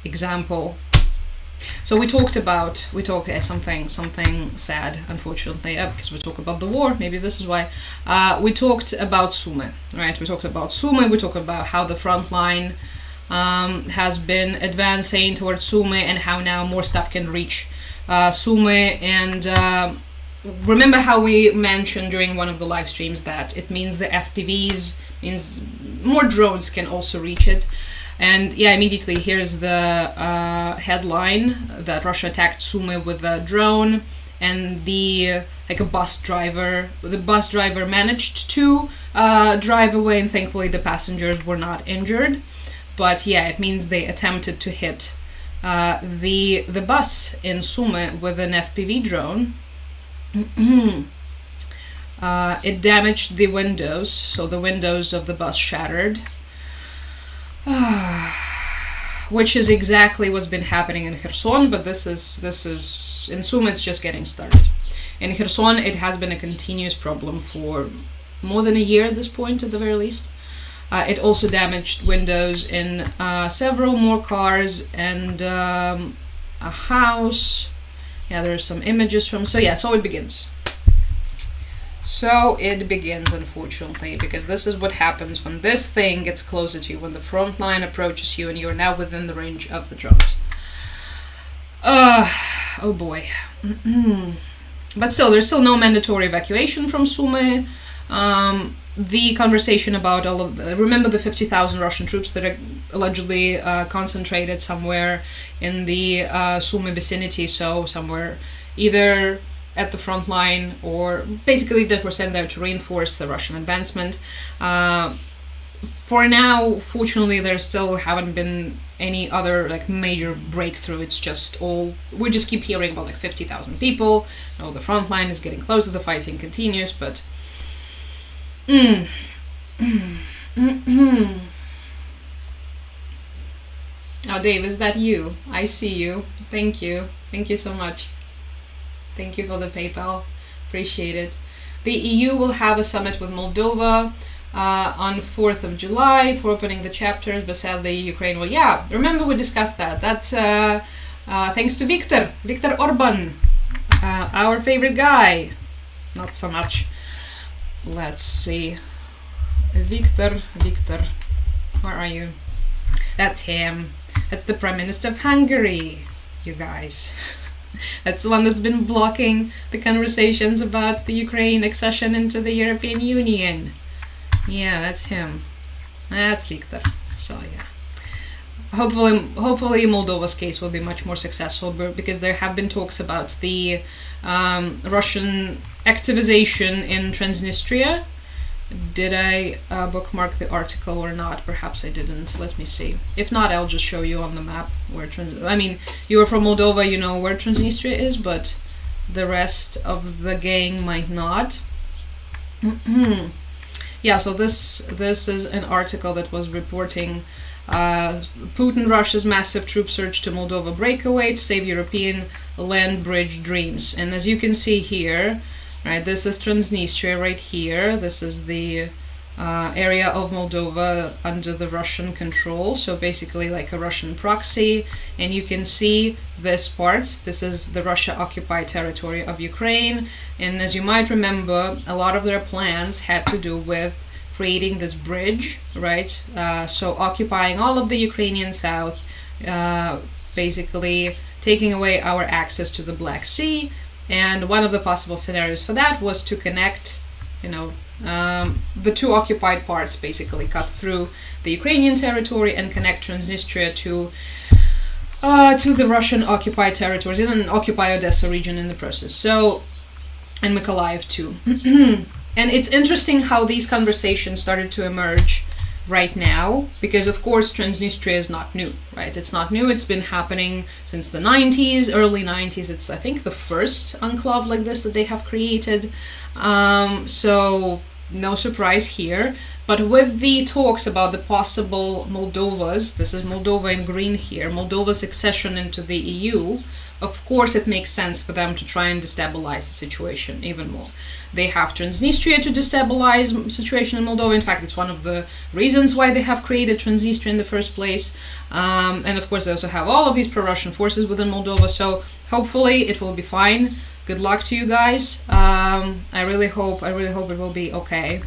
example. So we talked something sad, unfortunately, because we talk about the war. Maybe this is why. We talked about Sumy, right? We talked about Sumy. We talked about how the front line has been advancing towards Sumy and how now more stuff can reach Sumy. And remember how we mentioned during one of the live streams that it means the FPVs, means more drones can also reach it. And yeah, immediately here's the headline that Russia attacked Sumy with a drone, and the bus driver managed to drive away, and thankfully the passengers were not injured. But yeah, it means they attempted to hit the bus in Sumy with an FPV drone. It damaged the windows, so the windows of the bus shattered. Which is exactly what's been happening in Kherson, but this is in Sumy it's just getting started. In Kherson it has been a continuous problem for more than a year at this point, at the very least. It also damaged windows in several more cars and a house. Yeah, there's some images from. So it begins. So it begins, unfortunately, because this is what happens when this thing gets closer to you, when the front line approaches you and you're now within the range of the drones. Oh boy. But still, there's still no mandatory evacuation from Sumy. The conversation about remember the 50,000 Russian troops that are allegedly concentrated somewhere in the Sumy vicinity, so somewhere either at the front line or basically that were sent there to reinforce the Russian advancement. For now, fortunately, there still haven't been any other major breakthrough. It's just we just keep hearing about 50,000 people. The front line is getting closer, the fighting continues, but Oh, Dave, is that you? I see you. Thank you. Thank you so much. Thank you for the PayPal. Appreciate it. The EU will have a summit with Moldova on 4th of July for opening the chapters, but sadly Ukraine will... Yeah, remember we discussed that. Thanks to Viktor Orban, our favorite guy. Not so much. Let's see. Viktor, where are you? That's him. That's the Prime Minister of Hungary, you guys. That's the one that's been blocking the conversations about the Ukraine accession into the European Union. Yeah, that's him. That's Viktor. So yeah. Hopefully Moldova's case will be much more successful, because there have been talks about the Russian activization in Transnistria. Did I bookmark the article or not? Perhaps I didn't. Let me see. If not, I'll just show you on the map where you are from Moldova, you know where Transnistria is, but the rest of the gang might not. Yeah, so this is an article that was reporting Putin, Russia's massive troop surge to Moldova breakaway to save European land bridge dreams. And as you can see here, right, this is Transnistria right here. This is the area of Moldova under the Russian control, so basically like a Russian proxy. And you can see this part. This is the Russia-occupied territory of Ukraine. And as you might remember, a lot of their plans had to do with creating this bridge, right? So occupying all of the Ukrainian south, basically taking away our access to the Black Sea. And one of the possible scenarios for that was to connect, the two occupied parts, basically cut through the Ukrainian territory and connect Transnistria to the Russian occupied territories, and occupy Odessa region in the process. So, and Mykolaiv too. And it's interesting how these conversations started to emerge right now, because of course Transnistria is not new, right? It's not new. It's been happening since the 90s, early 90s. It's, I think, the first enclave like this that they have created. So no surprise here. But with the talks about the possible Moldova's, this is Moldova in green here, Moldova's accession into the EU, of course it makes sense for them to try and destabilize the situation even more. They have Transnistria to destabilize the situation in Moldova. In fact, it's one of the reasons why they have created Transnistria in the first place. And of course they also have all of these pro-Russian forces within Moldova, so hopefully it will be fine. Good luck to you guys. I really hope it will be okay.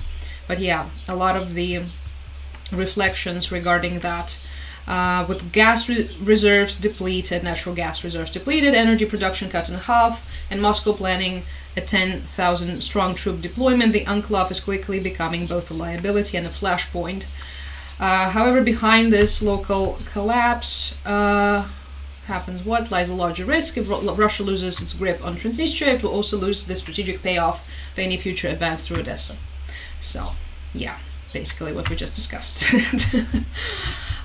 But yeah, a lot of the reflections regarding that, with gas reserves depleted, natural gas reserves depleted, energy production cut in half, and Moscow planning a 10,000 strong troop deployment, the enclave is quickly becoming both a liability and a flashpoint. However, behind this local collapse happens what? Lies a larger risk. If Russia loses its grip on Transnistria, it will also lose the strategic payoff of any future advance through Odessa. So, yeah, basically what we just discussed.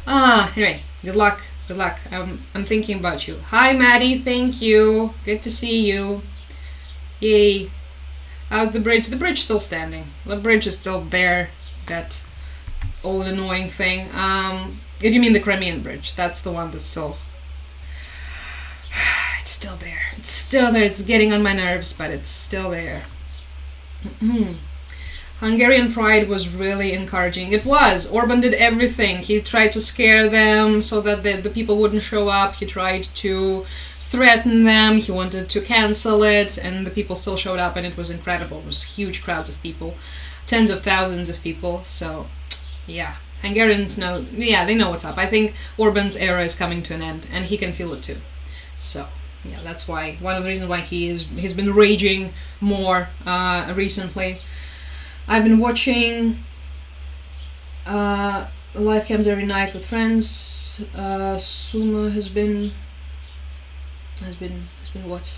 Anyway, good luck. Good luck. I'm thinking about you. Hi, Maddie. Thank you. Good to see you. Yay. How's the bridge? The bridge still standing. The bridge is still there. That old annoying thing. If you mean the Crimean bridge, that's the one that's still... It's still there. It's still there. It's getting on my nerves, but it's still there. Hungarian pride was really encouraging. It was. Orban did everything. He tried to scare them so that the people wouldn't show up. He tried to threaten them. He wanted to cancel it, and the people still showed up, and it was incredible. It was huge crowds of people. Tens of thousands of people. So, yeah. Hungarians know, yeah, they know what's up. I think Orban's era is coming to an end, and he can feel it too. So, yeah, that's why, one of the reasons why he's been raging more recently. I've been watching live cams every night with friends. Sumy has been what?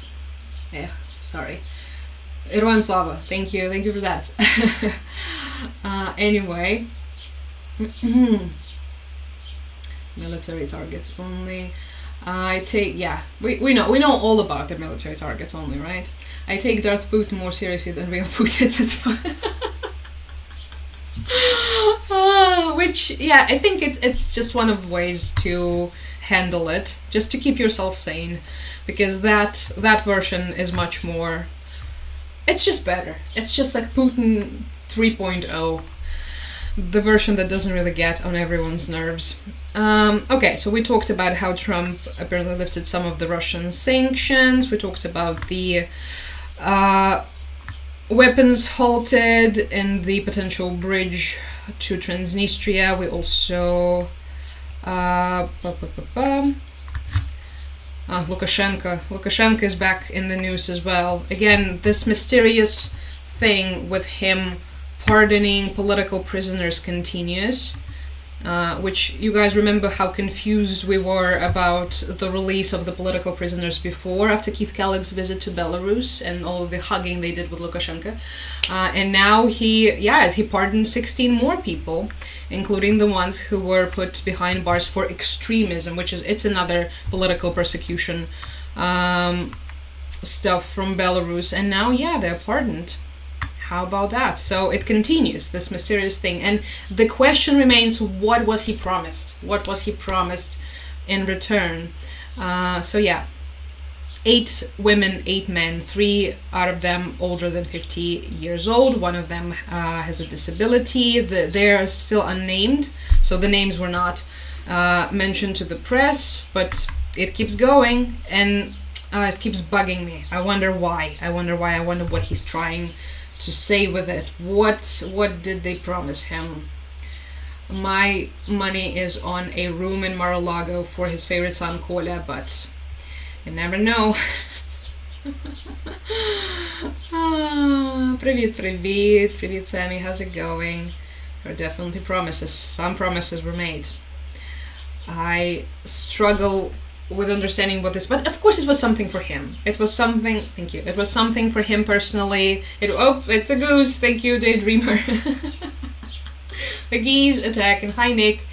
Yeah, sorry. Heroям слава. Thank you for that. Anyway, military targets only. I take, yeah, we know all about the military targets only, right? I take Darth Putin more seriously than real Putin at this point. Which, yeah, I think it's just one of the ways to handle it, just to keep yourself sane, because that version is much more, it's just better. It's just like Putin 3.0, the version that doesn't really get on everyone's nerves. Okay, so we talked about how Trump apparently lifted some of the Russian sanctions. We talked about the weapons halted and the potential bridge to Transnistria. We also Lukashenko is back in the news as well. Again, this mysterious thing with him pardoning political prisoners continues, which you guys remember how confused we were about the release of the political prisoners before, after Keith Kellogg's visit to Belarus and all of the hugging they did with Lukashenko. And now he pardoned 16 more people, including the ones who were put behind bars for extremism, it's another political persecution stuff from Belarus. And now, they're pardoned. How about that? So it continues, this mysterious thing. And the question remains, what was he promised? What was he promised in return? 8 women, 8 men, 3 out of them older than 50 years old. One of them has a disability. They're still unnamed, so the names were not mentioned to the press, but it keeps going, and it keeps bugging me. I wonder why. I wonder what he's trying to say with it. What did they promise him? My money is on a room in Mar-a-Lago for his favorite son Kolya, but you never know. Привет, Sammy, how's it going? There are definitely promises. Some promises were made. I struggle with understanding what this, but of course it was something for him. It was something, thank you. It was something for him personally. It's a goose. Thank you, Daydreamer. The geese attacking. Hi, Nick.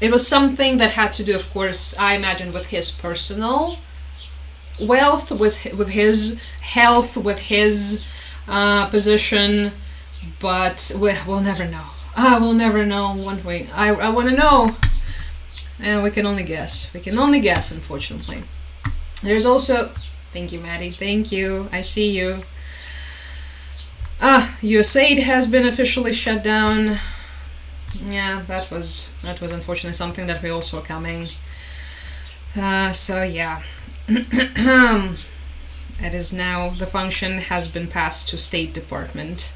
It was something that had to do, of course, I imagine, with his personal wealth, with his health, with his position, but we'll never know. We'll never know, won't we? I want to know. And we can only guess. We can only guess, unfortunately. There's also... Thank you, Maddie. Thank you. I see you. USAID has been officially shut down. Yeah, that was unfortunately something that we all saw coming. So yeah. It is now, the function has been passed to State Department,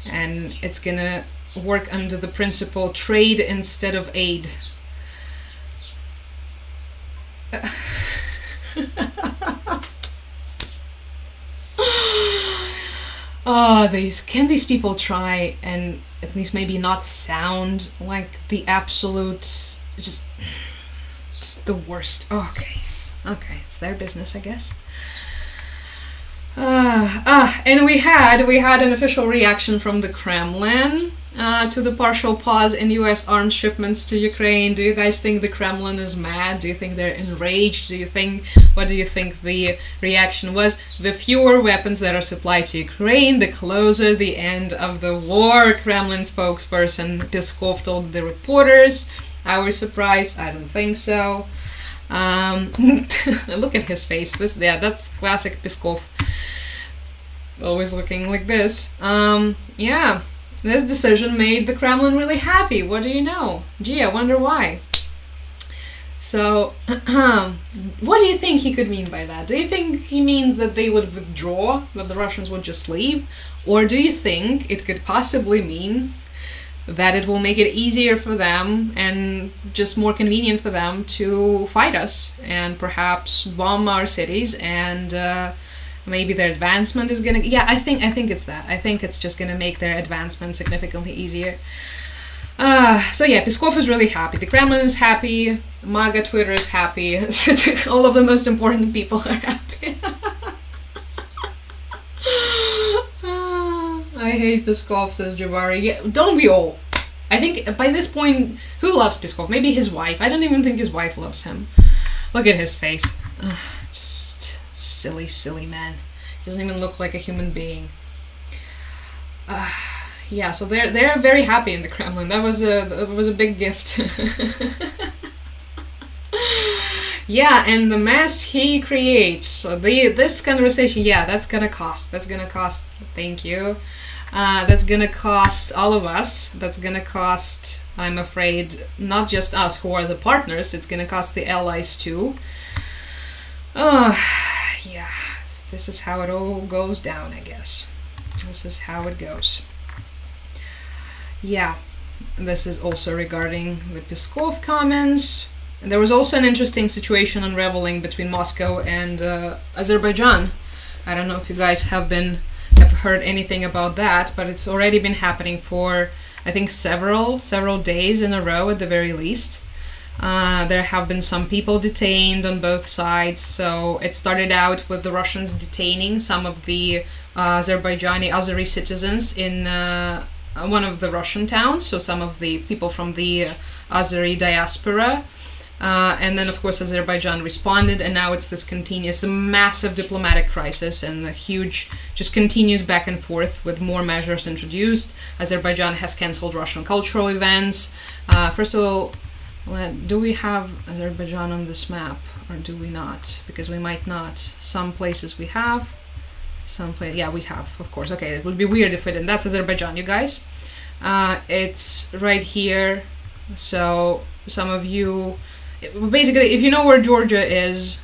and it's gonna work under the principle trade instead of aid. these people try and at least maybe not sound like the absolute, just the worst. Oh, okay, it's their business, I guess. And we had an official reaction from the Kremlin to the partial pause in U.S. arms shipments to Ukraine. Do you guys think the Kremlin is mad? Do you think they're enraged? What do you think the reaction was? The fewer weapons that are supplied to Ukraine, the closer the end of the war, Kremlin spokesperson Peskov told the reporters. I was surprised. I don't think so. Look at his face. That's classic Peskov. Always looking like this. This decision made the Kremlin really happy. What do you know? Gee, I wonder why. So, what do you think he could mean by that? Do you think he means that they would withdraw, that the Russians would just leave? Or do you think it could possibly mean that it will make it easier for them and just more convenient for them to fight us and perhaps bomb our cities, and maybe their advancement is gonna... Yeah, I think it's that. I think it's just gonna make their advancement significantly easier. So yeah, Peskov is really happy. The Kremlin is happy. MAGA Twitter is happy. All of the most important people are happy. I hate Peskov, says Jabari. Yeah, don't we all? I think by this point, who loves Peskov? Maybe his wife. I don't even think his wife loves him. Look at his face. Just silly man. Doesn't even look like a human being. Yeah, so they're very happy in the Kremlin. That was a big gift. Yeah, and the mess he creates. So this conversation, yeah, that's gonna cost. Thank you. That's gonna cost all of us. That's gonna cost, I'm afraid, not just us who are the partners. It's gonna cost the allies too. Yeah, this is how it all goes down, I guess. This is how it goes. Yeah, this is also regarding the Peskov comments. There was also an interesting situation unraveling between Moscow and Azerbaijan. I don't know if you guys have heard anything about that, but it's already been happening for, I think, several days in a row at the very least. There have been some people detained on both sides. So it started out with the Russians detaining some of the Azeri citizens in one of the Russian towns, so some of the people from the Azeri diaspora. And then, of course, Azerbaijan responded, and now it's this continuous, massive diplomatic crisis, and the huge, just continues back and forth with more measures introduced. Azerbaijan has cancelled Russian cultural events. First of all, do we have Azerbaijan on this map, or do we not? Because we might not. Some places we have. Yeah, we have, of course. Okay, it would be weird if we didn't. That's Azerbaijan, you guys. It's right here. So some of you... Basically, if you know where Georgia is,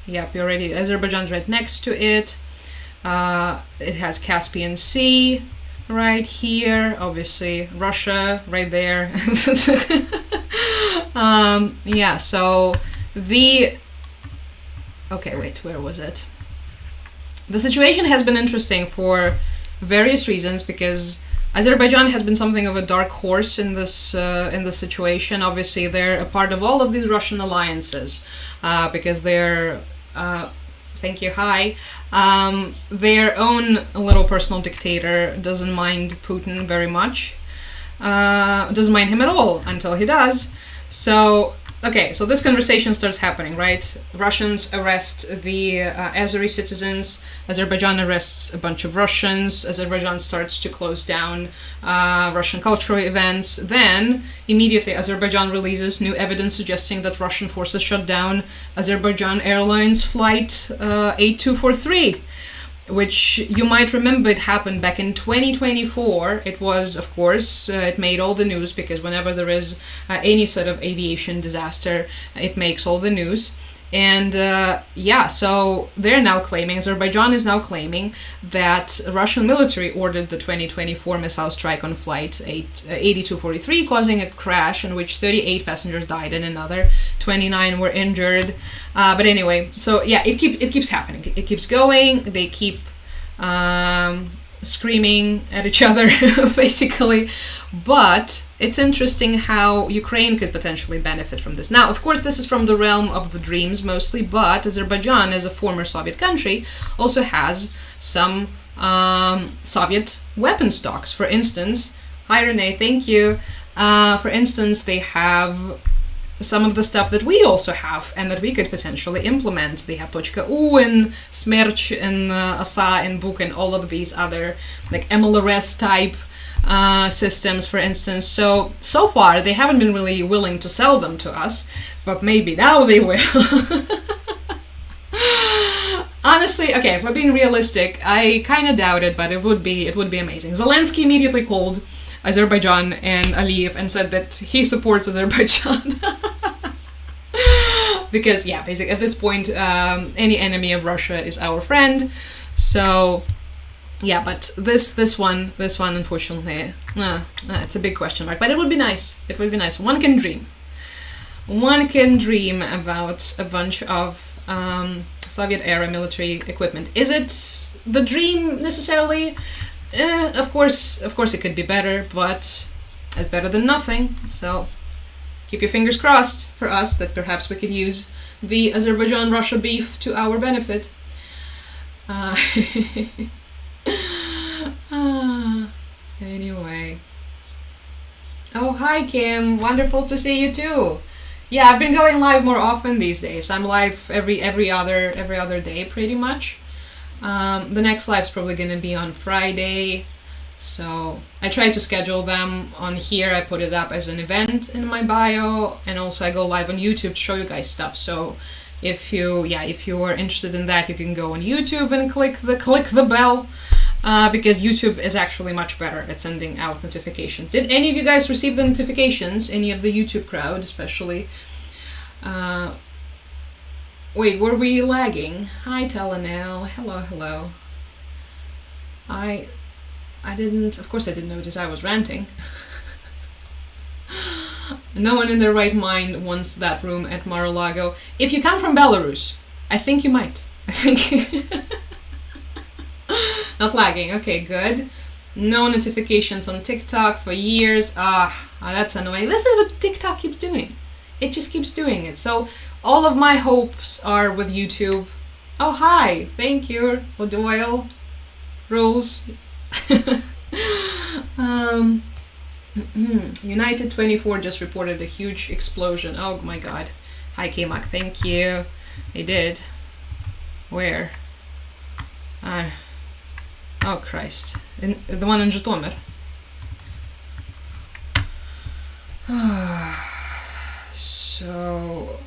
yep, you're already... Azerbaijan's right next to it. It has Caspian Sea right here. Obviously, Russia right there. Yeah, so the... Okay, wait, where was it? The situation has been interesting for various reasons, because Azerbaijan has been something of a dark horse in this situation. Obviously, they're a part of all of these Russian alliances because they're, thank you, hi, their own little personal dictator doesn't mind Putin very much, doesn't mind him at all until he does. So, okay, so this conversation starts happening, right? Russians arrest the Azeri citizens. Azerbaijan arrests a bunch of Russians. Azerbaijan starts to close down Russian cultural events. Then, immediately, Azerbaijan releases new evidence suggesting that Russian forces shut down Azerbaijan Airlines Flight 8243. Which you might remember, it happened back in 2024. It was, of course, it made all the news, because whenever there is any sort of aviation disaster, it makes all the news. And yeah, so they're now claiming, Azerbaijan is now claiming that Russian military ordered the 2024 missile strike on flight 8243, causing a crash in which 38 passengers died and another 29 were injured. But anyway, so yeah, it keeps happening. It keeps going. They keep screaming at each other, basically. But it's interesting how Ukraine could potentially benefit from this. Now, of course, this is from the realm of the dreams mostly, but Azerbaijan, as a former Soviet country, also has some Soviet weapon stocks. For instance, hi Renee, thank you. For instance, they have some of the stuff that we also have and that we could potentially implement. They have .u and Smerch and Asa and Buk and all of these other like MLRS type systems, for instance. So far they haven't been really willing to sell them to us, but maybe now they will. Honestly, okay, if we're being realistic, I kind of doubt it, but it would be amazing. Zelensky immediately called Azerbaijan and Aliyev and said that he supports Azerbaijan. Because, yeah, basically at this point, any enemy of Russia is our friend. So, yeah, but this one, unfortunately, it's a big question mark. But it would be nice. It would be nice. One can dream. One can dream about a bunch of Soviet-era military equipment. Is it the dream necessarily? Of course it could be better, but it's better than nothing. So keep your fingers crossed for us that perhaps we could use the Azerbaijan-Russia beef to our benefit. Anyway. Oh, hi Kim. Wonderful to see you too. Yeah, I've been going live more often these days. I'm live every other day pretty much. The next live's probably gonna be on Friday, so I try to schedule them on here. I put it up as an event in my bio, and also I go live on YouTube to show you guys stuff. So if you are interested in that, you can go on YouTube and click the bell, because YouTube is actually much better at sending out notifications. Did any of you guys receive the notifications? Any of the YouTube crowd, especially? Wait, were we lagging? Hi, Telenel. Hello. I didn't, of course I didn't notice I was ranting. No one in their right mind wants that room at Mar-a-Lago. If you come from Belarus, I think you might. I think... Not lagging, okay, good. No notifications on TikTok for years. That's annoying. This is what TikTok keeps doing. It just keeps doing it. So all of my hopes are with YouTube. Oh, hi. Thank you. O'Doyle. Rules. United 24 just reported a huge explosion. Oh my god. Hi, K-Mac. Thank you. They did. Where? Oh, Christ. The one in Zhytomyr. So...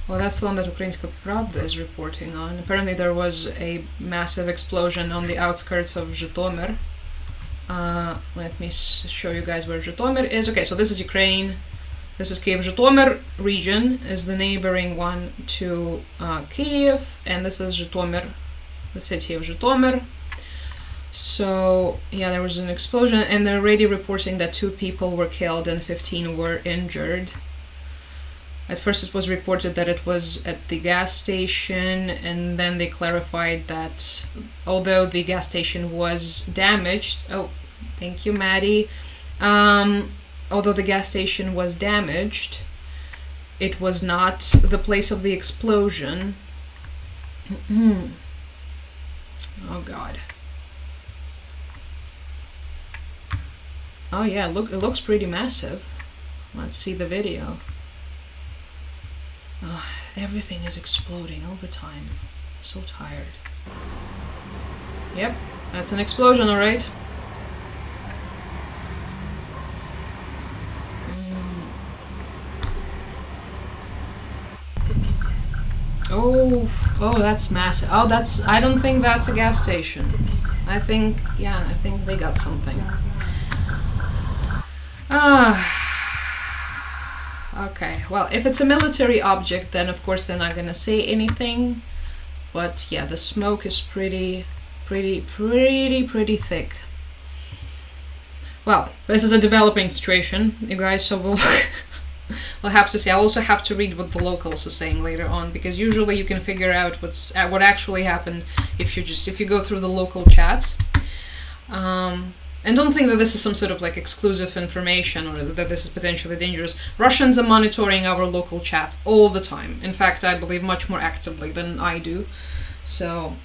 Well, that's the one that Ukrainska Pravda is reporting on. Apparently there was a massive explosion on the outskirts of Zhytomyr. Let me show you guys where Zhytomyr is. Okay, so this is Ukraine. This is Kiev. Zhytomyr region is the neighboring one to Kiev, and this is Zhytomyr, the city of Zhytomyr. So, yeah, there was an explosion, and they're already reporting that 2 people were killed and 15 were injured. At first it was reported that it was at the gas station, and then they clarified that although the gas station was damaged... Oh, thank you, Maddie. Although the gas station was damaged, it was not the place of the explosion. Oh, God. Oh, yeah, look, it looks pretty massive. Let's see the video. Oh, everything is exploding all the time. So tired. Yep, that's an explosion, alright. Oh, that's massive. Oh, that's... I don't think that's a gas station. I think they got something. Okay, well, if it's a military object, then of course they're not gonna say anything. But yeah, the smoke is pretty thick. Well, this is a developing situation, you guys, so We'll have to see. I also have to read what the locals are saying later on, because usually you can figure out what actually happened if you go through the local chats. And don't think that this is some sort of like exclusive information or that this is potentially dangerous. Russians are monitoring our local chats all the time. In fact, I believe much more actively than I do. So,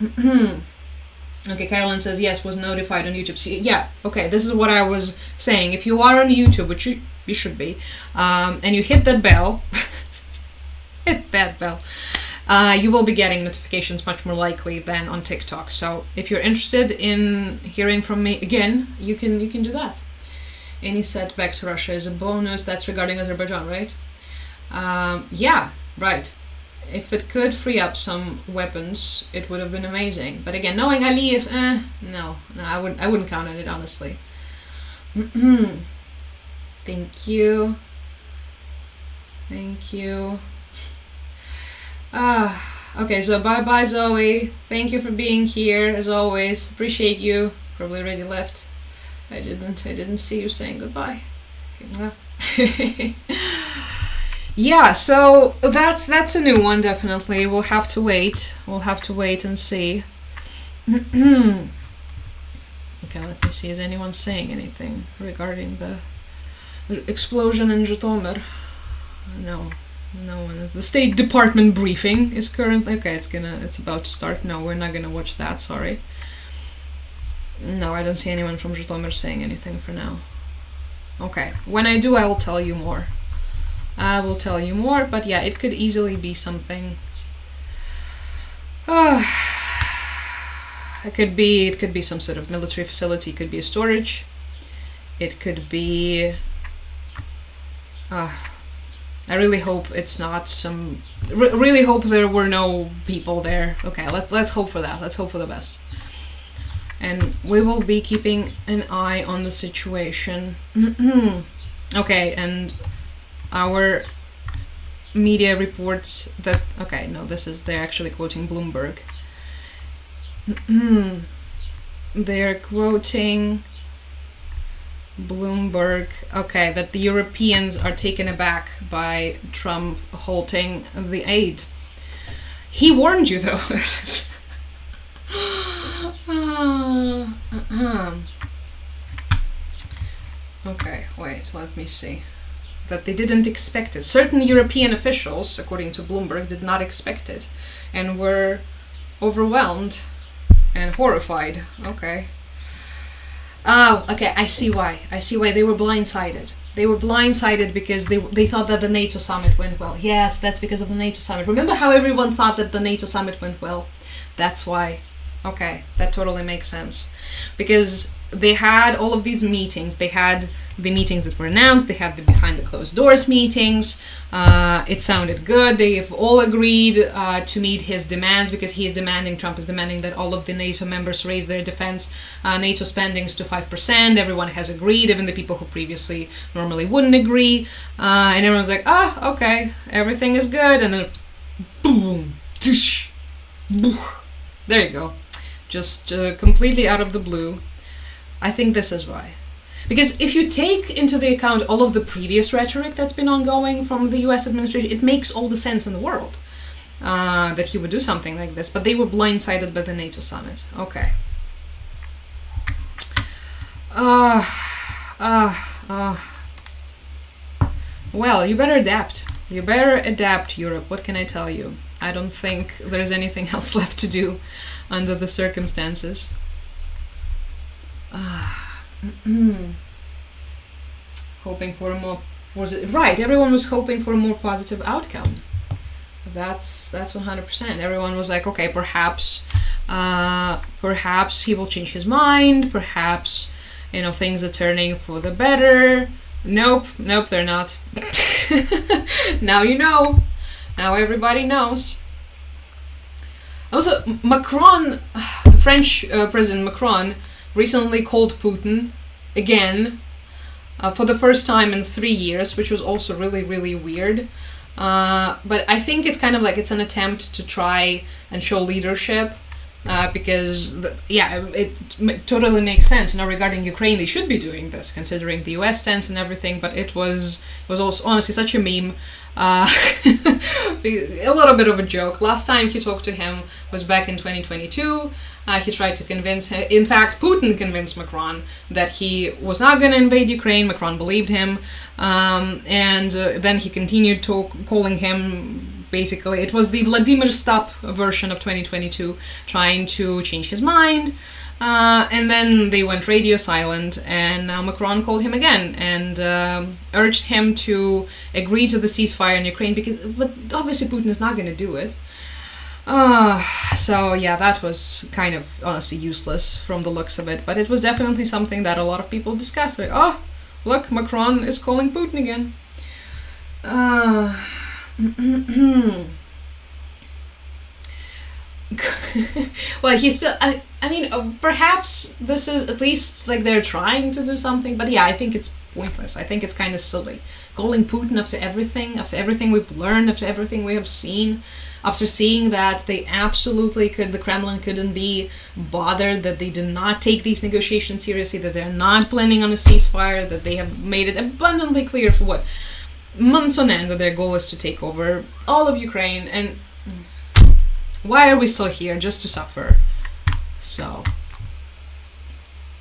okay, Carolyn says, yes, was notified on YouTube. So, yeah, okay, this is what I was saying. If you are on YouTube, which you should be, and you hit that bell, hit that bell, you will be getting notifications much more likely than on TikTok. So if you're interested in hearing from me again, you can do that. Any setback to Russia is a bonus. That's regarding Azerbaijan, right? Yeah, right. If it could free up some weapons, it would have been amazing. But again, knowing Aliyev, no, I wouldn't count on it, honestly. Thank you. Okay, so bye Zoe. Thank you for being here as always. Appreciate you. Probably already left. I didn't see you saying goodbye. Okay. Yeah, so that's a new one, definitely. We'll have to wait. And see. Okay, let me see. Is anyone saying anything regarding the explosion in Zhytomyr? No one. The State Department briefing is currently okay. It's about to start. No, we're not gonna watch that. Sorry. No, I don't see anyone from Zhytomyr saying anything for now. Okay, when I do, I will tell you more. But yeah, it could easily be something. It could be some sort of military facility. It could be a storage. It could be. I really hope it's not some. Really hope there were no people there. Okay, let's hope for that. Let's hope for the best. And we will be keeping an eye on the situation. Okay, and our media reports that. Okay, no, they're actually quoting Bloomberg. They're quoting Bloomberg, okay, that the Europeans are taken aback by Trump halting the aid. He warned you, though. Okay, wait, let me see. That they didn't expect it. Certain European officials, according to Bloomberg, did not expect it and were overwhelmed and horrified. Okay. Oh, okay, I see why they were blindsided. They were blindsided because they thought that the NATO summit went well. Yes, that's because of the NATO summit. Remember how everyone thought that the NATO summit went well? That's why. Okay, that totally makes sense. Because they had all of these meetings. They had the meetings that were announced. They had the behind the closed doors meetings. It sounded good. They've all agreed to meet his demands because Trump is demanding that all of the NATO members raise their defense NATO spendings to 5%. Everyone has agreed, even the people who previously normally wouldn't agree. And everyone's like, okay, everything is good. And then boom, tsh, there you go. Just completely out of the blue. I think this is why. Because if you take into the account all of the previous rhetoric that's been ongoing from the US administration, it makes all the sense in the world that he would do something like this. But they were blindsided by the NATO summit. Okay. Well, you better adapt. You better adapt, Europe. What can I tell you? I don't think there's anything else left to do under the circumstances. Hoping for a more right. Everyone was hoping for a more positive outcome. That's 100%. Everyone was like, okay, perhaps he will change his mind. Perhaps things are turning for the better. Nope, they're not. Now you know. Now everybody knows. Also, Macron, the French President Macron, recently called Putin again for the first time in 3 years, which was also really, really weird. But I think it's kind of like it's an attempt to try and show leadership because totally makes sense. Regarding Ukraine, they should be doing this, considering the U.S. stance and everything. But it was also honestly such a meme, a little bit of a joke. Last time he talked to him was back in 2022. He tried to convince him. In fact, Putin convinced Macron that he was not going to invade Ukraine. Macron believed him, and then he continued calling him. Basically, it was the Vladimir Stop version of 2022, trying to change his mind. And then they went radio silent, and now Macron called him again and urged him to agree to the ceasefire in Ukraine, but obviously Putin is not going to do it. So yeah, that was kind of honestly useless from the looks of it, but it was definitely something that a lot of people discussed. Like, oh, look, Macron is calling Putin again. Well, he's still. I mean, perhaps this is at least like they're trying to do something, but yeah, I think it's pointless. I think it's kind of silly calling Putin after everything we've learned, after everything we have seen, after seeing that they absolutely the Kremlin couldn't be bothered, that they do not take these negotiations seriously, that they're not planning on a ceasefire, that they have made it abundantly clear for what months on end that their goal is to take over all of Ukraine, and why are we still here? Just to suffer. So,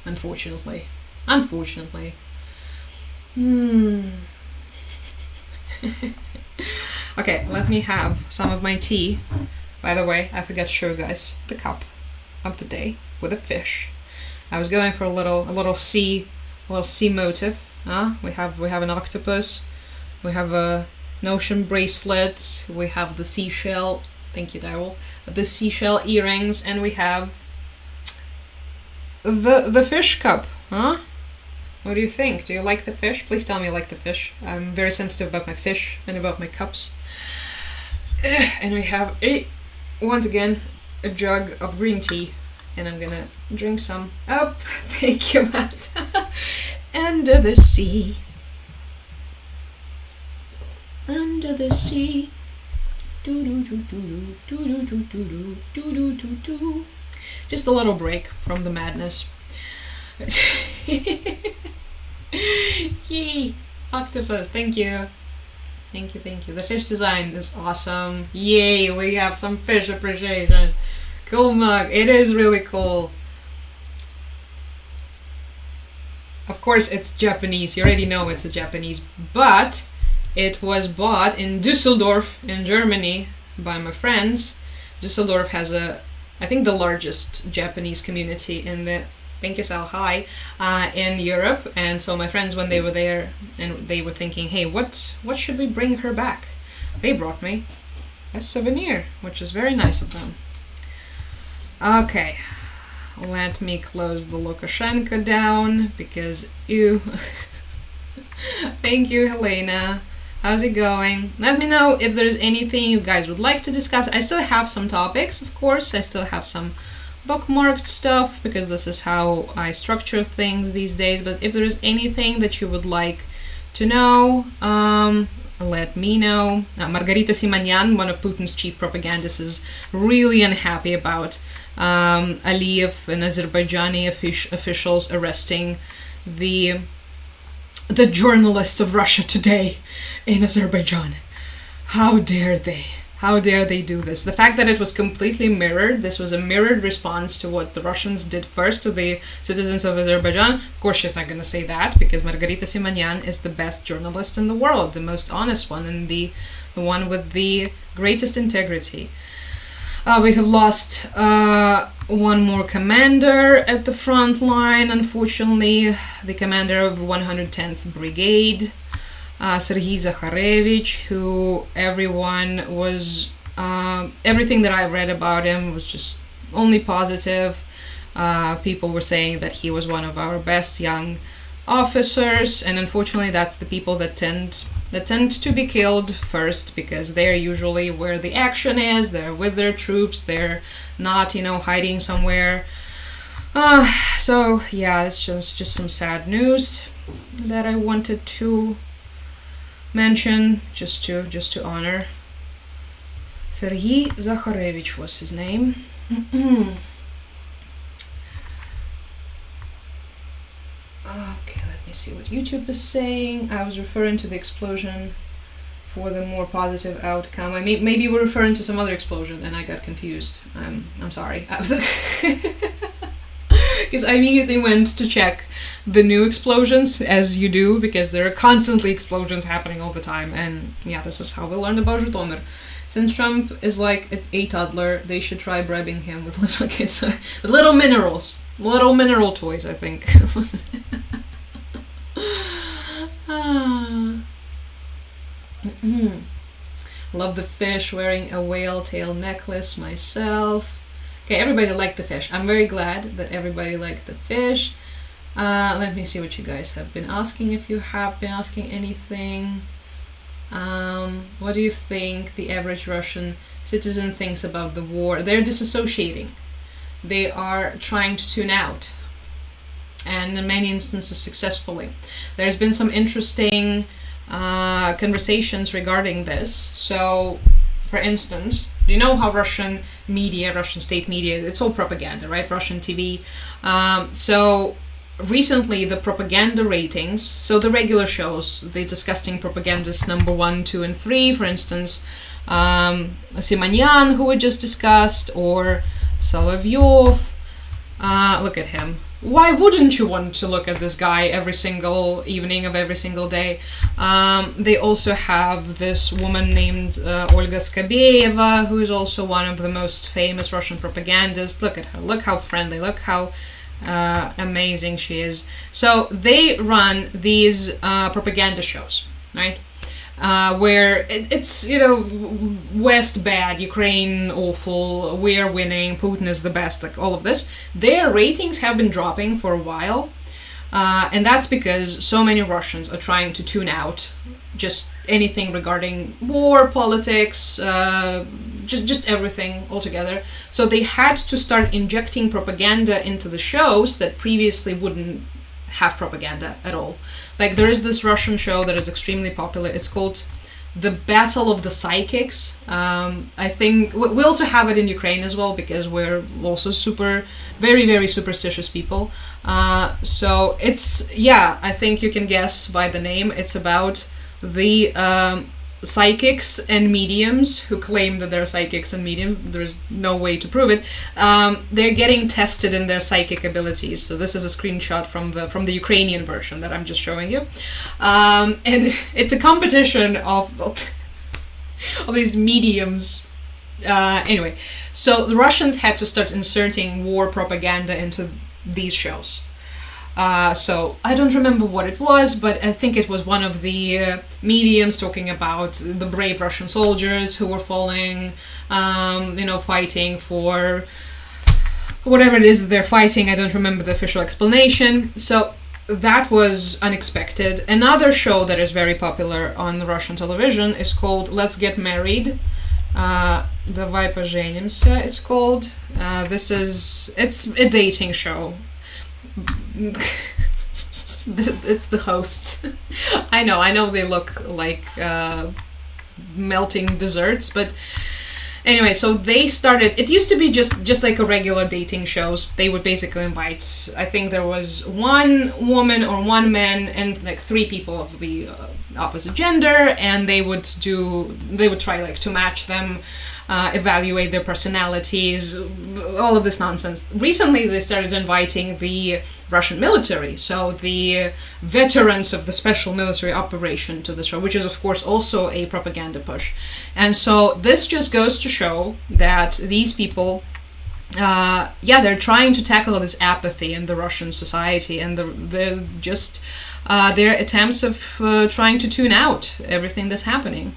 unfortunately. Okay, let me have some of my tea. By the way, I forgot to show you guys the cup of the day with a fish. I was going for a little sea motif. We have an octopus. We have an ocean bracelet. We have the seashell. Thank you, Daryl. The seashell earrings, and we have the fish cup. What do you think? Do you like the fish? Please tell me you like the fish. I'm very sensitive about my fish and about my cups. And we have once again a jug of green tea, and I'm gonna drink some. Oh, thank you, Matt. Under the sea. Under the sea. Just a little break from the madness. Yay! Octopus, thank you. Thank you. The fish design is awesome. Yay, we have some fish appreciation. Cool mug. It is really cool. Of course, it's Japanese. You already know it's a Japanese, but it was bought in Düsseldorf in Germany by my friends. Düsseldorf has I think the largest Japanese community in the in Europe, and so my friends, when they were there and they were thinking, hey, what should we bring her back? They brought me a souvenir, which is very nice of them. Okay, let me close the Lukashenko down because ew. Thank you, Helena. How's it going? Let me know if there's anything you guys would like to discuss. I still have some topics, of course. I still have some bookmarked stuff because this is how I structure things these days. But if there's anything that you would like to know, let me know. Margarita Simonyan, one of Putin's chief propagandists, is really unhappy about Aliyev and Azerbaijani officials arresting the journalists of Russia Today in Azerbaijan. How dare they? How dare they do this? The fact that it was completely mirrored, this was a mirrored response to what the Russians did first to the citizens of Azerbaijan. Of course, she's not going to say that because Margarita Simonyan is the best journalist in the world, the most honest one, and the one with the greatest integrity. We have lost one more commander at the front line, unfortunately. The commander of 110th Brigade, Sergei Zakharevich, who everyone was... everything that I've read about him was just only positive. People were saying that he was one of our best young officers, and unfortunately that's the people that tend to be killed first, because they're usually where the action is. They're with their troops. They're not, hiding somewhere. So yeah, it's just some sad news that I wanted to mention, just to honor. Sergei Zakharevich was his name. Okay, let me see what YouTube is saying. I was referring to the explosion for the more positive outcome. Maybe we're referring to some other explosion and I got confused. I'm sorry. Because I immediately went to check the new explosions, as you do, because there are constantly explosions happening all the time. And yeah, this is how we learned about Zhytomyr. Since Trump is like a toddler, they should try bribing him with little kids, with little minerals, little mineral toys, I think. Love the fish, wearing a whale tail necklace myself. Okay, everybody liked the fish. I'm very glad that everybody liked the fish. Let me see what you guys have been asking, if you have been asking anything. What do you think the average Russian citizen thinks about the war? They're disassociating. They are trying to tune out. And in many instances successfully. There's been some interesting conversations regarding this. So, for instance, do you know how Russian media, Russian state media, it's all propaganda, right? Russian TV. So recently the propaganda ratings, so the regular shows, the disgusting propagandists number 1, 2, and 3, for instance, Simonyan, who we just discussed, or Solovyov. Look at him. Why wouldn't you want to look at this guy every single evening of every single day? They also have this woman named Olga Skabeyeva, who is also one of the most famous Russian propagandists. Look at her. Look how friendly. Look how amazing she is. So they run these propaganda shows, right? Where it's, West bad, Ukraine awful, we're winning, Putin is the best, like all of this. Their ratings have been dropping for a while, and that's because so many Russians are trying to tune out just anything regarding war, politics, just everything altogether. So they had to start injecting propaganda into the shows that previously wouldn't have propaganda at all. Like, there is this Russian show that is extremely popular. It's called The Battle of the Psychics. I think we also have it in Ukraine as well, because we're also very, very superstitious people. So it's, I think you can guess by the name. It's about the psychics and mediums who claim that they're psychics and mediums. There's no way to prove it. They're getting tested in their psychic abilities. So this is a screenshot from the Ukrainian version that I'm just showing you, and it's a competition of these mediums. Anyway, so the Russians had to start inserting war propaganda into these shows. So I don't remember what it was, but I think it was one of the mediums talking about the brave Russian soldiers who were falling, fighting for whatever it is that they're fighting. I don't remember the official explanation. So that was unexpected. Another show that is very popular on the Russian television is called Let's Get Married. Давай поженимся, it's called. It's a dating show. It's the hosts. I know they look like melting desserts, but anyway, so they started. It used to be just like a regular dating shows. They would basically invite, I think there was one woman or one man and like 3 people of the opposite gender, and they would try like to match them, evaluate their personalities, all of this nonsense. Recently they started inviting the Russian military, so the veterans of the special military operation, to the show, which is of course also a propaganda push. And so this just goes to show that these people, they're trying to tackle this apathy in the Russian society, and their attempts of trying to tune out everything that's happening.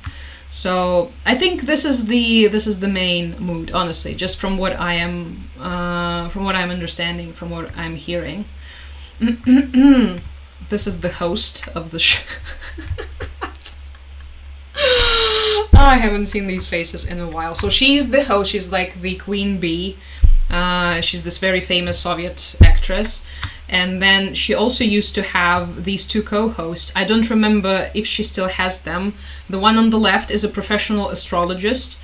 So I think this is the main mood, honestly, just from what I am understanding, from what I'm hearing. This is the host of the show. I haven't seen these faces in a while. So she's the host. She's like the Queen Bee. She's this very famous Soviet actress. And then she also used to have these 2 co-hosts. I don't remember if she still has them. The one on the left is a professional astrologist.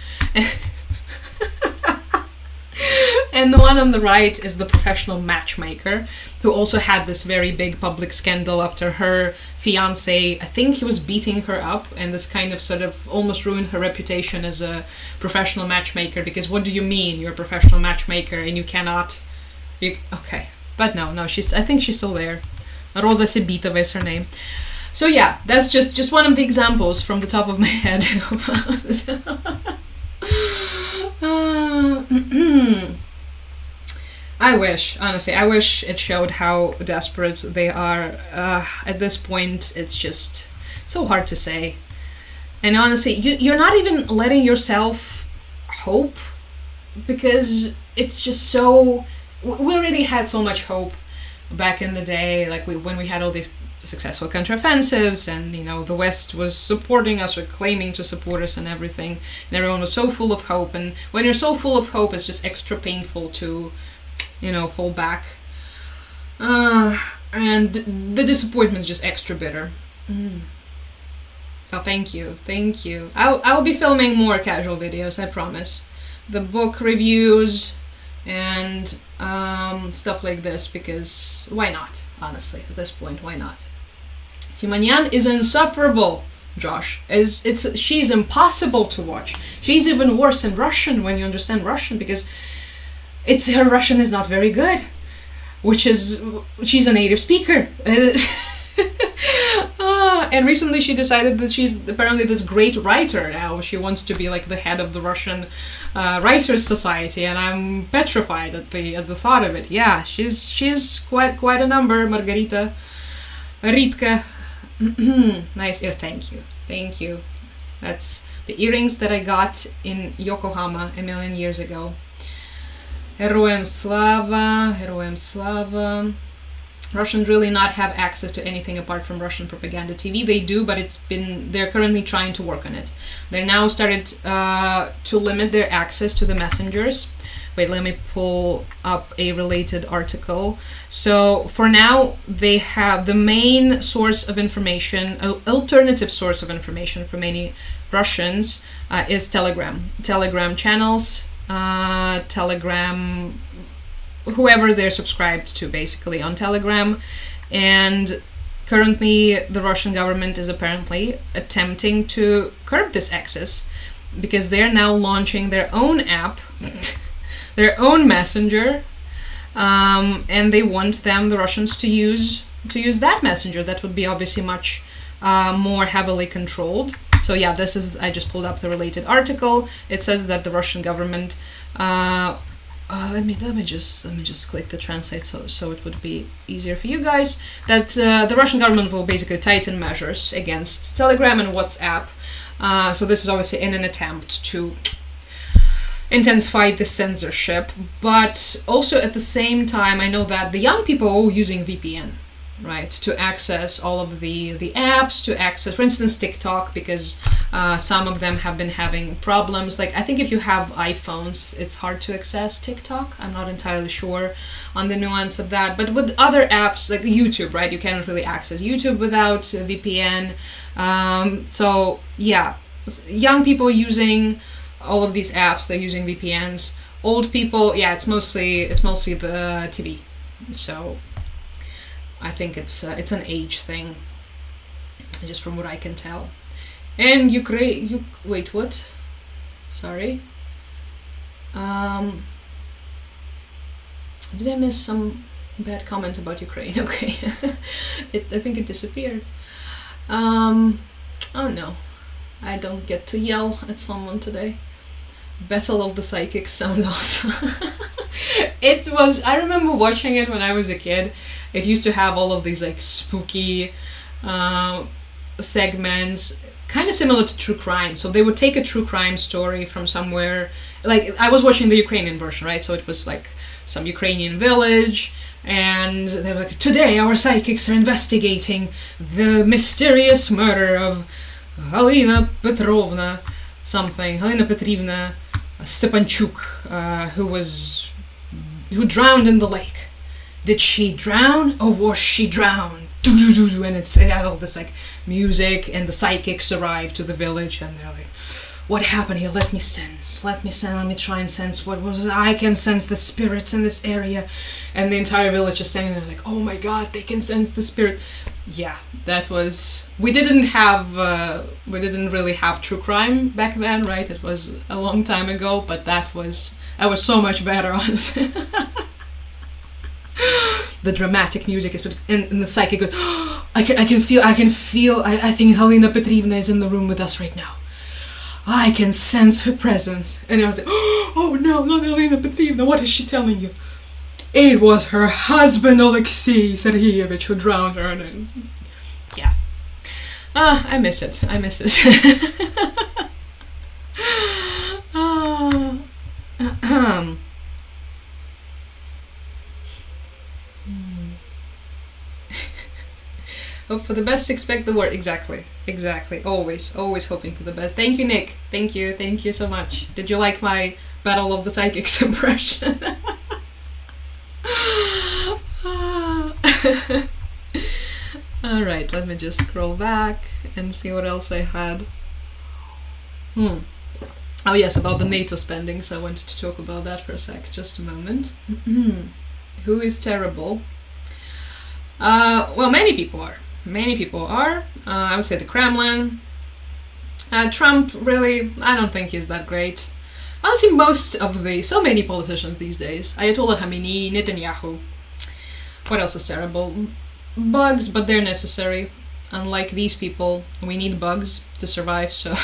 And the one on the right is the professional matchmaker, who also had this very big public scandal after her fiance, I think he was beating her up, and this kind of sort of almost ruined her reputation as a professional matchmaker, because what do you mean you're a professional matchmaker and you cannot... Okay, but no, I think she's still there. Rosa Sebitova is her name. So yeah, that's just one of the examples from the top of my head. I wish it showed how desperate they are. At this point, it's just so hard to say. And honestly, you're not even letting yourself hope, because it's just so... We already had so much hope back in the day, like when we had all these successful counteroffensives, and the West was supporting us or claiming to support us and everything, and everyone was so full of hope. And when you're so full of hope, it's just extra painful to fall back, and the disappointment is just extra bitter. Oh, thank you. I'll be filming more casual videos, I promise. The book reviews and stuff like this, because why not? Honestly, at this point, why not? Simonyan is insufferable, Josh. She's impossible to watch. She's even worse in Russian when you understand Russian, because her Russian is not very good, she's a native speaker. And recently she decided that she's apparently this great writer now. She wants to be like the head of the Russian Writers Society, and I'm petrified at the thought of it. Yeah, she's quite a number, Margarita Ritka. Nice ear, thank you. That's the earrings that I got in Yokohama a million years ago. Heroem slava. Russians really not have access to anything apart from Russian propaganda TV. They do, but they're currently trying to work on it. They now started to limit their access to the messengers. Wait, let me pull up a related article. So for now, they have the main source of information, alternative source of information for many Russians is Telegram. Telegram channels, Telegram, whoever they're subscribed to basically on Telegram. And currently the Russian government is apparently attempting to curb this access, because they're now launching their own app, their own messenger, and they want the Russians to use that messenger. That would be obviously much more heavily controlled. So yeah, I just pulled up the related article. It says that the Russian government, let me just click the translate so it would be easier for you guys, that the Russian government will basically tighten measures against Telegram and WhatsApp. So this is obviously in an attempt to intensify the censorship, but also at the same time, I know that the young people are all using VPN, right, to access all of the apps, to access, for instance, TikTok, because some of them have been having problems. Like, I think if you have iPhones, it's hard to access TikTok. I'm not entirely sure on the nuance of that. But with other apps, like YouTube, right, you cannot really access YouTube without VPN. So, yeah, young people using all of these apps, they're using VPNs. Old people, yeah, it's mostly the TV. So I think it's an age thing, just from what I can tell. And Ukraine, wait, what? Sorry. Did I miss some bad comment about Ukraine? Okay, I think it disappeared. Oh no, I don't get to yell at someone today. Battle of the Psychics sound awesome. I remember watching it when I was a kid. It used to have all of these like spooky segments, kind of similar to true crime. So they would take a true crime story from somewhere. Like, I was watching the Ukrainian version, right? So it was like some Ukrainian village, and they were like, today our psychics are investigating the mysterious murder of Halina Petrovna Stepanchuk, who drowned in the lake. Did she drown or was she drowned? And it had all this like music, and the psychics arrive to the village, and they're like, what happened here? Let me try and sense what was it. I can sense the spirits in this area. And the entire village is standing there like, oh my god, they can sense the spirit. Yeah, that was... We didn't really have true crime back then, right? It was a long time ago, but that was so much better, honestly. The dramatic music is, and the psychic goes, oh, I can feel, I think Helena Petrovna is in the room with us right now. I can sense her presence. And I was like, oh no, not Helena Petrovna, what is she telling you? It was her husband, Alexei Sergeyevich, who drowned her. And yeah. I miss it. Hope for the best, expect the worst. Exactly. Always hoping for the best. Thank you, Nick. Thank you so much. Did you like my Battle of the Psychics impression? Alright, let me just scroll back and see what else I had. Oh yes, about the NATO spending, so I wanted to talk about that for a sec, just a moment. Who is terrible? Well, many people are. I would say the Kremlin. Trump, really, I don't think he's that great. Honestly, so many politicians these days. Ayatollah Khamenei, Netanyahu. What else is terrible? Bugs, but they're necessary. Unlike these people, we need bugs to survive, so...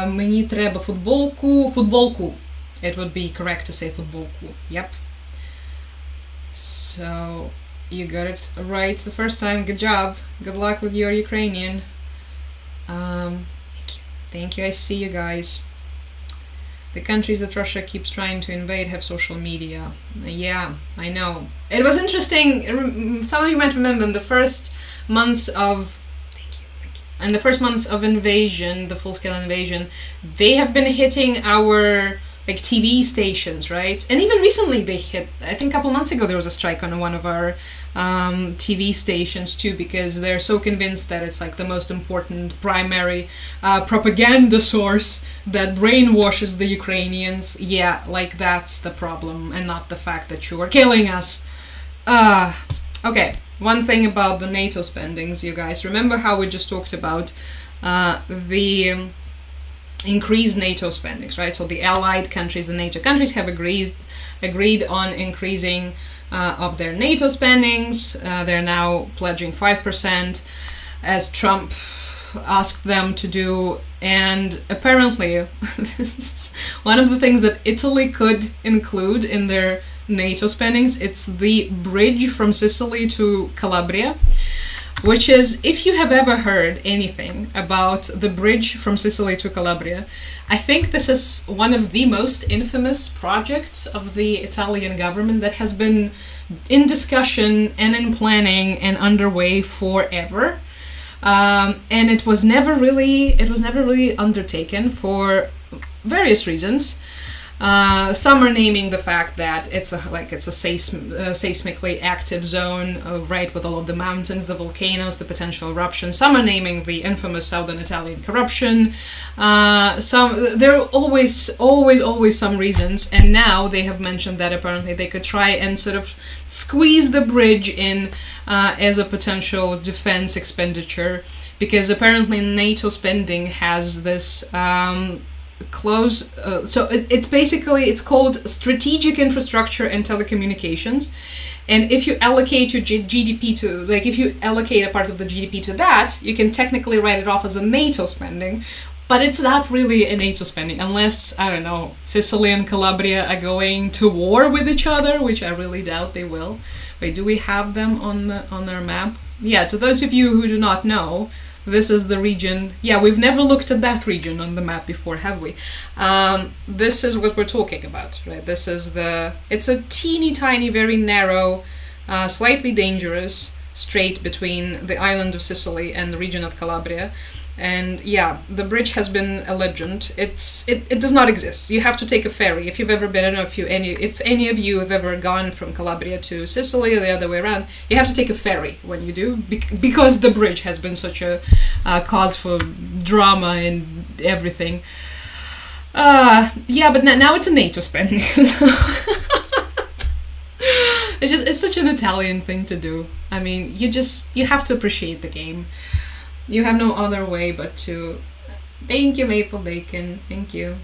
Мені треба футболку. It would be correct to say футболку. Yep. So, you got it right the first time. Good job. Good luck with your Ukrainian. Thank you. I see you guys. The countries that Russia keeps trying to invade have social media. Yeah, I know. It was interesting. Some of you might remember in the first months of invasion, the full-scale invasion, they have been hitting our TV stations, right? And even recently they hit, I think a couple months ago there was a strike on one of our TV stations too, because they're so convinced that it's the most important primary propaganda source that brainwashes the Ukrainians. Yeah, that's the problem, and not the fact that you are killing us. Okay, one thing about the NATO spendings, you guys. Remember how we just talked about the increased NATO spendings, right? So the allied countries, the NATO countries have agreed on increasing of their NATO spendings. They're now pledging 5%, as Trump asked them to do. And apparently, this is one of the things that Italy could include in their NATO spendings. It's the bridge from Sicily to Calabria, which is, if you have ever heard anything about the bridge from Sicily to Calabria, I think this is one of the most infamous projects of the Italian government that has been in discussion and in planning and underway forever. And it was never really undertaken for various reasons. Some are naming the fact that it's a seismically active zone, right, with all of the mountains, the volcanoes, the potential eruptions. Some are naming the infamous southern Italian corruption. There are always some reasons, and now they have mentioned that apparently they could try and sort of squeeze the bridge in as a potential defense expenditure, because apparently NATO spending has this so it's called strategic infrastructure and telecommunications, and if you allocate your GDP to, if you allocate a part of the GDP to that, you can technically write it off as a NATO spending, but it's not really a NATO spending unless, I don't know, Sicily and Calabria are going to war with each other, which I really doubt they will. Wait, do we have them on our map? Yeah, to those of you who do not know, this is the region. Yeah, we've never looked at that region on the map before, have we? This is what we're talking about, right? It's a teeny tiny, very narrow, slightly dangerous strait between the island of Sicily and the region of Calabria. And yeah, the bridge has been a legend. It does not exist. You have to take a ferry. If you've ever been, I don't know if any of you have ever gone from Calabria to Sicily or the other way around, you have to take a ferry when you do, because the bridge has been such a cause for drama and everything. Yeah, but now it's a NATO spending. It's such an Italian thing to do. I mean, you have to appreciate the game. You have no other way but to. Thank you, Maple Bacon. Thank you.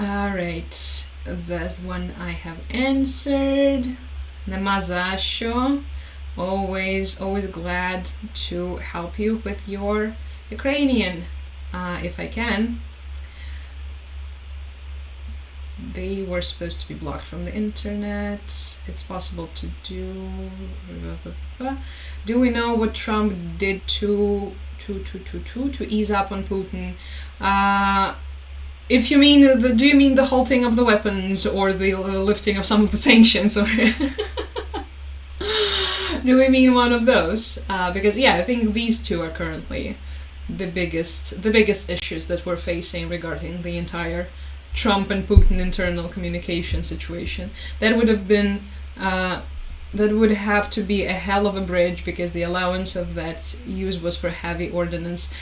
Alright, that one I have answered. Namazasho. Always glad to help you with your Ukrainian, if I can. They were supposed to be blocked from the internet. It's possible to do. Do we know what Trump did to ease up on Putin? If you mean do you mean the halting of the weapons or the lifting of some of the sanctions, or do we mean one of those? Because yeah, I think these two are currently the biggest issues that we're facing regarding the entire Trump and Putin internal communication situation. That would have to be a hell of a bridge, because the allowance of that use was for heavy ordnance.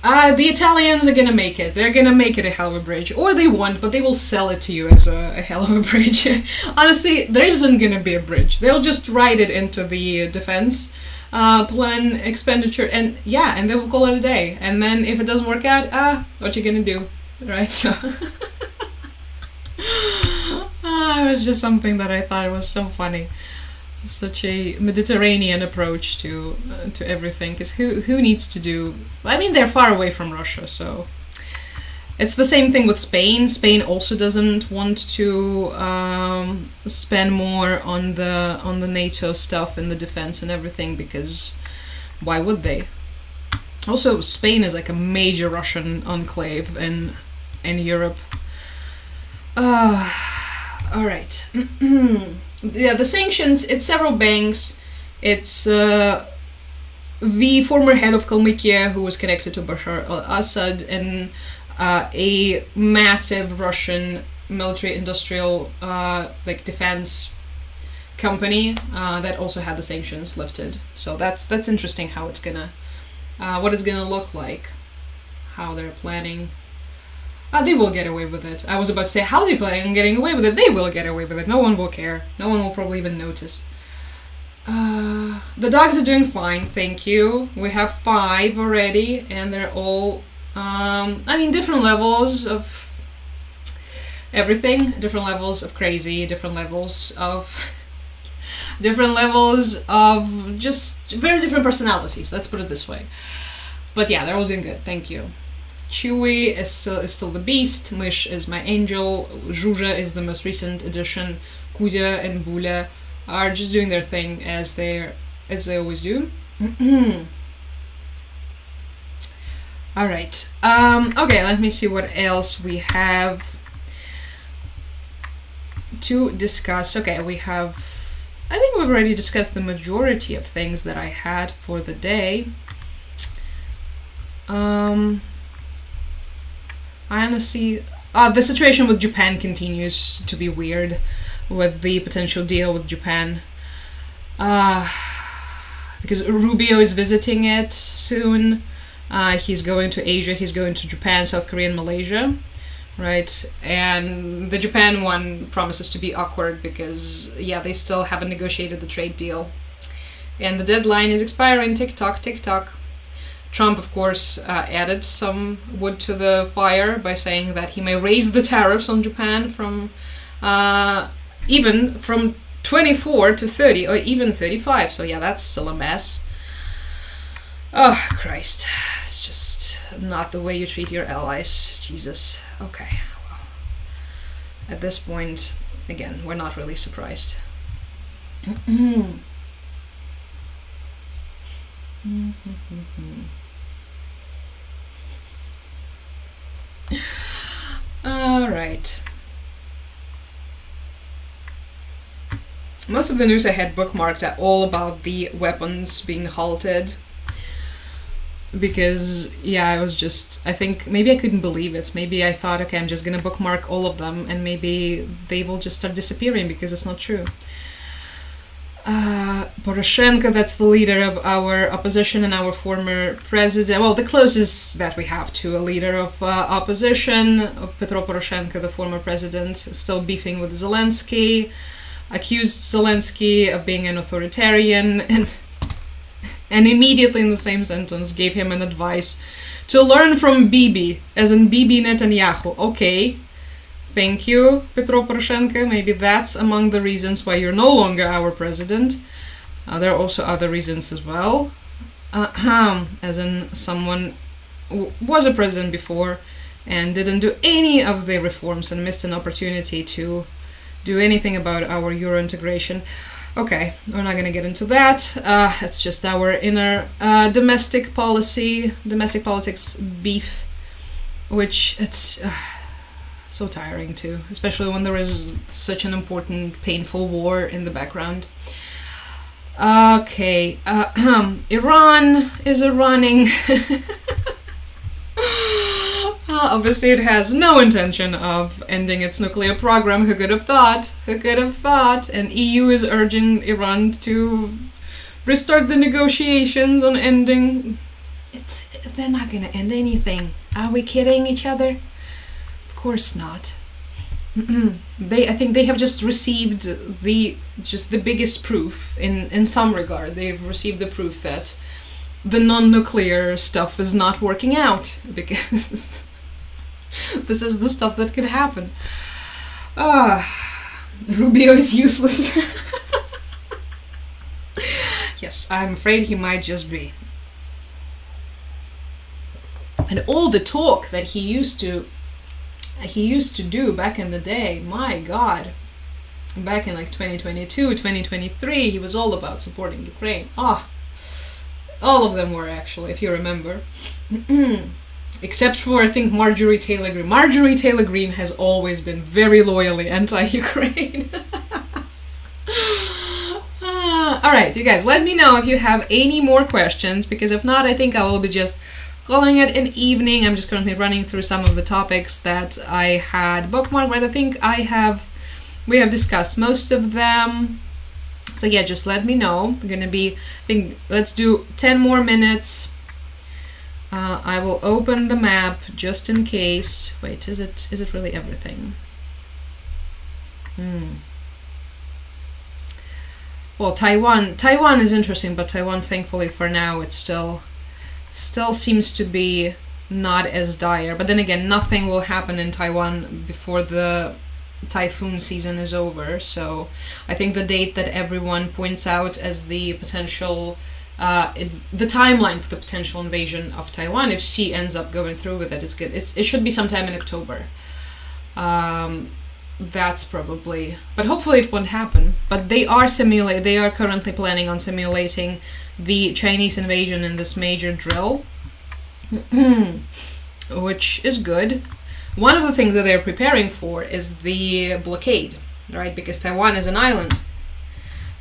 The Italians are gonna make it. They're gonna make it a hell of a bridge, or they won't, but they will sell it to you as a hell of a bridge. Honestly, there isn't gonna be a bridge. They'll just write it into the defense plan expenditure, and they will call it a day. And then if it doesn't work out, what you gonna do? Right, so it was just something that I thought was so funny. Such a Mediterranean approach to everything, because who needs to do? I mean, they're far away from Russia, so it's the same thing with Spain. Spain also doesn't want to spend more on the NATO stuff and the defense and everything, because why would they? Also, Spain is like a major Russian enclave in Europe. All right. Yeah, the sanctions, it's several banks. It's the former head of Kalmykia, who was connected to Bashar al-Assad, and a massive Russian military-industrial defense company that also had the sanctions lifted. So that's interesting how it's gonna, what it's gonna look like, how they're planning. They will get away with it. I was about to say, how are they planning on getting away with it? They will get away with it. No one will care. No one will probably even notice. The dogs are doing fine, thank you. We have 5 already, and they're all, different levels of everything. Different levels of crazy, different levels of just very different personalities. Let's put it this way. But yeah, they're all doing good, thank you. Chewy is still the beast. Mish is my angel. Zhuzha is the most recent addition. Kuzya and Bula are just doing their thing as they always do. All right. Okay, let me see what else we have to discuss. Okay, I think we've already discussed the majority of things that I had for the day. I honestly, the situation with Japan continues to be weird, with the potential deal with Japan. Because Rubio is visiting it soon. He's going to Asia, he's going to Japan, South Korea, and Malaysia, right? And the Japan one promises to be awkward because, they still haven't negotiated the trade deal. And the deadline is expiring, tick tock. Trump, of course, added some wood to the fire by saying that he may raise the tariffs on Japan from even from 24 to 30 or even 35. So that's still a mess. Oh, Christ. It's just not the way you treat your allies. Jesus. Okay, well. At this point, again, we're not really surprised. All right. Most of the news I had bookmarked are all about the weapons being halted. because I was just, I think maybe I couldn't believe it. Maybe I thought, okay, I'm just gonna bookmark all of them and maybe they will just start disappearing because it's not true. Poroshenko, that's the leader of our opposition and our former president, well, the closest that we have to a leader of opposition. Petro Poroshenko, the former president, still beefing with Zelensky, accused Zelensky of being an authoritarian, and immediately in the same sentence gave him an advice to learn from Bibi, as in Bibi Netanyahu. Okay, thank you, Petro Poroshenko. Maybe that's among the reasons why you're no longer our president. There are also other reasons as well. As in someone was a president before and didn't do any of the reforms and missed an opportunity to do anything about our Euro integration. Okay, we're not going to get into that. It's just our inner domestic politics beef, which it's so tiring too, especially when there is such an important, painful war in the background. Okay, Iran is running. Obviously, it has no intention of ending its nuclear program. Who could have thought? Who could have thought? And EU is urging Iran to restart the negotiations on ending. They're not going to end anything. Are we kidding each other? Of course not. I think they have just received the biggest proof in some regard. They've received the proof that the non-nuclear stuff is not working out, because this is the stuff that could happen. Rubio is useless. Yes, I'm afraid he might just be. And all the talk that he used to do back in the day, my God, back in like 2022, 2023, he was all about supporting Ukraine. All of them were, actually, if you remember. Except for, I think, Marjorie Taylor Greene. Marjorie Taylor Greene has always been very loyally anti-Ukraine. Alright, you guys, let me know if you have any more questions, because if not, I think I will be just calling it an evening. I'm just currently running through some of the topics that I had bookmarked, but I think we have discussed most of them. So yeah, just let me know. I'm gonna be, let's do 10 more minutes. I will open the map just in case. Wait, is it really everything? Well, Taiwan is interesting, but Taiwan, thankfully for now, it still seems to be not as dire. But then again, nothing will happen in Taiwan before the typhoon season is over. So I think the date that everyone points out as the potential, the timeline for the potential invasion of Taiwan, if she ends up going through with it, it's good. It should be sometime in October. That's probably, but hopefully it won't happen. But they are currently planning on simulating the Chinese invasion in this major drill, which is good. One of the things that they're preparing for is the blockade, right? Because Taiwan is an island.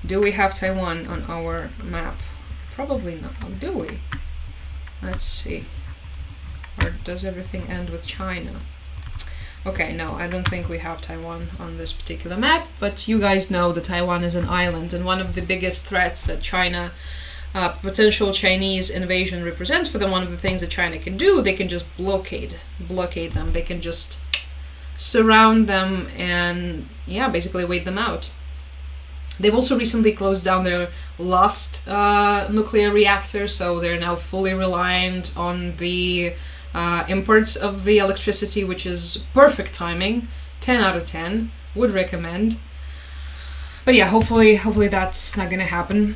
Do we have Taiwan on our map? Probably not. Do we? Let's see. Or does everything end with China? Okay, no, I don't think we have Taiwan on this particular map, but you guys know that Taiwan is an island, and one of the biggest threats that China, potential Chinese invasion represents for them, one of the things that China can do, they can just blockade them. They can just surround them and, yeah, basically wait them out. They've also recently closed down their last nuclear reactor, so they're now fully reliant on the imports of the electricity, which is perfect timing. 10 out of 10. Would recommend. But yeah, hopefully that's not gonna happen.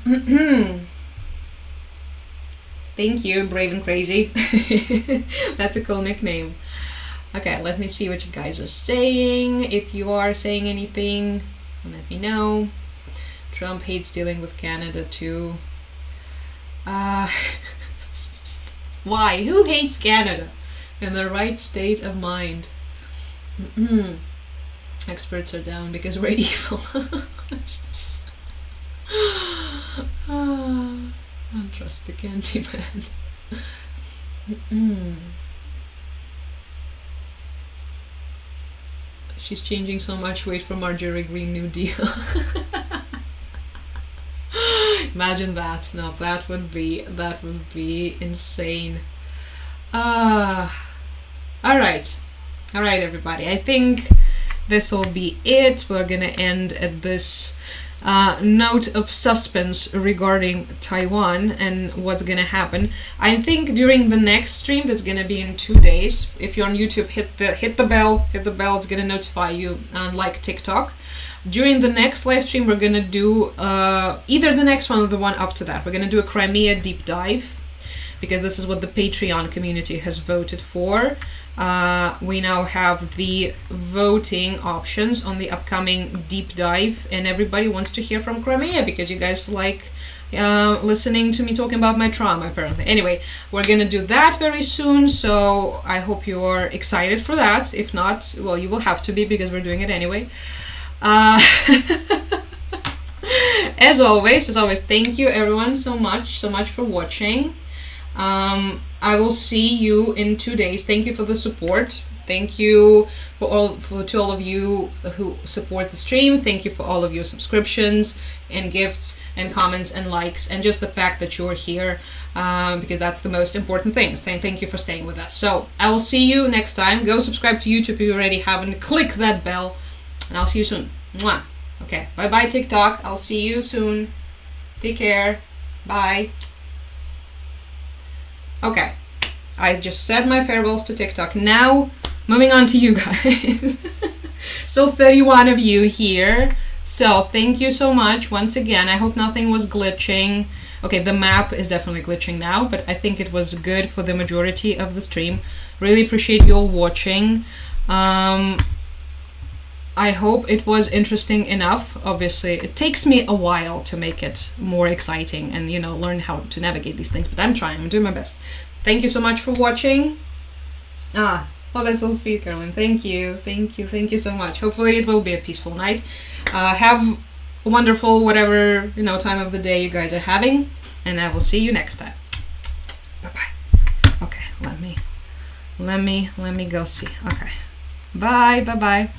Thank you, Brave and Crazy. That's a cool nickname. Okay, let me see what you guys are saying. If you are saying anything, let me know. Trump hates dealing with Canada too. Why? Who hates Canada? In the right state of mind. Experts are down because we're evil. Don't trust the Candyman. She's changing so much. Wait for Marjorie Green New Deal. Imagine that. No, that would be insane. All right, everybody. I think this will be it. We're gonna end at this note of suspense regarding Taiwan and what's gonna happen. I think during the next stream, that's gonna be in 2 days. If you're on YouTube, hit the bell. It's gonna notify you, unlike TikTok. During the next live stream, we're gonna do either the next one or the one after that. We're gonna do a Crimea deep dive, because this is what the Patreon community has voted for. We now have the voting options on the upcoming deep dive, and everybody wants to hear from Crimea because you guys like listening to me talking about my trauma, apparently. Anyway, we're gonna do that very soon, so I hope you're excited for that. If not, well, you will have to be, because we're doing it anyway. As always, thank you everyone so much for watching. I will see you in 2 days. Thank you for the support. Thank you to all of you who support the stream. Thank you for all of your subscriptions and gifts and comments and likes, and just the fact that you're here, because that's the most important thing. Thank you for staying with us. So I will see you next time. Go subscribe to YouTube if you already haven't. Click that bell, and I'll see you soon. Mwah. Okay, bye TikTok. I'll see you soon. Take care. Bye. Okay, I just said my farewells to TikTok. Now, moving on to you guys. So 31 of you here. So thank you so much once again. I hope nothing was glitching. Okay, the map is definitely glitching now, but I think it was good for the majority of the stream. Really appreciate you all watching. I hope it was interesting enough. Obviously, it takes me a while to make it more exciting and, learn how to navigate these things, but I'm doing my best. Thank you so much for watching. Oh, that's so sweet, Caroline. Thank you so much. Hopefully it will be a peaceful night. Have a wonderful, whatever, time of the day you guys are having, and I will see you next time. Bye-bye. Okay, let me go see. Okay. Bye.